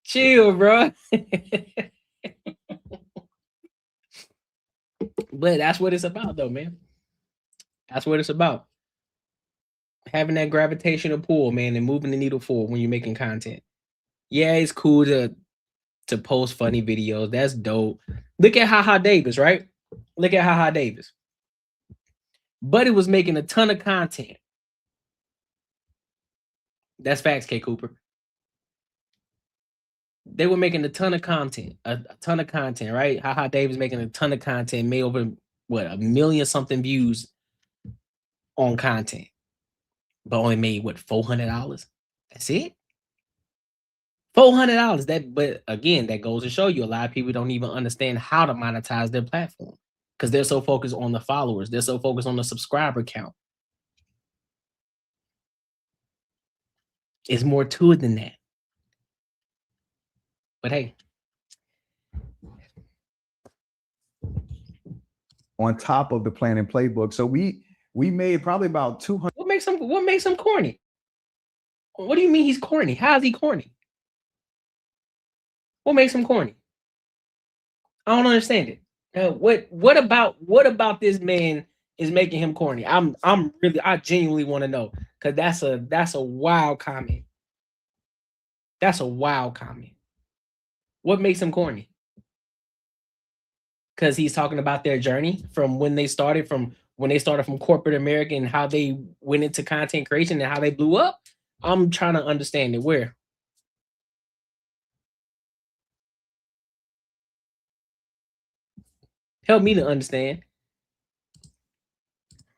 chill, bro. But that's what it's about, though, man. That's what it's about. Having that gravitational pull, man, and moving the needle forward when you're making content. Yeah, it's cool to post funny videos. That's dope. Look at Haha Davis, right? Look at Haha Davis. Buddy was making a ton of content. That's facts, K. Cooper. They were making a ton of content, right? Haha Davis making a ton of content, made over 1 million something views on content, but only made $400. That's it. $400. But again, that goes to show you a lot of people don't even understand how to monetize their platform because they're so focused on the followers. They're so focused on the subscriber count. It's more to it than that. But hey, on top of the plan and playbook, so we made probably about 200. What makes him corny? What do you mean he's corny? How is he corny? What makes him corny? I don't understand it. What about this man is making him corny? I genuinely want to know, because that's a wild comment. That's a wild comment. What makes him corny? Because he's talking about their journey from when they started from corporate America and how they went into content creation and how they blew up. I'm trying to understand it. Where? Help me to understand.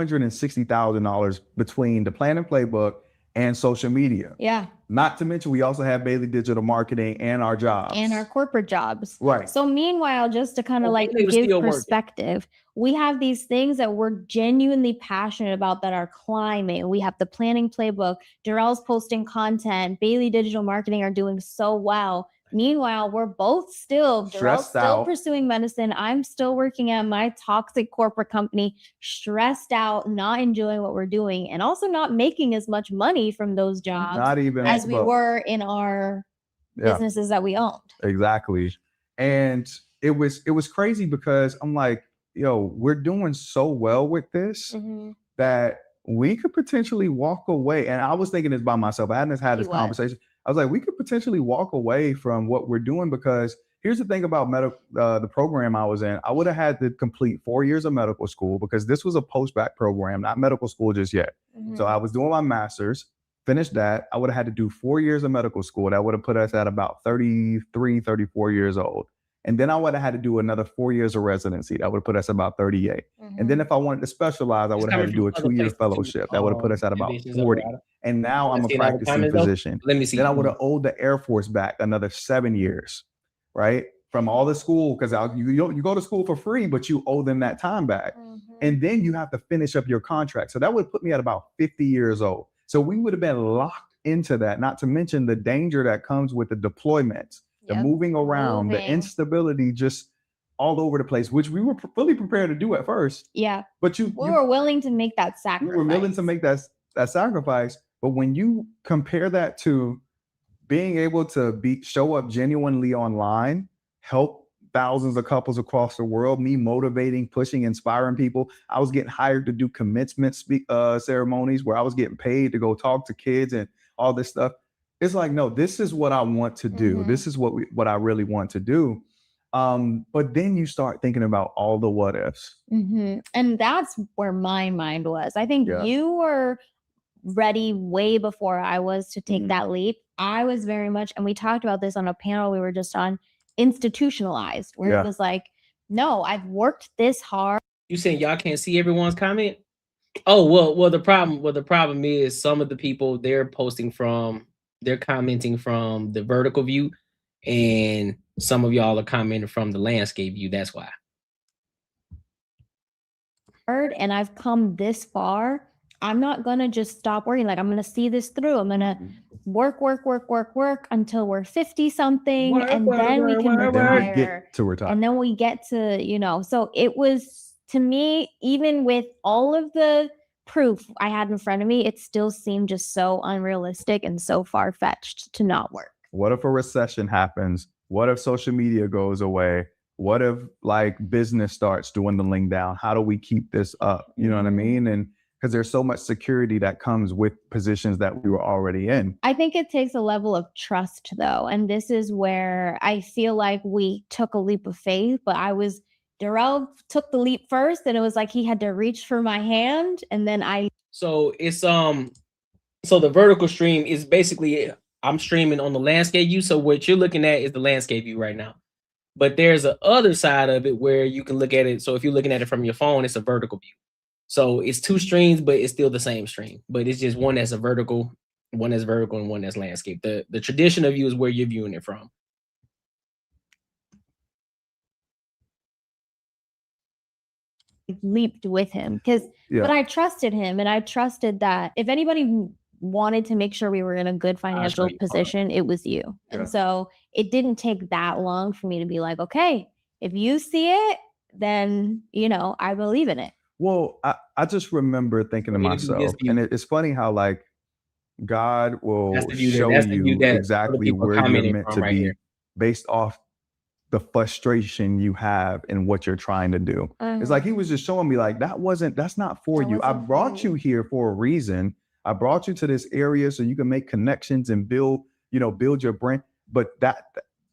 $160,000 between the plan and playbook and social media. Yeah. Not to mention, we also have Bailey Digital Marketing and our jobs. And our corporate jobs. Right. So meanwhile, just to kind of give perspective, we have these things that we're genuinely passionate about that are climbing. We have the planning playbook. Darrell's posting content. Bailey Digital Marketing are doing so well. Meanwhile, we're both Darrell's still pursuing medicine. I'm still working at my toxic corporate company, stressed out, not enjoying what we're doing, and also not making as much money from those jobs as we were in our businesses that we owned. Exactly. And it was crazy because I'm like, yo, we're doing so well with this that we could potentially walk away. And I was thinking this by myself. I hadn't had this conversation. I was like, we could potentially walk away from what we're doing because here's the thing about the program I was in. I would have had to complete 4 years of medical school because this was a post-bac program, not medical school just yet. So I was doing my master's, finished that. I would have had to do 4 years of medical school. That would have put us at about 33, 34 years old. And then I would have had to do another 4 years of residency. That would have put us at about 38. And then if I wanted to specialize, I would have had to do a 2-year fellowship. That would have put us at about 40. And now I'm a practicing physician. Let me see. Then I would have owed the Air Force back another 7 years, right? From all the school, because you go to school for free, but you owe them that time back. And then you have to finish up your contract. So that would put me at about 50 years old. So we would have been locked into that, not to mention the danger that comes with the deployments, the moving around, the instability just all over the place, which we were fully prepared to do at first. Yeah. But we were willing to make that sacrifice. We were willing to make that sacrifice. But when you compare that to being able to show up genuinely online, help thousands of couples across the world, me motivating, pushing, inspiring people. I was getting hired to do commencement ceremonies where I was getting paid to go talk to kids and all this stuff. It's like, no, this is what I want to do. This is what I really want to do. But then you start thinking about all the what ifs. And that's where my mind was. I think you were ready way before I was to take that leap. I was very much, and we talked about this on a panel we were just on, institutionalized, where it was like, no, I've worked this hard. You saying y'all can't see everyone's comment? Oh, well, the problem is some of the people they're commenting from the vertical view, and some of y'all are commenting from the landscape view. That's why. And I've come this far. I'm not gonna just stop working. Like, I'm gonna see this through. I'm gonna work until we're 50 something, and then we can retire. And then we get to, so it was, to me, even with all of the proof I had in front of me, it still seemed just so unrealistic and so far-fetched to not work. What if a recession happens? What if social media goes away? What if business starts dwindling down? How do we keep this up? You know what I mean? And because there's so much security that comes with positions that we were already in. I think it takes a level of trust, though. And this is where I feel like we took a leap of faith, but Darrell took the leap first, and it was like he had to reach for my hand, and then So it's so the vertical stream is basically, I'm streaming on the landscape view. So what you're looking at is the landscape view right now. But there's a other side of it where you can look at it. So if you're looking at it from your phone, it's a vertical view. So it's two streams, but it's still the same stream. But it's just one that's vertical, and one that's landscape. The traditional view is where you're viewing it from. Leaped with him but I trusted him, and I trusted that if anybody wanted to make sure we were in a good financial position, it was you. And so it didn't take that long for me to be like, okay, if you see it, then I believe in it. Well, I just remember thinking to myself, and it's funny how God will show you exactly where you're meant to be based off the frustration you have in what you're trying to do. It's like he was just showing me that's not for you. I brought you here for a reason. I brought you to this area so you can make connections and build your brand. But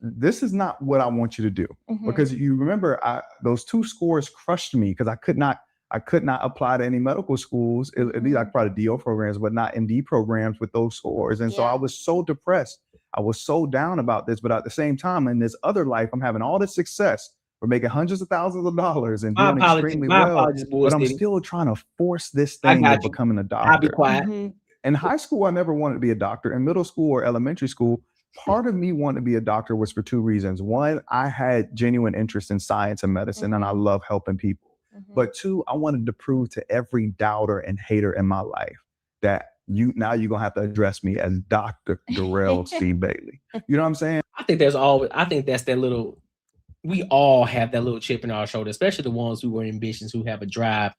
this is not what I want you to do. Because you remember those 2 scores crushed me because I could not apply to any medical schools. At least I tried to DO programs, but not MD programs with those scores. And so I was so depressed. I was so down about this, but at the same time, in this other life, I'm having all this success. We're making hundreds of thousands of dollars and doing extremely well. But I'm still trying to force this thing of becoming a doctor. I'll be quiet. In high school, I never wanted to be a doctor. In middle school or elementary school, part of me wanting to be a doctor was for 2 reasons. One, I had genuine interest in science and medicine, and I love helping people. But 2, I wanted to prove to every doubter and hater in my life that you're gonna have to address me as Dr. Darrell C. Bailey. You know what I'm saying? I think that's that little, we all have that little chip in our shoulder, especially the ones who are ambitious, who have a drive,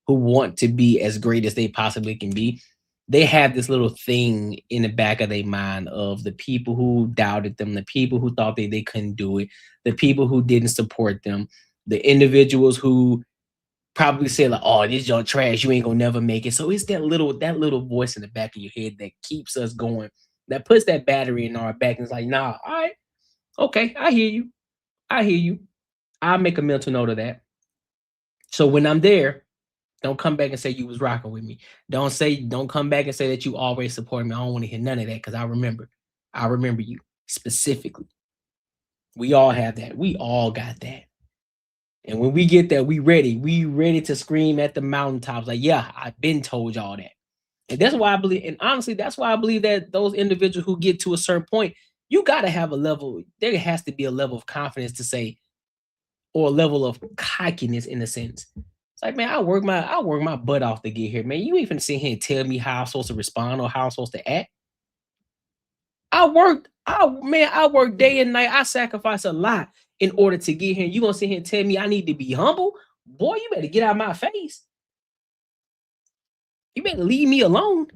who want to be as great as they possibly can be. They have this little thing in the back of their mind of the people who doubted them, the people who thought they couldn't do it, the people who didn't support them, the individuals who probably say oh, this your trash, you ain't gonna never make it. So it's that little voice in the back of your head that keeps us going, that puts that battery in our back and is like, nah, all right, okay, I hear you. I hear you. I'll make a mental note of that. So when I'm there, don't come back and say you was rocking with me. Don't come back and say that you always support me. I don't want to hear none of that because I remember you specifically. We all have that. We all got that. And when we get there, we ready. We ready to scream at the mountaintops. Like, yeah, I've been told y'all that. And that's why I believe, and honestly, that's why I believe that those individuals who get to a certain point, you got to have a level, there has to be a level of confidence to say, or a level of cockiness in a sense. It's like, man, I work my butt off to get here, man. You even sit here and tell me how I'm supposed to respond or how I'm supposed to act. I worked day and night. I sacrifice a lot in order to get here. You gonna sit here and tell me I need to be humble? Boy, you better get out of my face. You better leave me alone.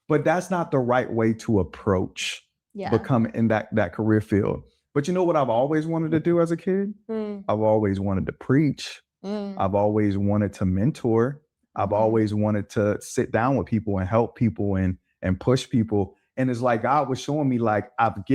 But that's not the right way to approach becoming in that career field. But you know what I've always wanted to do as a kid? I've always wanted to preach. I've always wanted to mentor. I've always wanted to sit down with people and help people and push people. And it's like God was showing me, like, I've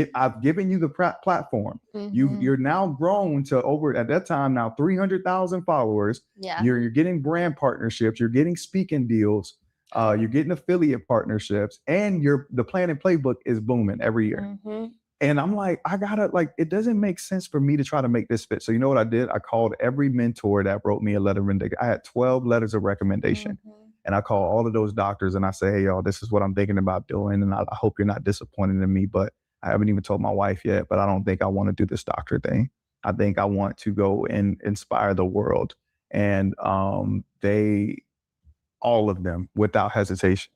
given you the platform. You're now grown to over, at that time now, 300,000 followers. Yeah. You're getting brand partnerships. You're getting speaking deals. You're getting affiliate partnerships, and the plan and playbook is booming every year. And I'm like, it doesn't make sense for me to try to make this fit. So you know what I did? I called every mentor that wrote me a letter of recommendation. I had 12 letters of recommendation. And I call all of those doctors and I say, hey, y'all, this is what I'm thinking about doing. And I hope you're not disappointed in me, but I haven't even told my wife yet, but I don't think I want to do this doctor thing. I think I want to go and inspire the world. And all of them, without hesitation,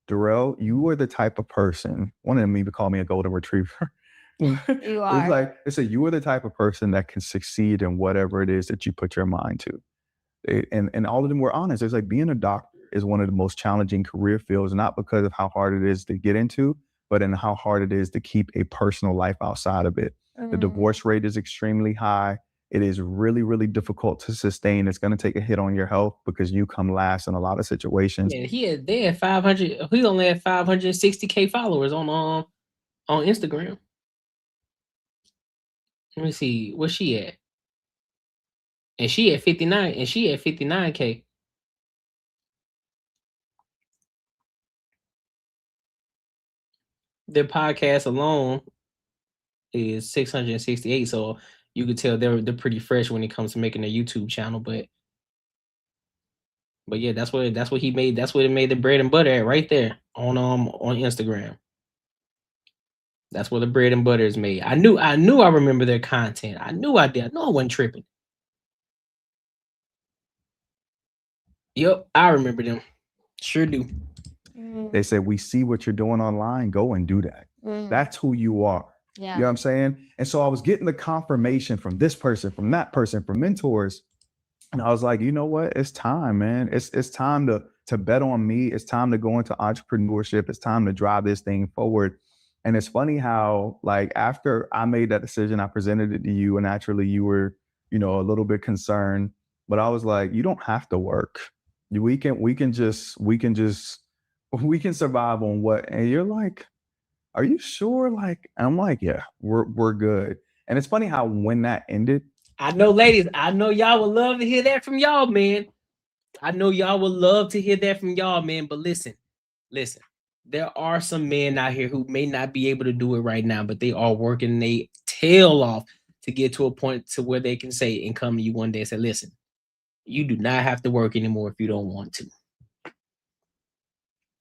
Darrell, you are the type of person, one of them even called me a golden retriever. You are. It's like, they say you are the type of person that can succeed in whatever it is that you put your mind to. And all of them were honest. It's like being a doctor is one of the most challenging career fields, not because of how hard it is to get into, but in how hard it is to keep a personal life outside of it. The divorce rate is extremely high. It is really, really difficult to sustain. It's going to take a hit on your health because you come last in a lot of situations. Yeah, they had 500. He only had 560K followers on Instagram. Let me see, where's she at? And she at 59, and she at 59K. Their podcast alone is 668, so you could tell they're pretty fresh when it comes to making a YouTube channel. But yeah, that's what he made. That's what it made the bread and butter at right there on Instagram. That's where the bread and butter is made. I knew I remember their content. I knew I did. I know I wasn't tripping. Yep, I remember them. Sure do. They said, we see what you're doing online. Go and do that. That's who you are. Yeah. You know what I'm saying? And so I was getting the confirmation from this person, from that person, from mentors. And I was like, you know what? It's time, man. It's time to bet on me. It's time to go into entrepreneurship. It's time to drive this thing forward. And it's funny how, like, after I made that decision, I presented it to you, and naturally you were, a little bit concerned. But I was like, you don't have to work. We can survive on what? And you're like, are you sure? Like, and I'm like, yeah, we're good. And it's funny how when that ended, I know, ladies, I know y'all would love to hear that from y'all, man. I know y'all would love to hear that from y'all, man. But listen, there are some men out here who may not be able to do it right now, but they are working their tail off to get to a point to where they can say and come to you one day and say, listen, you do not have to work anymore if you don't want to.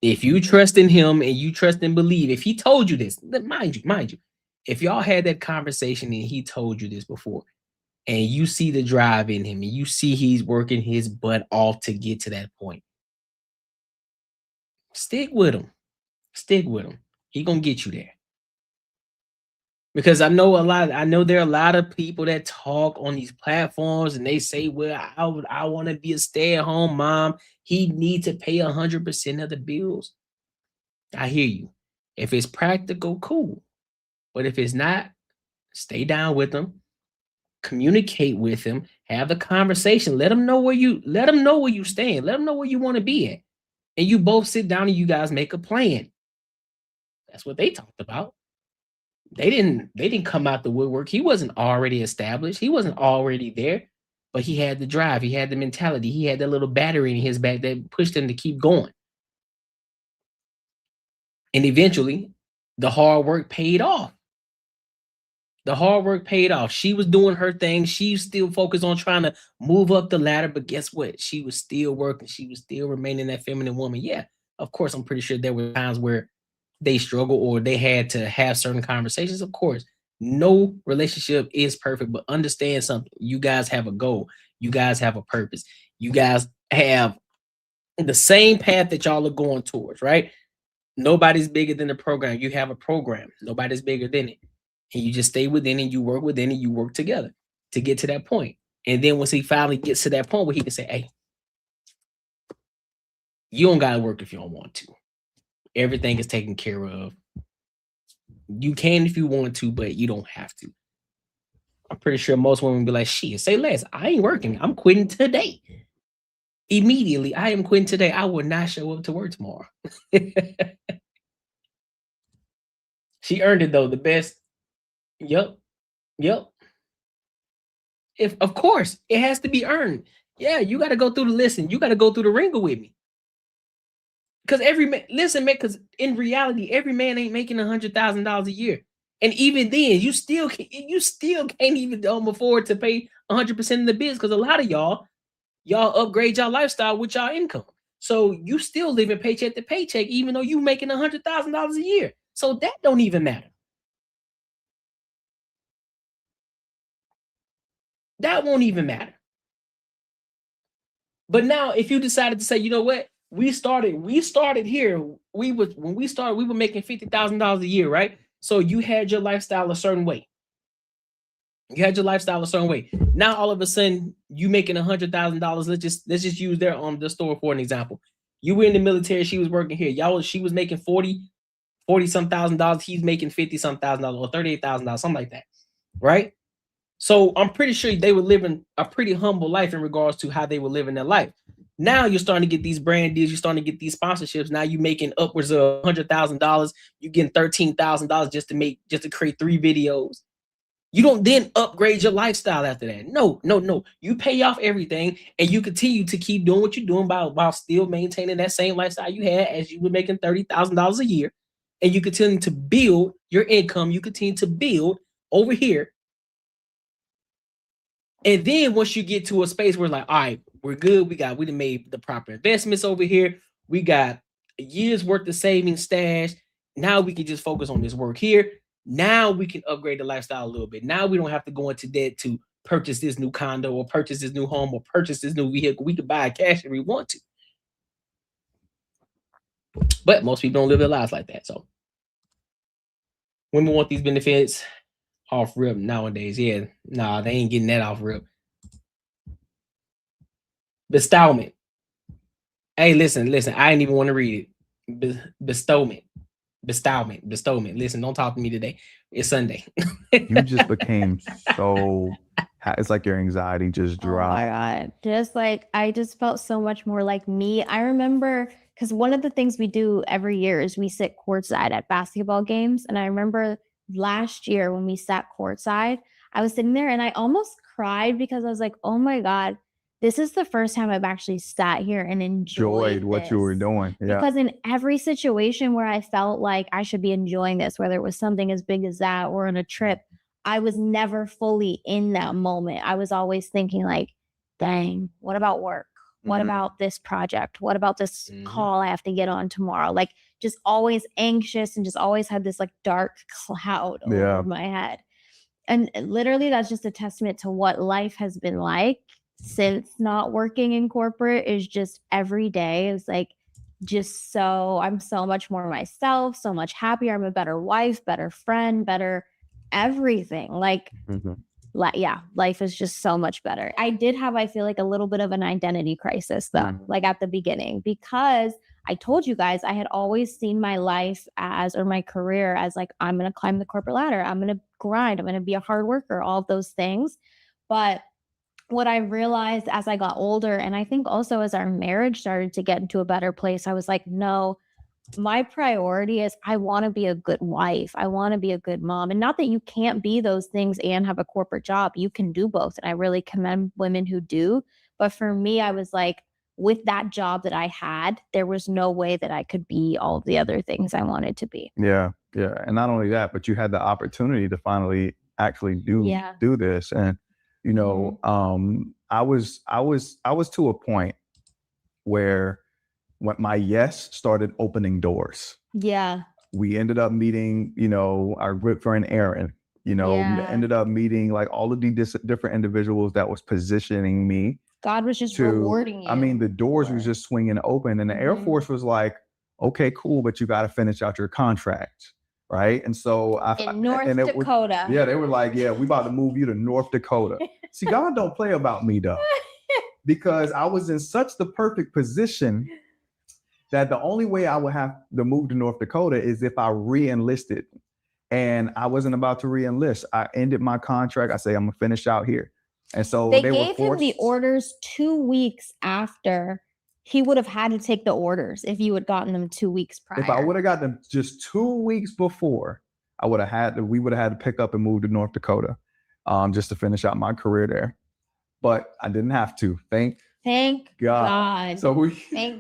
If you trust in him and you trust and believe, if he told you this, mind you, if y'all had that conversation and he told you this before, and you see the drive in him and you see he's working his butt off to get to that point, stick with him. He gonna get you there. Because I know there are a lot of people that talk on these platforms and they say, well, I want to be a stay-at-home mom. He needs to pay 100% of the bills. I hear you. If it's practical, cool. But if it's not, stay down with him. Communicate with him. Have the conversation. Let him know where you stand. Let him know where you want to be at. And you both sit down and you guys make a plan. That's what they talked about. They didn't come out the woodwork. He wasn't already established. He wasn't already there, but he had the drive. He had the mentality. He had that little battery in his back that pushed him to keep going. And eventually, the hard work paid off. The hard work paid off. She was doing her thing. She was still focused on trying to move up the ladder, but guess what? She was still working. She was still remaining that feminine woman. Yeah, of course, I'm pretty sure there were times where they struggled or they had to have certain conversations. Of course, no relationship is perfect, but understand something. You guys have a goal. You guys have a purpose. You guys have the same path that y'all are going towards, right? Nobody's bigger than the program. You have a program. Nobody's bigger than it. And you just stay within and you work within and you work together to get to that point. And then once he finally gets to that point where he can say, hey, you don't got to work if you don't want to. Everything is taken care of. You can if you want to, but you don't have to. I'm pretty sure most women be like, shit, say less. I ain't working. I'm quitting today. Immediately, I am quitting today. I will not show up to work tomorrow. She earned it, though. The best. Yep. If of course it has to be earned. Yeah, you got to go through the listen. You got to go through the ringer with me. Because every man, listen, man. Because in reality, every man ain't making $100,000 a year, and even then, you still can't even afford to pay 100% of the bills. Because a lot of y'all upgrade y'all lifestyle with y'all income, so you still living paycheck to paycheck, even though you making $100,000 a year. So that don't even matter. That won't even matter. But now, if you decided to say, you know what, we started here. When we started, we were making $50,000 a year, right? So you had your lifestyle a certain way. Now all of a sudden, you making $100,000. Let's just use their the store for an example. You were in the military. She was working here. She was making $40 some $1,000. He's making $50 some $1,000 or $38,000, something like that, right? So I'm pretty sure they were living a pretty humble life in regards to how they were living their life. Now you're starting to get these brand deals. You're starting to get these sponsorships. Now you're making upwards of $100,000. You're getting $13,000 just to create 3 videos. You don't then upgrade your lifestyle after that. No. You pay off everything and you continue to keep doing what you're doing while still maintaining that same lifestyle you had as you were making $30,000 a year. And you continue to build your income. You continue to build over here. And then once you get to a space where like, all right, we're good. We done made the proper investments over here. We got a year's worth of savings stash. Now we can just focus on this work here. Now we can upgrade the lifestyle a little bit. Now we don't have to go into debt to purchase this new condo or purchase this new home or purchase this new vehicle. We can buy it cash if we want to. But most people don't live their lives like that. So women want these benefits off rip nowadays. Yeah, nah, they ain't getting that off rip. Bestowment. Hey, listen. I didn't even want to read it. Bestowment. Listen, don't talk to me today. It's Sunday. You just became so. It's like your anxiety just dropped. Oh my God. I just felt so much more like me. I remember because one of the things we do every year is we sit courtside at basketball games. And I remember last year when we sat courtside, I was sitting there and I almost cried because I was like, oh my God, this is the first time I've actually sat here and enjoyed what you were doing. Yeah. Because in every situation where I felt like I should be enjoying this, whether it was something as big as that or on a trip, I was never fully in that moment. I was always thinking like, dang, what about work? What about this project? What about this call I have to get on tomorrow? Like just always anxious and just always had this like dark cloud over my head. And literally that's just a testament to what life has been like since not working in corporate. Is just every day is like just I'm so much more myself, so much happier. I'm a better wife, better friend, better everything. Like life is just so much better. I did have, I feel like, a little bit of an identity crisis though, like at the beginning, because I told you guys I had always seen my life or my career as like, I'm going to climb the corporate ladder. I'm going to grind. I'm going to be a hard worker, all of those things. But what I realized as I got older, and I think also as our marriage started to get into a better place, I was like, no, my priority is I want to be a good wife. I want to be a good mom. And not that you can't be those things and have a corporate job. You can do both. And I really commend women who do. But for me, I was like, with that job that I had, there was no way that I could be all of the other things I wanted to be. Yeah. And not only that, but you had the opportunity to finally actually do this. And, you know, I was to a point where when my yes started opening doors. Yeah. We ended up meeting, you know, our good friend Aaron, you know, ended up meeting like all of these different individuals that was positioning me. God was just rewarding you. I mean, the doors was just swinging open, and the Air Force was like, okay, cool, but you got to finish out your contract. Right. And so in North Dakota. They were like, yeah, we about to move you to North Dakota. See, God don't play about me though, because I was in such the perfect position that the only way I would have to move to North Dakota is if I re-enlisted. And I wasn't about to re-enlist. I ended my contract. I say, I'm gonna finish out here. And so they gave him the orders 2 weeks after. He would have had to take the orders if you had gotten them 2 weeks prior. If I would have got them just 2 weeks before, we would have had to pick up and move to North Dakota just to finish out my career there. But I didn't have to. Thank God. So we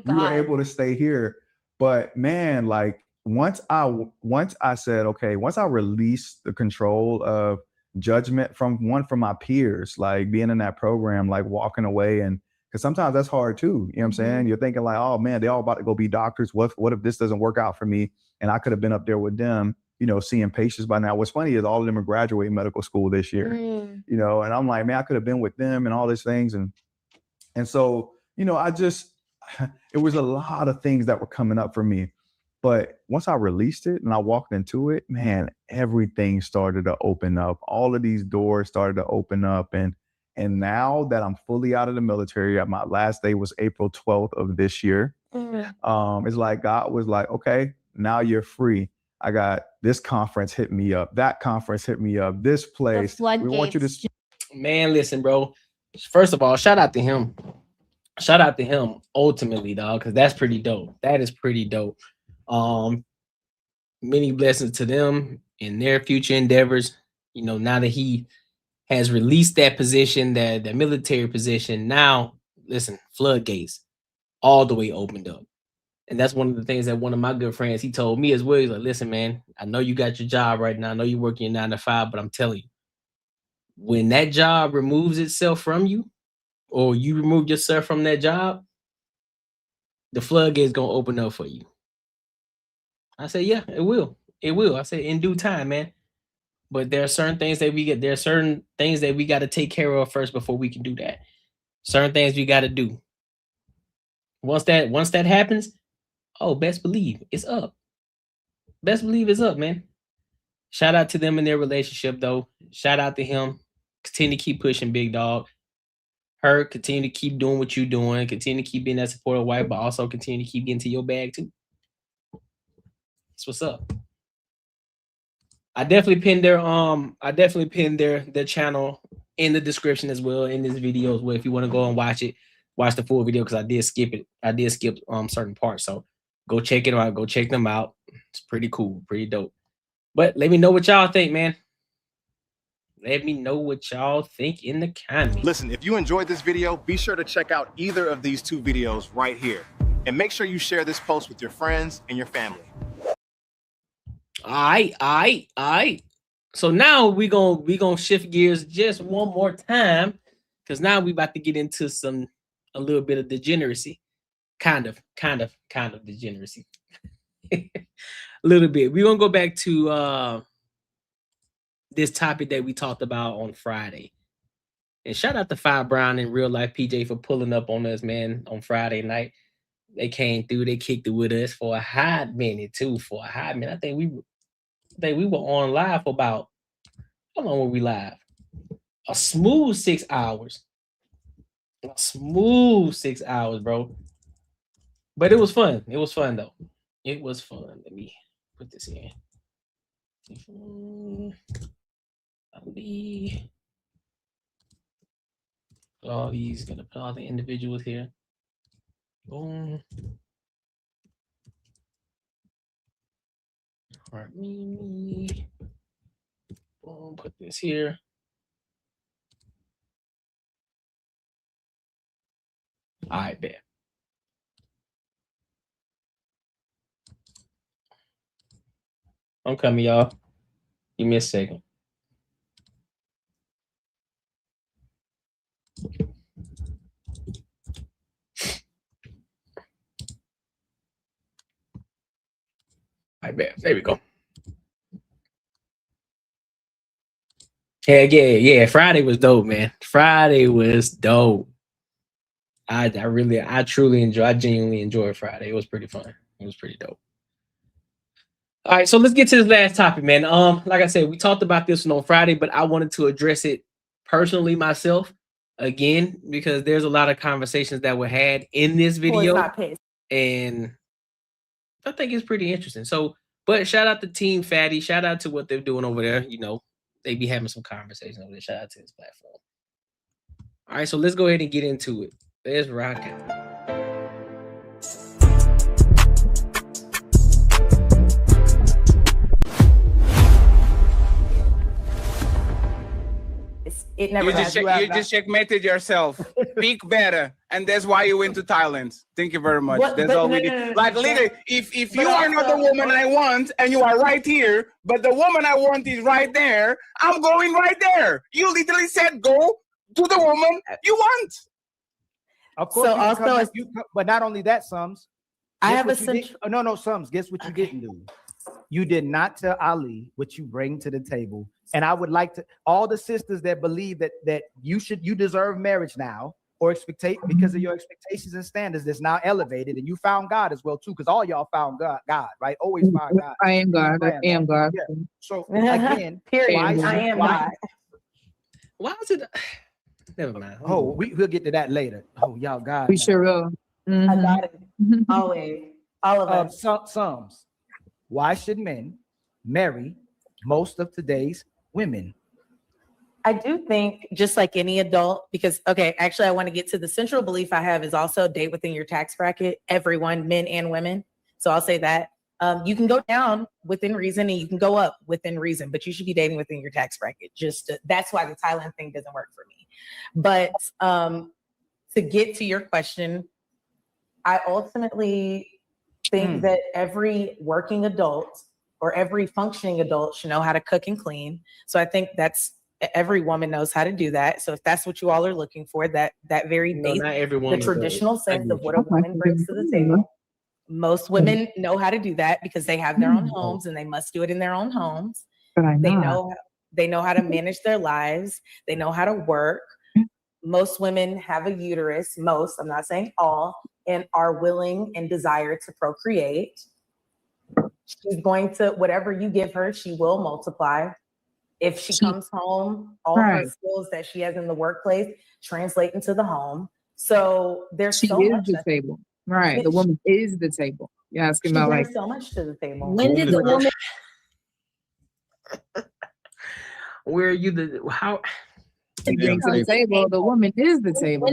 were able to stay here. But man, like once I said, okay, once I released the control of judgment from my peers, like being in that program, like walking away, and because sometimes that's hard too. You know what I'm saying? You're thinking like, oh man, they're all about to go be doctors. What if this doesn't work out for me? And I could have been up there with them, you know, seeing patients by now. What's funny is all of them are graduating medical school this year, you know, and I'm like, man, I could have been with them and all these things. And so, you know, it was a lot of things that were coming up for me. But once I released it and I walked into it, man, everything started to open up. All of these doors started to open up. And now that I'm fully out of the military, my last day was April 12th of this year. It's like God was like, okay, now you're free. I got this conference hit me up, that conference hit me up, this place. We want you to. Man, listen, bro. First of all, shout out to him. Shout out to him ultimately, dog, because that's pretty dope. That is pretty dope. Many blessings to them in their future endeavors. You know, now that he has released that position, that military position, now listen, floodgates all the way opened up. And that's one of the things that one of my good friends, he told me as well. He's like, listen, man, I know you got your job right now. I know you're working your 9 to 5, but I'm telling you, when that job removes itself from you, or you remove yourself from that job, the floodgate's gonna open up for you. I said, yeah, it will. It will. I said, in due time, man. But there are certain things that we got to take care of first before we can do that. Certain things we got to do. Once that happens, oh, best believe it's up. Best believe it's up, man. Shout out to them in their relationship, though. Shout out to him. Continue to keep pushing, big dog. Her, continue to keep doing what you're doing. Continue to keep being that supportive wife, but also continue to keep getting to your bag too. That's what's up. I definitely pinned their channel in the description as well, in this video as well. If you want to go and watch the full video, because I did skip it. I did skip certain parts. So go check it out. Go check them out. It's pretty cool, pretty dope. But let me know what y'all think, man. Let me know what y'all think in the comments. Listen, if you enjoyed this video, be sure to check out either of these 2 videos right here. And make sure you share this post with your friends and your family. All right. So now we gonna shift gears just one more time, because now we about to get into a little bit of degeneracy. Kind of degeneracy. A little bit. We're gonna go back to this topic that we talked about on Friday. And shout out to Five Brown and Real Life PJ for pulling up on us, man, on Friday night. They came through, they kicked it with us for a hot minute too. I think we were on live for about, how long were we live? A smooth 6 hours. A smooth 6 hours, bro. But it was fun. It was fun though. It was fun. Let me put this in. Gonna put all the individuals here. Boom. All right, me. Boom, put this here. All right, bet. I'm coming, y'all. Give me a second. I bet. There we go. Yeah. Friday was dope, man. Friday was dope. I genuinely enjoyed Friday. It was pretty fun. It was pretty dope. All right, so let's get to this last topic, man. Like I said, we talked about this one on Friday, but I wanted to address it personally myself again because there's a lot of conversations that were had in this video, and I think it's pretty interesting. So, but shout out to Team Fatty. Shout out to what they're doing over there. You know, they be having some conversations over there. Shout out to this platform. All right, so let's go ahead and get into it. Let's rock it. It never you just checkmated yourself. Speak better, and that's why you went to Thailand. Thank you very much. That's all we did. Like literally, if you are not the woman I want, and you are right here, but the woman I want is right there, I'm going right there. You literally said go to the woman you want. Of course. So also, but not only that, Sums. I have no, Sums. Guess what you didn't do? You did not tell Ali what you bring to the table. And I would like to all the sisters that believe that you deserve marriage now or because of your expectations and standards that's now elevated, and you found God as well too, because all y'all found God, right? Always find God. I am God. I am God. Yeah. So again, God. Why is it? Never mind. Oh, we'll get to that later. Oh, y'all God. We sure will. I got it. Always. All of us. Sums. Why should men marry most of today's women? I do think, just like any adult, because, okay, actually, I want to get to the central belief I have is also date within your tax bracket, everyone, men and women. So I'll say that. You can go down within reason and you can go up within reason, but you should be dating within your tax bracket. That's why the Thailand thing doesn't work for me. But to get to your question, I ultimately think that every working adult or every functioning adult should know how to cook and clean. So I think every woman knows how to do that. So if that's what you all are looking for, that very basic, the traditional sense of what a woman brings to the table. Most women know how to do that because they have their own homes and they must do it in their own homes. They know how to manage their lives. They know how to work. Most women have a uterus, I'm not saying all, and are willing and desire to procreate. She's going to, whatever you give her, she will multiply. If she comes home, all her skills that she has in the workplace translate into the home. So there's so much. The table. Right. The woman is the table. You're asking about brings so much to the table. When did the woman? Where are you? How? To the table, the woman is the table.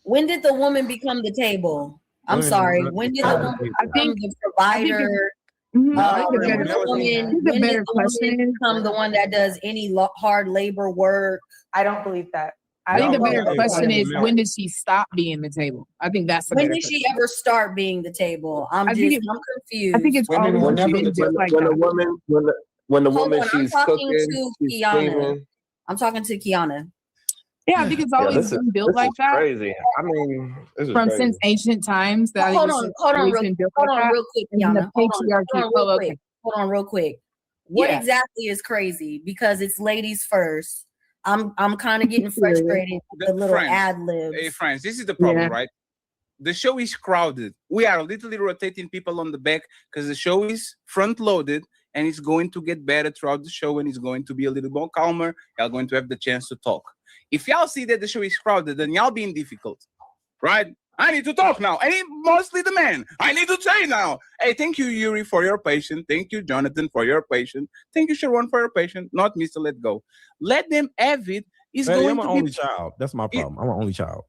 When did the woman become the table? I'm sorry. When did the woman become the provider? When did the woman become the one that does any hard labor work? I don't believe that. I think the better question is, when did she stop being the table? I think that's the when did she ever start being the table? I'm confused. I think it's when the woman she's cooking, she's cleaning. I'm talking to Kiana. Yeah, I think it's always been built like that. Crazy. I mean, since ancient times. That hold on real quick, Kiana. Hold on real quick. What exactly is crazy? Because it's ladies first. I'm kind of getting frustrated with the little ad libs. Hey, friends, this is the problem, right? The show is crowded. We are literally rotating people on the back because the show is front loaded and it's going to get better throughout the show and it's going to be a little more calmer. Y'all going to have the chance to talk. If y'all see that the show is crowded, then y'all being difficult, right? I need to talk now. I need mostly the man. I need to say now. Hey, thank you, Yuri, for your patience. Thank you, Jonathan, for your patience. Thank you, Sharon, for your patience. Not Mr. Let Go. Let them have it. I'm an only child. That's my problem. I'm an only child.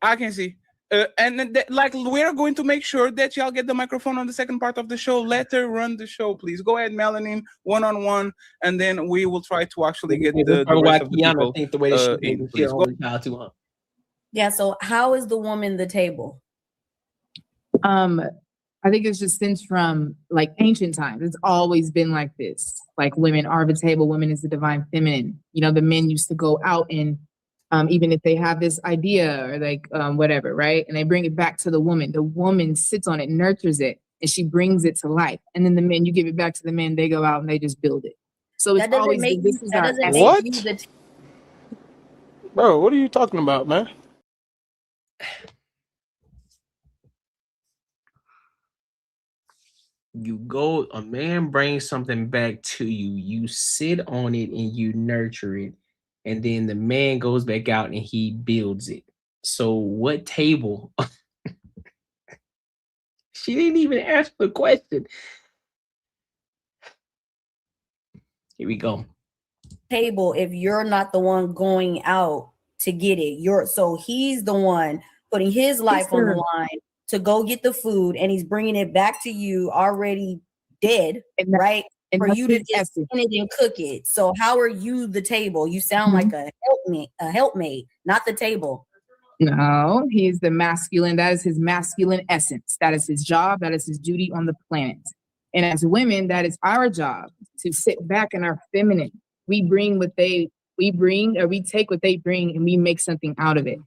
I can see. And then like we're going to make sure that y'all get the microphone on the second part of the show. Let her run the show, please. Go ahead, Melanin, one-on-one, and then we will try to actually get the rest of the people think the way that she in. she Please go. only child too, huh? Yeah. So how is the woman the table? I think it's just since from like ancient times, it's always been like this. Like women are the table, women is the divine feminine. You know, the men used to go out and even if they have this idea or like whatever, right? And they bring it back to the woman sits on it, nurtures it, and she brings it to life. And then the men, you give it back to the men, they go out and they just build it. So it's always this is our What? Bro, what are you talking about, man? A man brings something back to you, you sit on it and you nurture it, and then the man goes back out and he builds it. So what table? She didn't even ask the question. Here we go. Table if you're not the one going out to get it. So he's the one putting his life on the line to go get the food, and he's bringing it back to you already dead, right? For you to just spin it and cook it. So how are you the table? You sound like a helpmate, not the table. No, he's the masculine. That is his masculine essence. That is his job. That is his duty on the planet. And as women, that is our job to sit back in our feminine. We bring what we take what they bring and we make something out of it.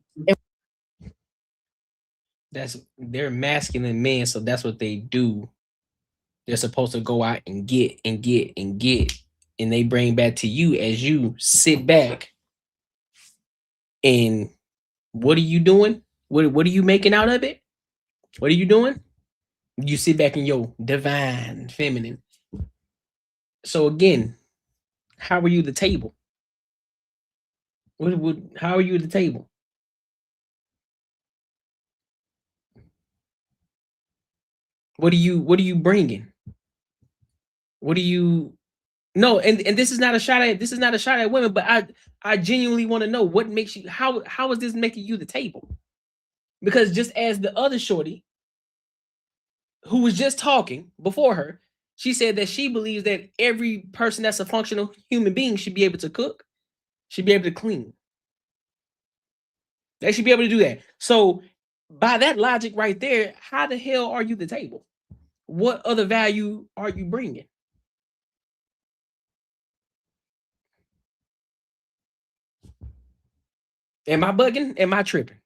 They're masculine men, so that's what they do. They're supposed to go out and get, and they bring back to you as you sit back. And what are you doing? What are you making out of it? What are you doing? You sit back in your divine feminine. So again, how are you the table? How are you the table? What are you bringing? What do you? No, and this is not a shot at women, but I genuinely want to know what makes you. How is this making you the table? Because just as the other shorty, who was just talking before her, she said that she believes that every person that's a functional human being should be able to cook, should be able to clean. They should be able to do that. So by that logic right there, how the hell are you the table? What other value are you bringing? Am I bugging? Am I tripping?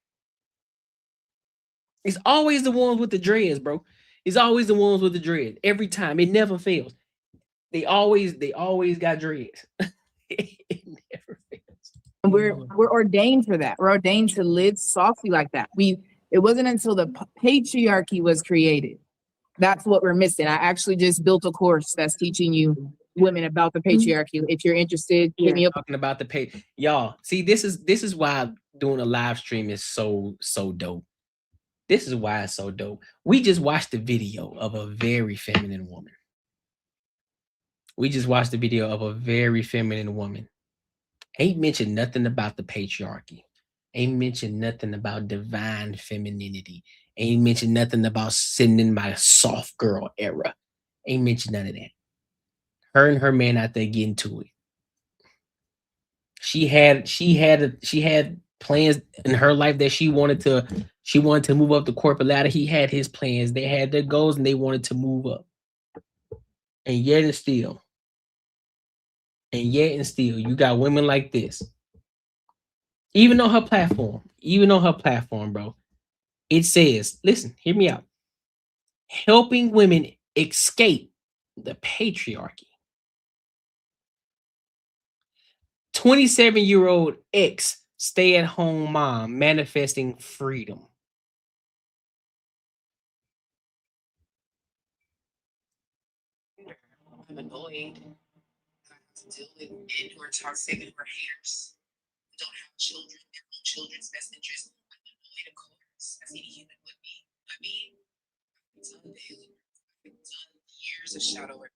It's always the ones with the dreads, bro. It's always the ones with the dreads. Every time. It never fails. They always got dreads. It never fails. We're ordained for that. We're ordained to live softly like that. It wasn't until the patriarchy was created. That's what we're missing. I actually just built a course that's teaching you women about the patriarchy. If you're interested, hit me up. Talking about the y'all. See, this is why doing a live stream is so dope. This is why it's so dope. We just watched the video of a very feminine woman. Ain't mentioned nothing about the patriarchy. Ain't mentioned nothing about divine femininity. Ain't mentioned nothing about sitting in my soft girl era. Ain't mentioned none of that. Her and her man out there getting to it. She had plans in her life that she wanted to move up the corporate ladder. He had his plans. They had their goals and they wanted to move up. And yet and still, you got women like this. Even on her platform, bro, it says, listen, hear me out. Helping women escape the patriarchy. 27-year-old ex stay-at-home mom manifesting freedom. I'm annoyed. I have to deal with men who are toxic and who are haters. Who don't have children, their own children's best interest. I'm annoyed, of course, as any human would be. I mean, I've done daily work. I've done years of shadow work.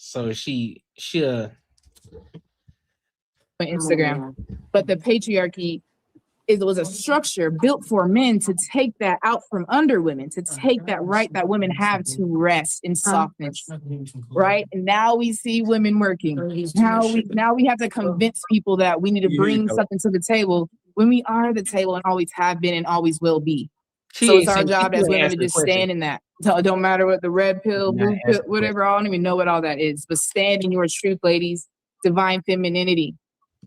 So she on Instagram. But the patriarchy was a structure built for men to take that out from under women, to take that right that women have to rest in softness, right? And now we see women working. Now we have to convince people that we need to bring something to the table when we are the table and always have been and always will be. So it's our job as women to just stand in that. So it don't matter what the red pill, blue pill, whatever, I don't even know what all that is, but stand in your truth, ladies. Divine femininity.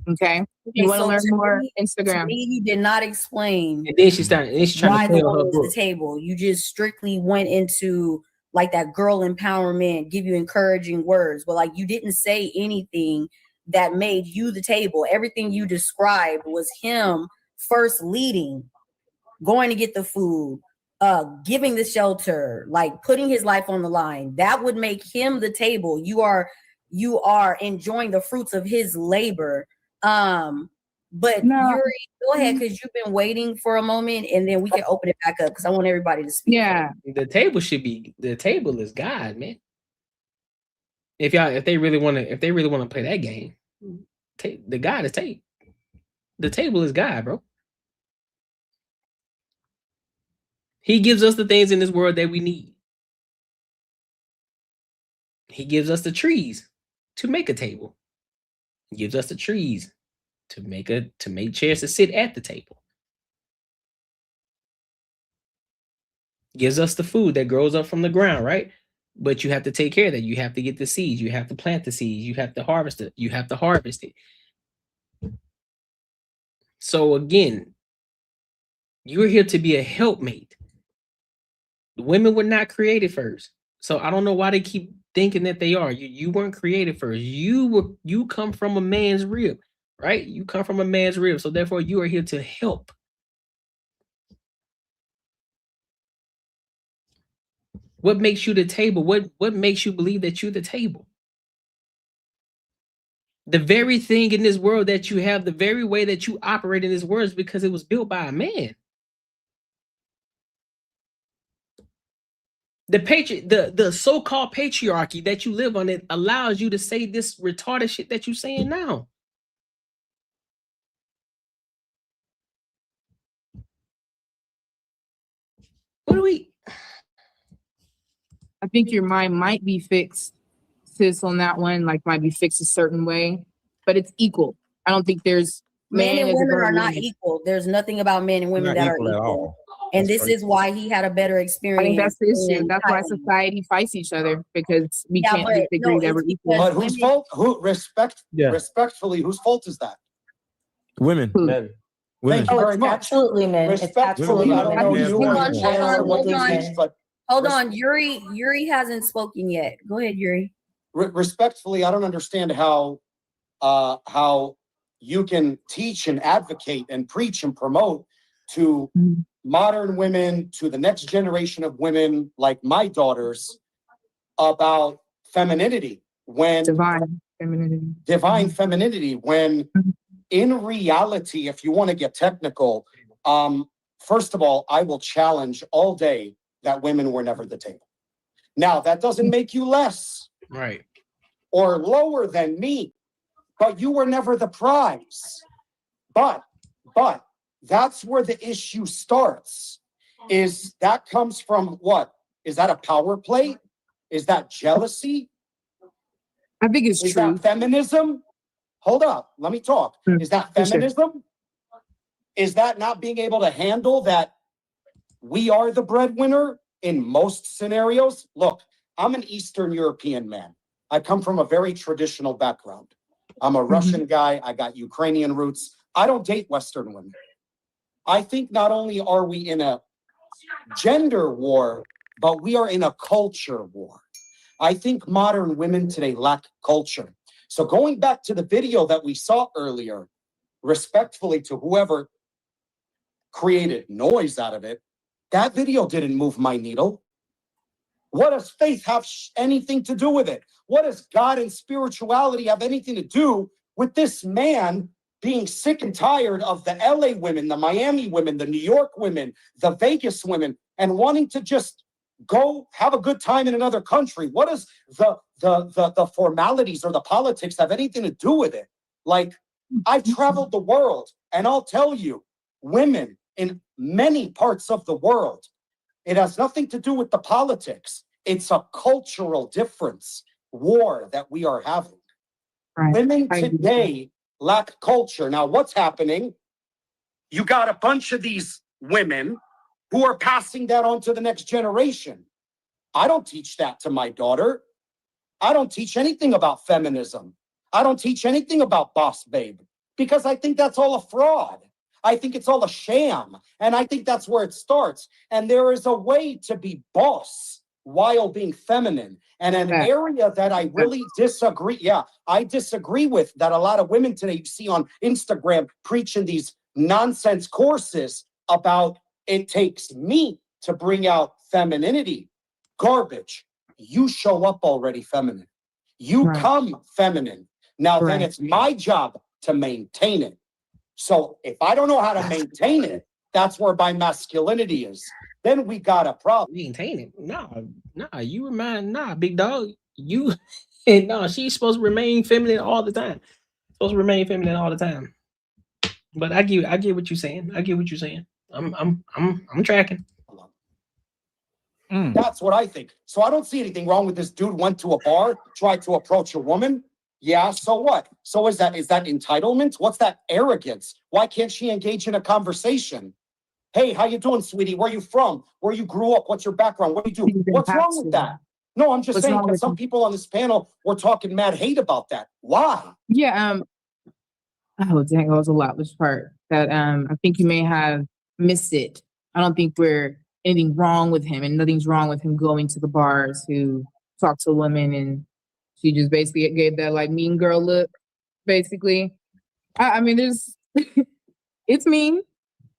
Okay. You want to learn more? Instagram. To me, you did not explain. And then she's trying why to the tell woman her is the table. You just strictly went into like that girl empowerment, give you encouraging words, but like you didn't say anything that made you the table. Everything you described was him first leading, going to get the food, giving the shelter, like putting his life on the line. That would make him the table. You are enjoying the fruits of his labor. But Yuri, go ahead, because you've been waiting for a moment, and then we can open it back up because I want everybody to speak. Yeah, the table is God, man. If they really want to play that game, the God is tape. The table is God, bro. He gives us the things in this world that we need. He gives us the trees to make a table. He gives us the trees to make chairs to sit at the table. Gives us the food that grows up from the ground, right? But you have to take care of that. You have to get the seeds. You have to plant the seeds. You have to harvest it. You have to harvest it. So again, you're here to be a helpmate. The women were not created first. So I don't know why they keep thinking that they are. You weren't created first. You come from a man's rib, right? You come from a man's rib. So therefore you are here to help. What makes you the table? What makes you believe that you're the table? The very thing in this world that you have, the very way that you operate in this world is because it was built by a man. The so-called patriarchy that you live on, it allows you to say this retarded shit that you're saying now. What do we? I think your mind might be fixed, sis, on that one. Like might be fixed a certain way, but it's equal. I don't think there's men and women are not equal. There's nothing about men and women that are equal. And this is why he had a better experience. I think that's the issue. That's why society fights each other, because we can't disagree that we're equal. But whose fault? Respectfully, whose fault is that? Women. Men. Thank you very much. Absolutely, men. Respectfully, I don't know you. Hold on. Yuri hasn't spoken yet. Go ahead, Yuri. Respectfully, I don't understand how you can teach and advocate and preach and promote to modern women, to the next generation of women like my daughters, about femininity when divine femininity, when in reality, if you want to get technical, first of all, I will challenge all day that women were never the table. Now, that doesn't make you less or lower than me, but you were never the prize. But that's where the issue starts. Is that comes from what? Is that a power play? Is that jealousy? I think it's Is true. that feminism? Hold up, let me talk. Is that feminism? Is that not being able to handle that we are the breadwinner in most scenarios? Look, I'm an Eastern European man. I come from a very traditional background. I'm a Russian guy. I got Ukrainian roots. I don't date Western women. I think not only are we in a gender war, but we are in a culture war. I think modern women today lack culture. So going back to the video that we saw earlier, respectfully to whoever created noise out of it, that video didn't move my needle. What does faith have anything to do with it? What does God and spirituality have anything to do with this man being sick and tired of the LA women, the Miami women, the New York women, the Vegas women, and wanting to just go have a good time in another country? What does the formalities or the politics have anything to do with it? Like, I've traveled the world, and I'll tell you, women in many parts of the world, it has nothing to do with the politics. It's a cultural difference, war that we are having. Women today lack culture. Now, what's happening? You got a bunch of these women who are passing that on to the next generation. I don't teach that to my daughter. I don't teach anything about feminism. I don't teach anything about boss babe, because I think that's all a fraud. I think it's all a sham. And I think that's where it starts. And there is a way to be boss while being feminine. And an area that I really disagree. Yeah, I disagree with that a lot of women today you see on Instagram preaching these nonsense courses about it takes me to bring out femininity. Garbage. You show up already feminine. You come feminine. Now then it's my job to maintain it. So if I don't know how to maintain it, that's where my masculinity is. Then we got a problem. Maintain it. Big dog. You and no, she's supposed to remain feminine all the time. Supposed to remain feminine all the time. But I get what you're saying. I get what you're saying. I'm tracking. That's what I think. So I don't see anything wrong with this dude went to a bar, tried to approach a woman. Yeah, so what? So is that entitlement? What's that arrogance? Why can't she engage in a conversation? Hey, how you doing, sweetie? Where you from? Where you grew up? What's your background? What do you do? What's wrong with that? No, I'm just saying that some people on this panel were talking mad hate about that. Why? Yeah, oh dang, that was a lot. Which part? That I think you may have missed it. I don't think we're anything wrong with him, and nothing's wrong with him going to the bars to talk to women, and she just basically gave that like mean girl look, basically. I mean, there's it's mean.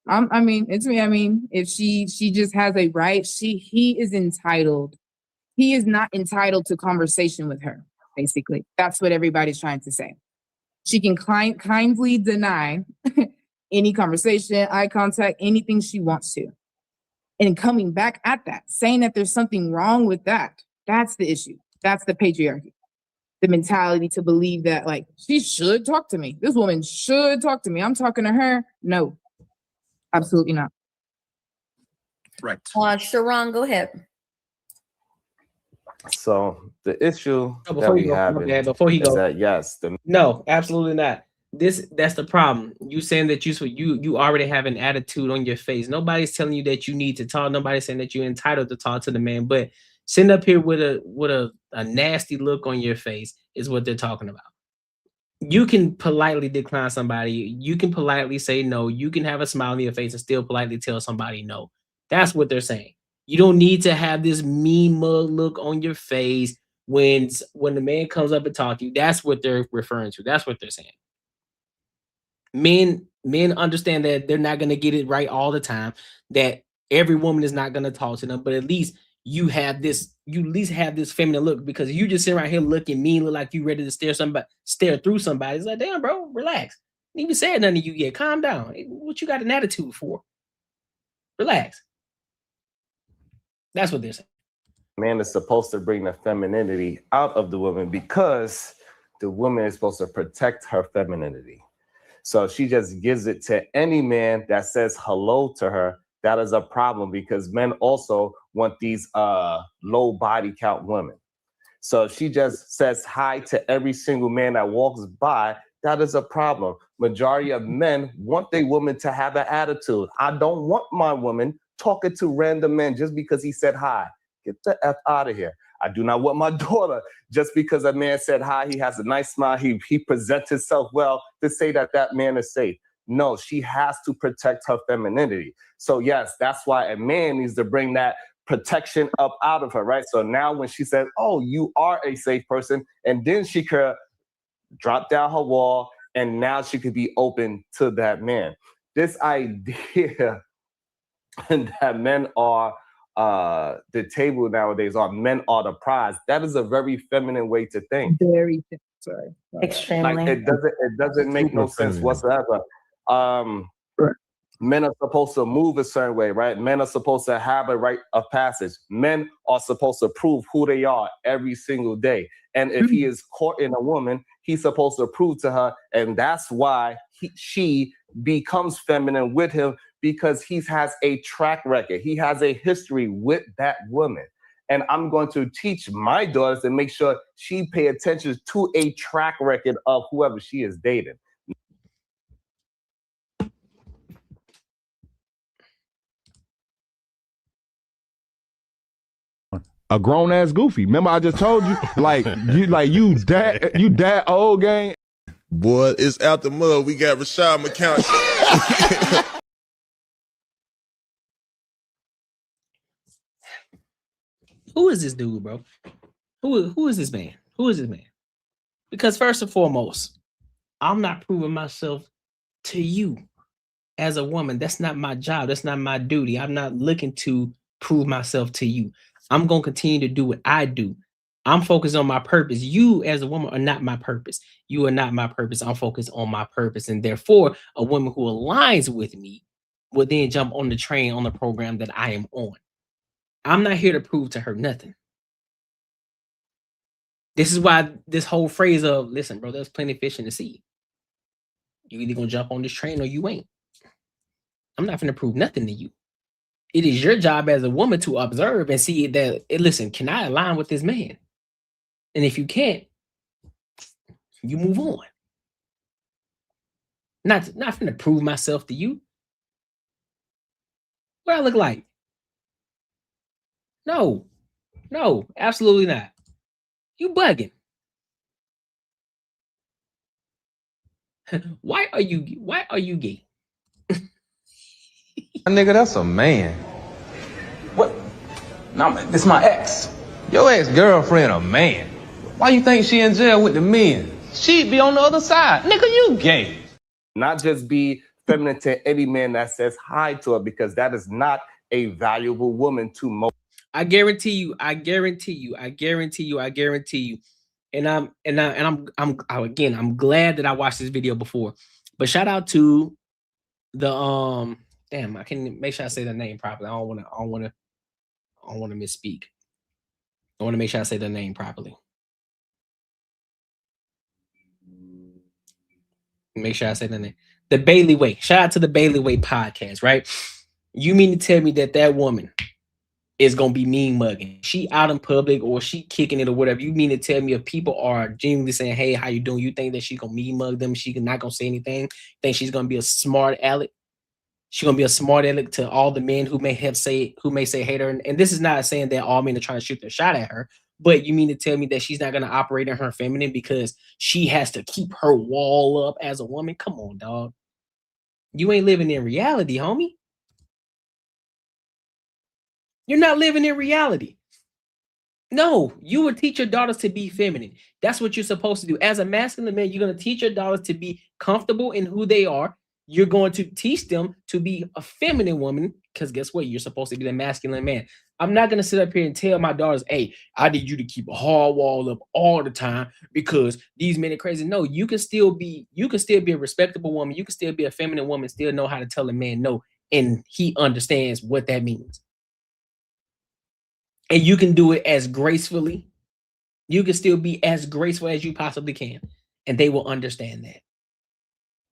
It's me. I mean, if she just has a right, he is entitled. He is not entitled to conversation with her, basically. That's what everybody's trying to say. She can kindly deny any conversation, eye contact, anything she wants to. And coming back at that, saying that there's something wrong with that, that's the issue. That's the patriarchy. The mentality to believe that, like, she should talk to me. This woman should talk to me. I'm talking to her. No, absolutely not. Right. Sharon, go ahead. So the issue that before we you go, have my bad, before he is go. that yes, No, absolutely not. That's the problem. You saying that you already have an attitude on your face. Nobody's telling you that you need to talk. Nobody's saying that you're entitled to talk to the man. But sitting up here with a nasty look on your face is what they're talking about. You can politely decline somebody. You can politely say no. You can have a smile on your face and still politely tell somebody no. That's what they're saying. You don't need to have this mean mug look on your face when the man comes up and talks to you. That's what they're referring to. That's what they're saying. Men understand that they're not going to get it right all the time, that every woman is not going to talk to them, but at least you at least have this feminine look, because you just sit around here looking mean, look like you ready to stare through somebody. It's like, damn, bro, relax. I ain't even said nothing to you yet. Calm down. What you got an attitude for? Relax. That's what they're saying. man is supposed to bring the femininity out of the woman because the woman is supposed to protect her femininity. So she just gives it to any man that says hello to her. That is a problem, because men also want these low body count women. So if she just says hi to every single man that walks by, that is a problem. Majority of men want their woman to have an attitude. I don't want my woman talking to random men just because he said hi. Get the F out of here. I do not want my daughter, just because a man said hi, he has a nice smile, he presents himself well, to say that that man is safe. No, she has to protect her femininity. So yes, that's why a man needs to bring that protection up out of her, right? So now when she says, oh, you are a safe person, and then she could drop down her wall, and now she could be open to that man. This idea that men are the table nowadays, or men are the prize, that is a very feminine way to think. Very sorry. Extremely. Like it doesn't make no sense whatsoever. Men are supposed to move a certain way, right? Men are supposed to have a rite of passage. Men are supposed to prove who they are every single day. And if he is caught in a woman, he's supposed to prove to her. And that's why she becomes feminine with him, because he has a track record. He has a history with that woman. And I'm going to teach my daughters to make sure she pay attention to a track record of whoever she is dating. A grown ass goofy. Remember, I just told you, you that old gang. Boy, it's out the mud. We got Rashad McCown. Who is this dude, bro? Who is this man? Who is this man? Because first and foremost, I'm not proving myself to you as a woman. That's not my job. That's not my duty. I'm not looking to prove myself to you. I'm going to continue to do what I do. I'm focused on my purpose. You as a woman are not my purpose. You are not my purpose. I'm focused on my purpose. And therefore, a woman who aligns with me will then jump on the train on the program that I am on. I'm not here to prove to her nothing. This is why this whole phrase of, listen, bro, there's plenty of fish in the sea. You either going to jump on this train or you ain't. I'm not going to prove nothing to you. It is your job as a woman to observe and see that, listen, can I align with this man? And if you can't, you move on. Not going to prove myself to you. What I look like? No, absolutely not. You bugging. Why are you gay? Nigga, that's a man. What? No, this is my ex. Your ex-girlfriend a man. Why you think she in jail with the men? She'd be on the other side. Nigga, you gay. Not just be feminine to any man that says hi to her, because that is not a valuable woman to most. I guarantee you. And I'm glad that I watched this video before. But shout out to the damn, I can make sure I say the name properly. I don't want to misspeak. I want to make sure I say the name properly. Make sure I say the name. The Bailey Wade. Shout out to the Bailey Wade podcast, right? You mean to tell me that woman is gonna be mean mugging? She out in public or she kicking it or whatever. You mean to tell me if people are genuinely saying, "Hey, how you doing?" You think that she's gonna mean mug them? She not gonna say anything. Think she's gonna be a smart aleck? She's gonna be a smart aleck to all the men who may say hate her. And this is not saying that all men are trying to shoot their shot at her. But you mean to tell me that she's not gonna operate in her feminine because she has to keep her wall up as a woman? Come on, dog. You ain't living in reality, homie. You're not living in reality. No, you would teach your daughters to be feminine. That's what you're supposed to do. As a masculine man, you're going to teach your daughters to be comfortable in who they are. You're going to teach them to be a feminine woman, because guess what? You're supposed to be the masculine man. I'm not going to sit up here and tell my daughters, hey, I need you to keep a hard wall up all the time because these men are crazy. No, you can still be a respectable woman. You can still be a feminine woman, still know how to tell a man no, and he understands what that means. And you can do it as gracefully. You can still be as graceful as you possibly can. And they will understand that.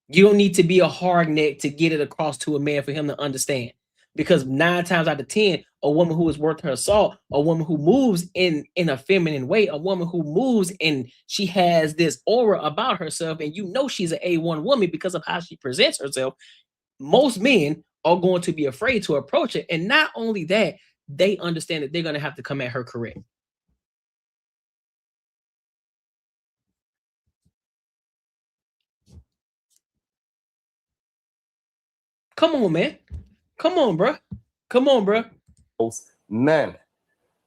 You don't need to be a hard neck to get it across to a man for him to understand. Because 9 times out of 10, a woman who is worth her salt, a woman who moves in a feminine way, a woman who moves and she has this aura about herself, and you know she's an A1 woman because of how she presents herself, most men are going to be afraid to approach it. And not only that, they understand that they're going to have to come at her correct. Come on, man. Come on, bro. Come on, bro. Men.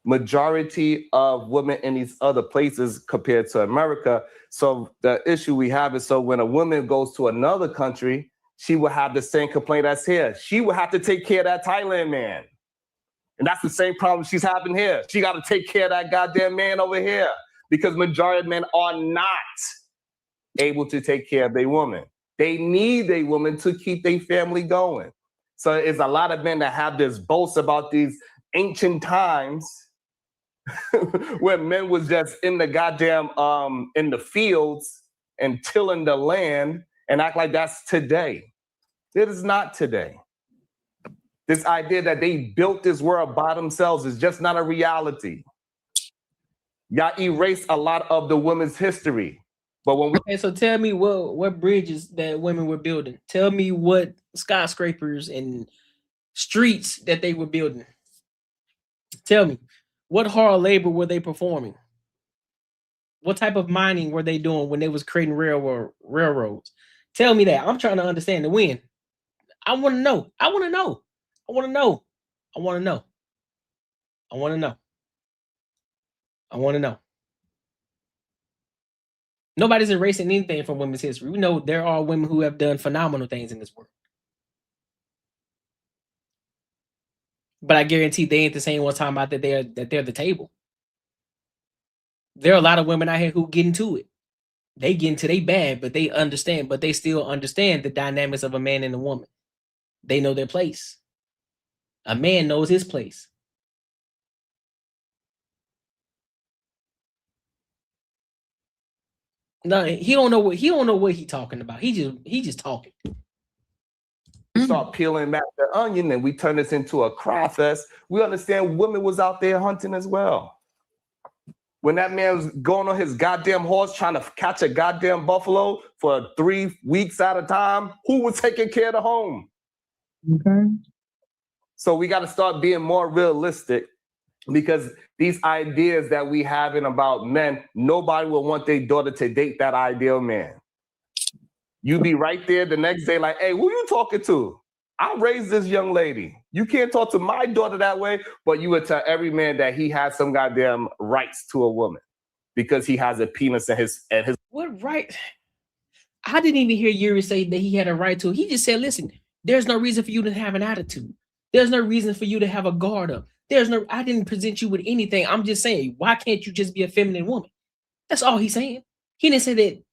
Majority of women in these other places compared to America. So the issue we have is, so when a woman goes to another country, she will have the same complaint as here. She will have to take care of that Thailand man. And that's the same problem she's having here. She got to take care of that goddamn man over here, because majority of men are not able to take care of their woman. They need a woman to keep their family going. So it's a lot of men that have this boast about these ancient times where men was just in the goddamn in the fields and tilling the land and act like that's today. It is not today. This idea that they built this world by themselves is just not a reality. Y'all erase a lot of the women's history. But when we Okay, so tell me what bridges that women were building. Tell me what skyscrapers and streets that they were building. Tell me, what hard labor were they performing? What type of mining were they doing when they was creating railroads? Tell me that. I'm trying to understand the win. I want to know. I want to know. I want to know. I want to know. I want to know. I want to know. Nobody's erasing anything from women's history. We know there are women who have done phenomenal things in this world. But I guarantee they ain't the same one talking about that they're the table. There are a lot of women out here who get into it. They get into they bad, but they understand, but they still understand the dynamics of a man and a woman. They know their place. A man knows his place. No, he don't know what he talking about. He just talking. we start peeling back the onion and we turn this into a cry fest, we understand women was out there hunting as well. When that man was going on his goddamn horse trying to catch a goddamn buffalo for 3 weeks at a time, who was taking care of the home? Okay. So we got to start being more realistic, because these ideas that we having about men, nobody will want their daughter to date that ideal man. You be right there the next day like, hey, who you talking to? I raised this young lady. You can't talk to my daughter that way, but you would tell every man that he has some goddamn rights to a woman because he has a penis in his. What right? I didn't even hear Yuri say that he had a right to it. He just said, listen, there's no reason for you to have an attitude. There's no reason for you to have a guard up. I didn't present you with anything. I'm just saying, why can't you just be a feminine woman? That's all he's saying. He didn't say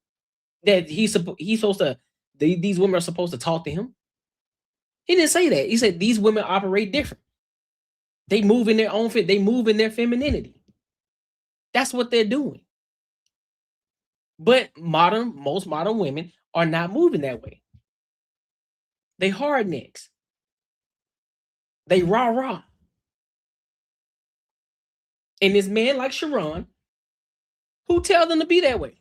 that he's supposed to, these women are supposed to talk to him. He didn't say that. He said these women operate different. They move in their own fit. They move in their femininity. That's what they're doing. But most modern women are not moving that way. They hard necks. They rah-rah. And this man like Sharon, who tell them to be that way?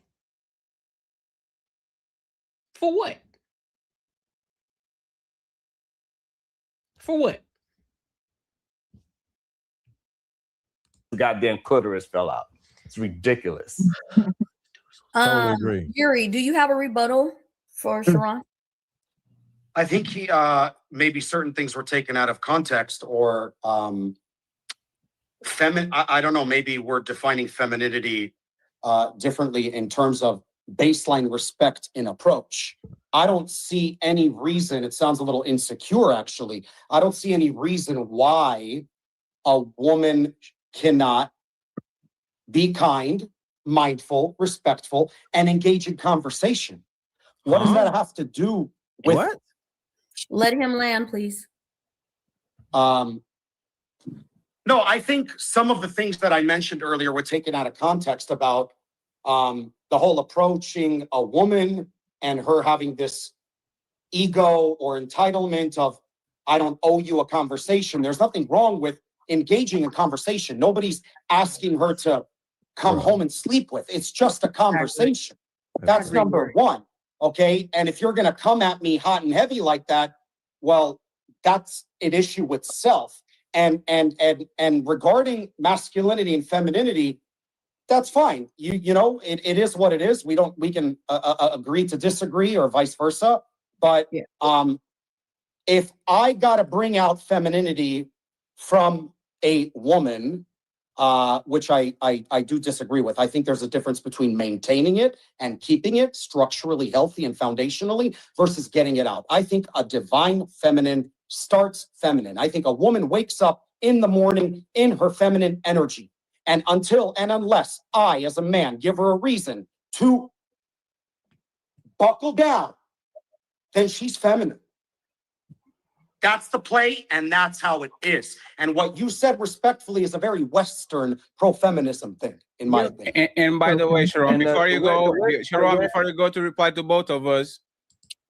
For what? For what? The goddamn clitoris fell out. It's ridiculous. Totally agree. Yuri, do you have a rebuttal for Sharon? I think he maybe certain things were taken out of context, or I don't know, maybe we're defining femininity differently in terms of baseline respect in approach. I don't see any reason, it sounds a little insecure actually, I don't see any reason why a woman cannot be kind, mindful, respectful, and engage in conversation. What does that have to do with what? Let him land, please. No, I think some of the things that I mentioned earlier were taken out of context about the whole approaching a woman and her having this ego or entitlement of, I don't owe you a conversation. There's nothing wrong with engaging in conversation. Nobody's asking her to come home and sleep with. It's just a conversation. That's number one. Okay. And if you're going to come at me hot and heavy like that, well, that's an issue with self. And regarding masculinity and femininity, that's fine. You know, it is what it is. We can agree to disagree or vice versa. But if I got to bring out femininity from a woman, which I do disagree with. I think there's a difference between maintaining it and keeping it structurally healthy and foundationally versus getting it out. I think a divine feminine starts feminine. I think a woman wakes up in the morning in her feminine energy. And until and unless I, as a man, give her a reason to buckle down, then she's feminine. That's the play, and that's how it is. And what you said respectfully is a very Western pro-feminism thing, in my opinion. And by the way, Sharon, before you go, Sharon, way- before you go to reply to both of us,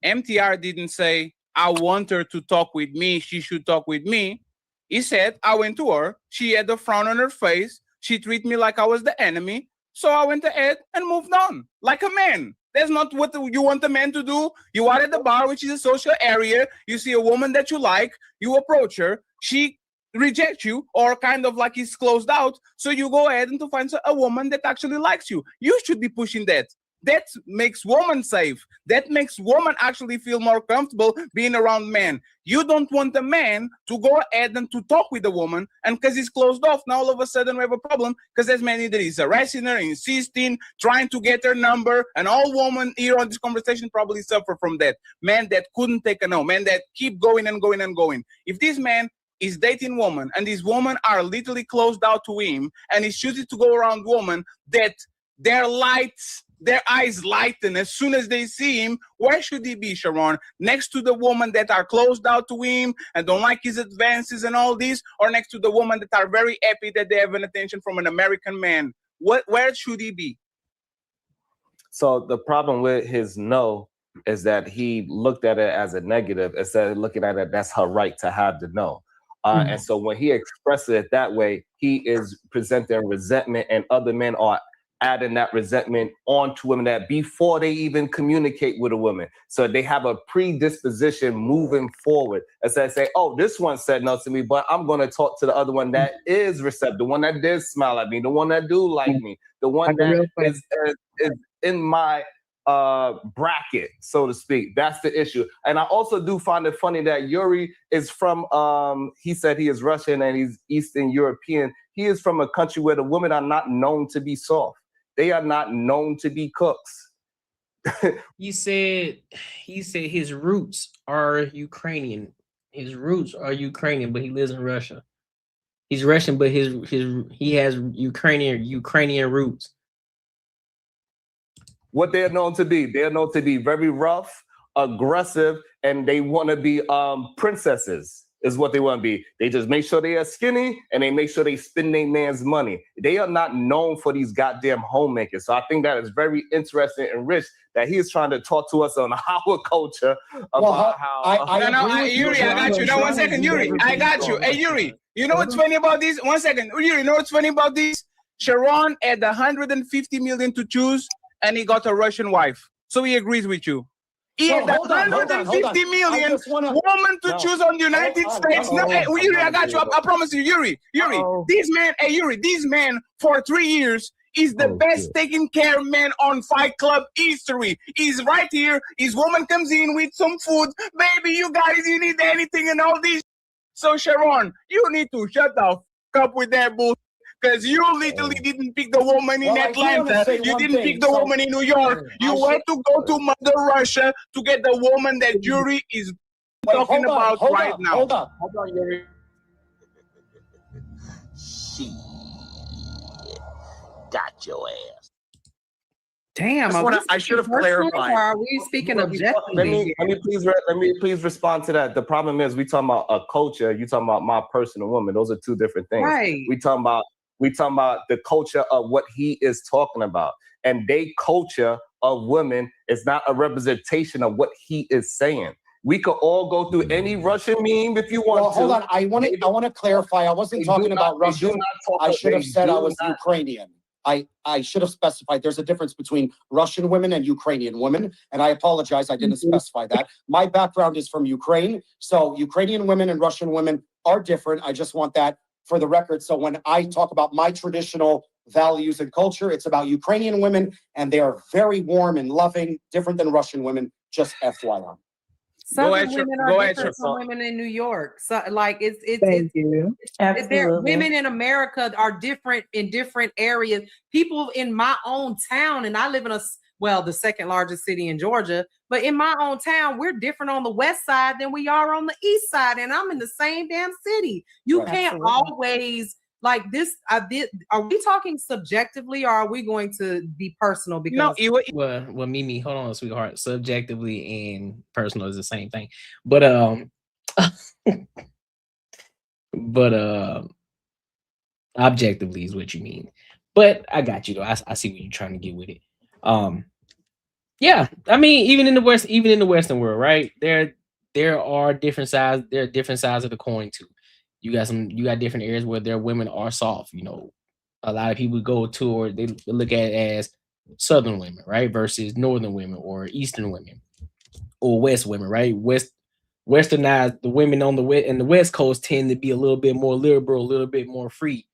MTR didn't say, I want her to talk with me, she should talk with me. He said, I went to her, she had a frown on her face, she treated me like I was the enemy, so I went ahead and moved on, like a man. That's not what you want a man to do. You are at the bar, which is a social area, you see a woman that you like, you approach her, she rejects you, or kind of like is closed out, so you go ahead and to find a woman that actually likes you. You should be pushing that. That makes woman safe. That makes woman actually feel more comfortable being around men. You don't want a man to go ahead and to talk with a woman, and because he's closed off, now all of a sudden we have a problem because there's many that is harassing her, insisting, trying to get her number, and all women here on this conversation probably suffer from that. Men that couldn't take a no, men that keep going and going and going. If this man is dating woman and these women are literally closed out to him, and he's choosing to go around women that their eyes lighten as soon as they see him, where should he be, Sharon? Next to the woman that are closed out to him and don't like his advances and all this, or next to the woman that are very happy that they have an attention from an American man? Where should he be? So the problem with his no is that he looked at it as a negative instead of looking at it, that's her right to have the no. And so when he expresses it that way, he is presenting resentment, and other men are adding that resentment onto women that before they even communicate with a woman. So they have a predisposition moving forward. Instead of say, oh, this one said no to me, but I'm going to talk to the other one that is receptive, the one that did smile at me, the one that do like me, the one that is in my bracket, so to speak. That's the issue. And I also do find it funny that Yuri is from, he said he is Russian and he's Eastern European. He is from a country where the women are not known to be soft. They are not known to be cooks. He said his roots are Ukrainian. His roots are Ukrainian, but he lives in Russia. He's Russian, but he has Ukrainian roots. What they're known to be very rough, aggressive, and they want to be princesses. Is what they want to be. They just make sure they are skinny and they make sure they spend their man's money. They are not known for these goddamn homemakers. So I think that is very interesting and rich that he is trying to talk to us on our culture about Yuri, I got you. No, 1 second, Yuri, I got you. Hey, Yuri, you know what's funny about this? 1 second, Yuri, you know what's funny about this? Sharon had 150 million to choose, and he got a Russian wife. So he agrees with you. He had 150 million women to choose on the United States. No, hey, Yuri, I got you. I promise you, Yuri. This man for 3 years is the best taken care man on Fight Club history. He's right here. His woman comes in with some food. Baby, you guys, you need anything and all this. So Sharon, you need to shut the fuck up with that bullshit. Because you literally didn't pick the woman in Atlanta. You didn't pick the woman in New York. You went to go to Mother Russia to get the woman that Yuri is talking about right now. Hold on, Yuri. She got your ass. Damn, I should have clarified. Are we speaking objectively? Let me please respond to that. The problem is we talking about a culture. You talking about my personal woman. Those are two different things. Right. We talking about the culture of what he is talking about. And they culture of women is not a representation of what he is saying. We could all go through any Russian meme if you want to. Hold on. I want to clarify. I wasn't talking about Russian. I should have said I was Ukrainian. I should have specified there's a difference between Russian women and Ukrainian women. And I apologize, I didn't specify that. My background is from Ukraine. So Ukrainian women and Russian women are different. I just want that for the record. So when I talk about my traditional values and culture, it's about Ukrainian women, and they are very warm and loving, different than Russian women, just FYI. Southern women are different from women in New York. So, like, women in America are different in different areas. People in my own town, and I live in the second largest city in Georgia, but in my own town, we're different on the west side than we are on the east side, and I'm in the same damn city. You can't always like this. Are we talking subjectively, or are we going to be personal? Because well, Mimi, hold on, sweetheart. Subjectively and personal is the same thing. But But objectively is what you mean. But I got you though. I see what you're trying to get with it. Yeah, I mean, even in the Western world, right? There are different sides. There are different sides of the coin too. You got different areas where their women are soft. You know, a lot of people go toward they look at it as Southern women, right, versus Northern women or Eastern women or West women, right? Westernized the women on the West Coast tend to be a little bit more liberal, a little bit more free.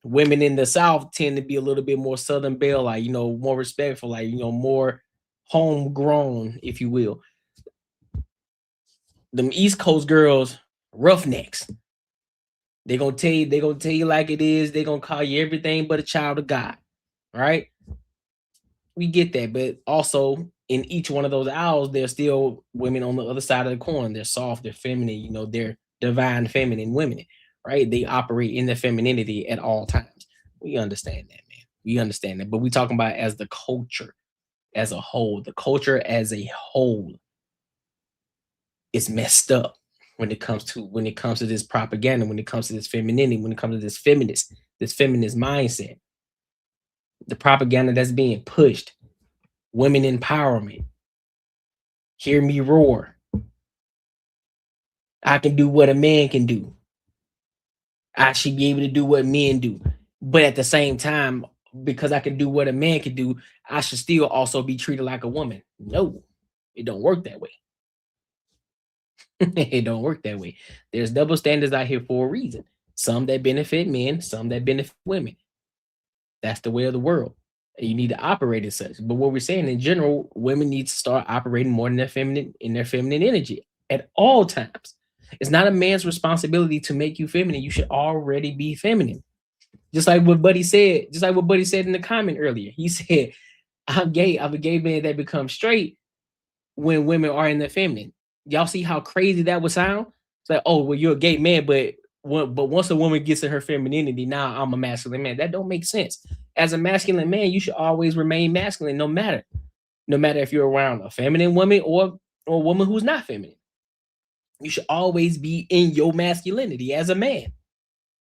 Women in the South tend to be a little bit more Southern Belle, like, you know, more respectful, like, you know, more homegrown, if you will. Them East Coast girls, roughnecks. They're gonna tell you like it is. They're gonna call you everything but a child of God. Right? We get that, but also in each one of those aisles, there's still women on the other side of the coin. They're soft, they're feminine, you know, they're divine feminine women, right? They operate in their femininity at all times. We understand that, man. We understand that. But we're talking about as the culture as a whole. The culture as a whole is messed up when it comes to this propaganda, when it comes to this femininity, when it comes to this feminist mindset. The propaganda that's being pushed, women empowerment. Hear me roar. I can do what a man can do. I should be able to do what men do. But at the same time, because I can do what a man can do, I should still also be treated like a woman. No, it don't work that way. It don't work that way. There's double standards out here for a reason. Some that benefit men, some that benefit women. That's the way of the world. And you need to operate as such. But what we're saying in general, women need to start operating more in their feminine energy at all times. It's not a man's responsibility to make you feminine. You should already be feminine. Just like what Buddy said in the comment earlier. He said, I'm gay. I'm a gay man that becomes straight when women are in their feminine. Y'all see how crazy that would sound? It's like, oh, well, you're a gay man, but once a woman gets in her femininity, now I'm a masculine man. That don't make sense. As a masculine man, you should always remain masculine, no matter if you're around a feminine woman or a woman who's not feminine. You should always be in your masculinity as a man.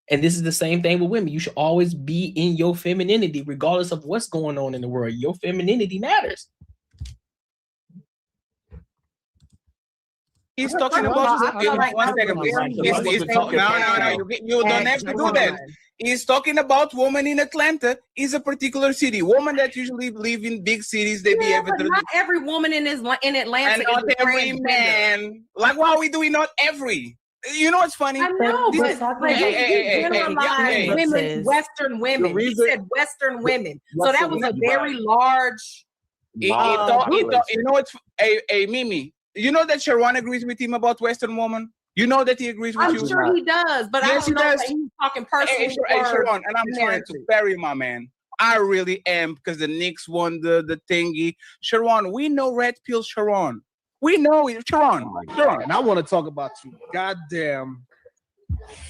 And this is the same thing with women. You should always be in your femininity, regardless of what's going on in the world. Your femininity matters. He's talking about one second, please. You don't have to do that. He's talking about women in Atlanta. Is a particular city. Women that usually live in big cities, they be able to. Not every woman in Atlanta and not every man. Like, why are we doing not every? You know what's funny? I know, women, Western women. He said Western women, so that was a very large. You know, it's a Mimi. You know that Sharon agrees with him about Western woman? You know that he agrees with you? I'm sure he does, but yes, I don't know that he's talking personally. Hey, Sharon, and I'm trying to bury my man. I really am, because the Knicks won the thingy. Sharon, we know red pill Sharon. We know it, Sharon. And I want to talk about you goddamn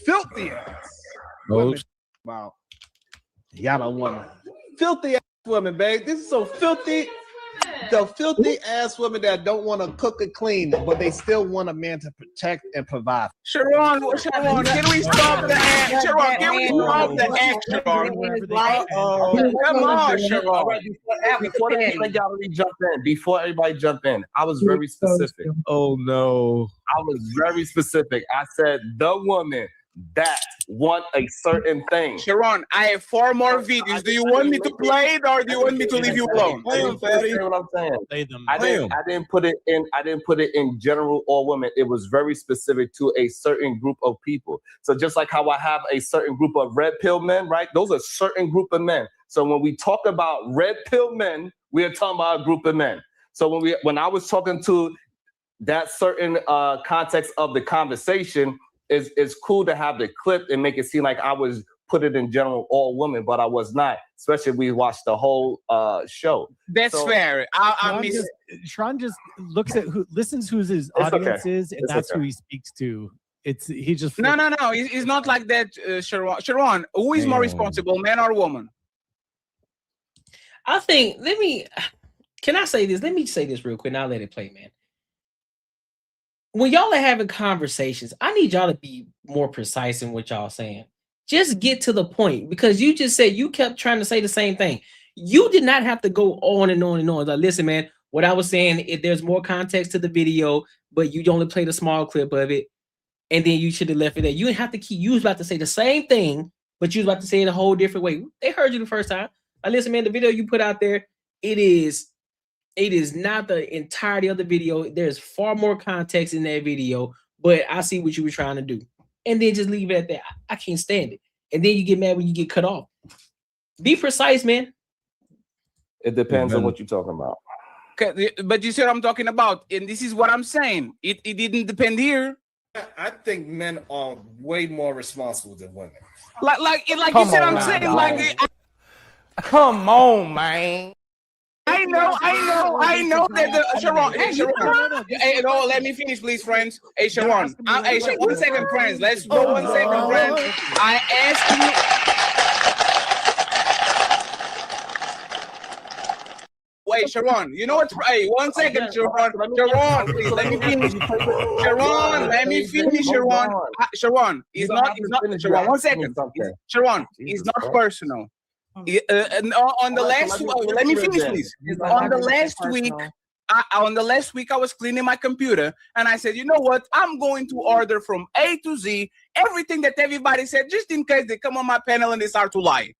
filthy ass women. Wow. Y'all don't want to. Filthy ass women, babe. This is so filthy. The filthy ass women that don't want to cook and clean, but they still want a man to protect and provide. Sharon, can we stop the act? Sharon, can we stop the act, Sharon? Come on, Sharon. Before everybody jump in, I was very specific. Oh no. I was very specific. I said the woman that want a certain thing. Sharon, I have 4 more videos. Do you want me to play it, or do you want me to leave you alone? Play them, Fatty. What I'm saying. I didn't put it in general all women. It was very specific to a certain group of people. So just like how I have a certain group of red pill men, right? Those are a certain group of men. So when we talk about red pill men, we are talking about a group of men. So when I was talking to that certain context of the conversation, it's cool to have the clip and make it seem like I was put it in general all women, but I was not. Especially if we watched the whole show. That's fair. Sharon just looks at listens who his audience is, and that's who he speaks to. He just no. He's not like that, Sharon. Sharon, who is more responsible, man or woman? I think. Can I say this? Let me say this real quick. And I'll let it play, man. when y'all are having conversations, I need y'all to be more precise in what y'all saying. Just get to the point, because you just said you kept trying to say the same thing. You did not have to go on and on and on. Like, listen, man, what I was saying, if there's more context to the video, but you only played a small clip of it, and then you should have left it there. You didn't have to keep, you was about to say the same thing, but you was about to say it a whole different way. They heard you the first time. Like, listen, man, the video you put out there, it is not the entirety of the video. There's far more context in that video, but I see what you were trying to do. And then just leave it at that. I can't stand it. And then you get mad when you get cut off. Be precise, man. It depends on what you're talking about. Okay, but you see what I'm talking about, and this is what I'm saying. It didn't depend here. I think men are way more responsible than women. Like you said, I'm saying, like, come on, man. I know that the Sharon. Hey, Sharon. Hey, no, let me finish, please, friends. Hey, Sharon. Hey, Sharon, 1 second, friends. Let's go 1 second, friends. I asked you. Wait, Sharon. You know what? Hey, 1 second, Sharon. Sharon, please let me finish. Sharon, let me finish, Sharon. Sharon, it's not. Sharon, 1 second. Sharon, it's not personal. On the last, let me finish, please. On the last week, I was cleaning my computer, and I said, you know what? I'm going to order from A to Z everything that everybody said, just in case they come on my panel and they start to lie.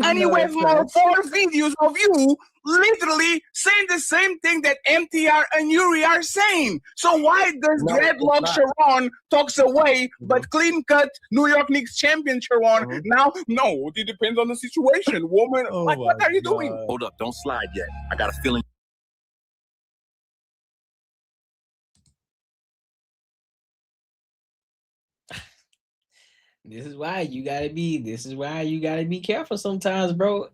And you have more 4 videos of you literally saying the same thing that MTR and Yuri are saying. So why does dreadlock Sharon talks away, but clean cut New York Knicks champion Sharon now? No, it depends on the situation. Woman, like, what are you doing? Hold up, don't slide yet. I got a feeling. This is why you gotta be careful sometimes, bro.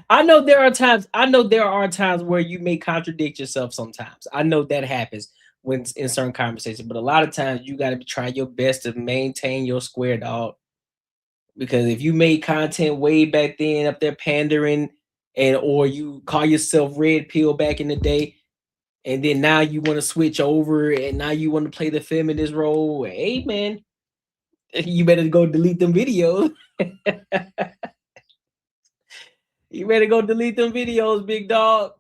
I know there are times where you may contradict yourself sometimes. I know that happens when in certain conversations, but a lot of times you gotta try your best to maintain your square, dog. Because if you made content way back then up there pandering, or you call yourself red pill back in the day, and then now you want to switch over and now you want to play the feminist role, hey man, you better go delete them videos. You better go delete them videos, big dog.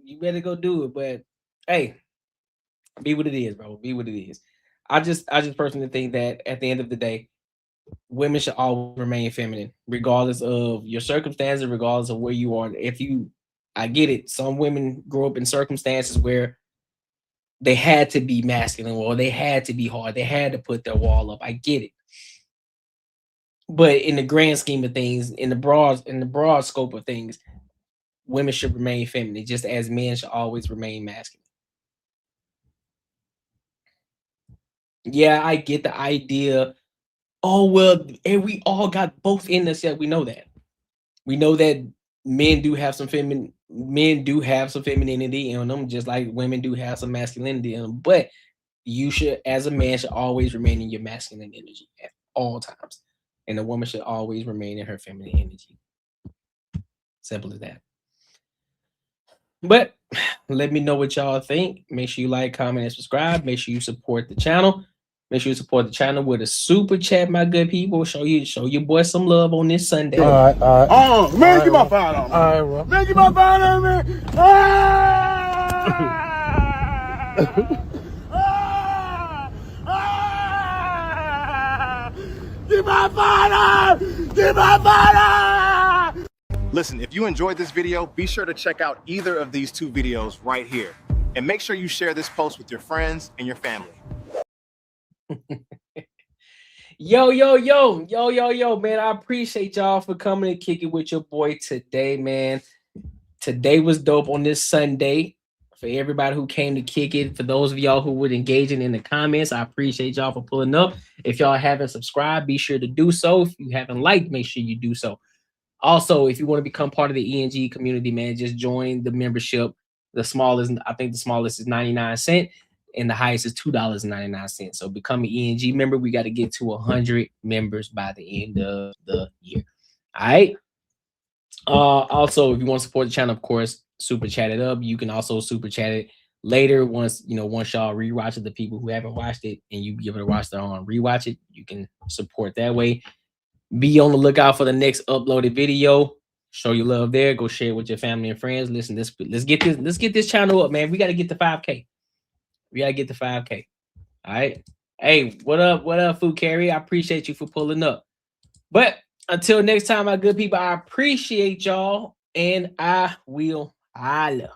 You better go do it. But hey, be what it is, bro. Be what it is. I just personally think that at the end of the day, women should always remain feminine, regardless of your circumstances, regardless of where you are. I get it. Some women grow up in circumstances where they had to be masculine, or they had to be hard. They had to put their wall up. I get it. But in the grand scheme of things, in the broad scope of things, women should remain feminine, just as men should always remain masculine. Yeah, I get the idea. Oh, well, and we all got both in us. Yeah, we know that. We know that men do have some femininity in them, just like women do have some masculinity in them. But you should, as a man, should always remain in your masculine energy at all times. And a woman should always remain in her feminine energy. Simple as that. But let me know what y'all think. Make sure you like, comment, and subscribe. Make sure you support the channel. Make sure you support the channel with a super chat, my good people. Show your boy some love on this Sunday. All right. Oh, man, get my phone on me. All right, bro. Man, get my phone on me. Get my phone on! Get my phone on! Listen, if you enjoyed this video, be sure to check out either of these 2 videos right here. And make sure you share this post with your friends and your family. Yo, man. I appreciate y'all for coming and kicking with your boy today, man. Today was dope on this Sunday. For everybody who came to kick it, for those of y'all who were engaging in the comments, I appreciate y'all for pulling up. If y'all haven't subscribed, be sure to do so. If you haven't liked, make sure you do so. Also, if you want to become part of the ENG community, man, just join the membership. I think the smallest is 99 cents. And the highest is $2.99. So become an ENG member. We got to get to 100 members by the end of the year. All right. Also, if you want to support the channel, of course, super chat it up. You can also super chat it later, once y'all rewatch it, the people who haven't watched it and you give it a watch their own, rewatch it, you can support that way. Be on the lookout for the next uploaded video. Show your love there. Go share it with your family and friends. Listen, let's get this channel up, man. We got to get to 5K. We got to get to 5K. All right. Hey, what up, Food Carry? I appreciate you for pulling up. But until next time, my good people, I appreciate y'all, and I will holla.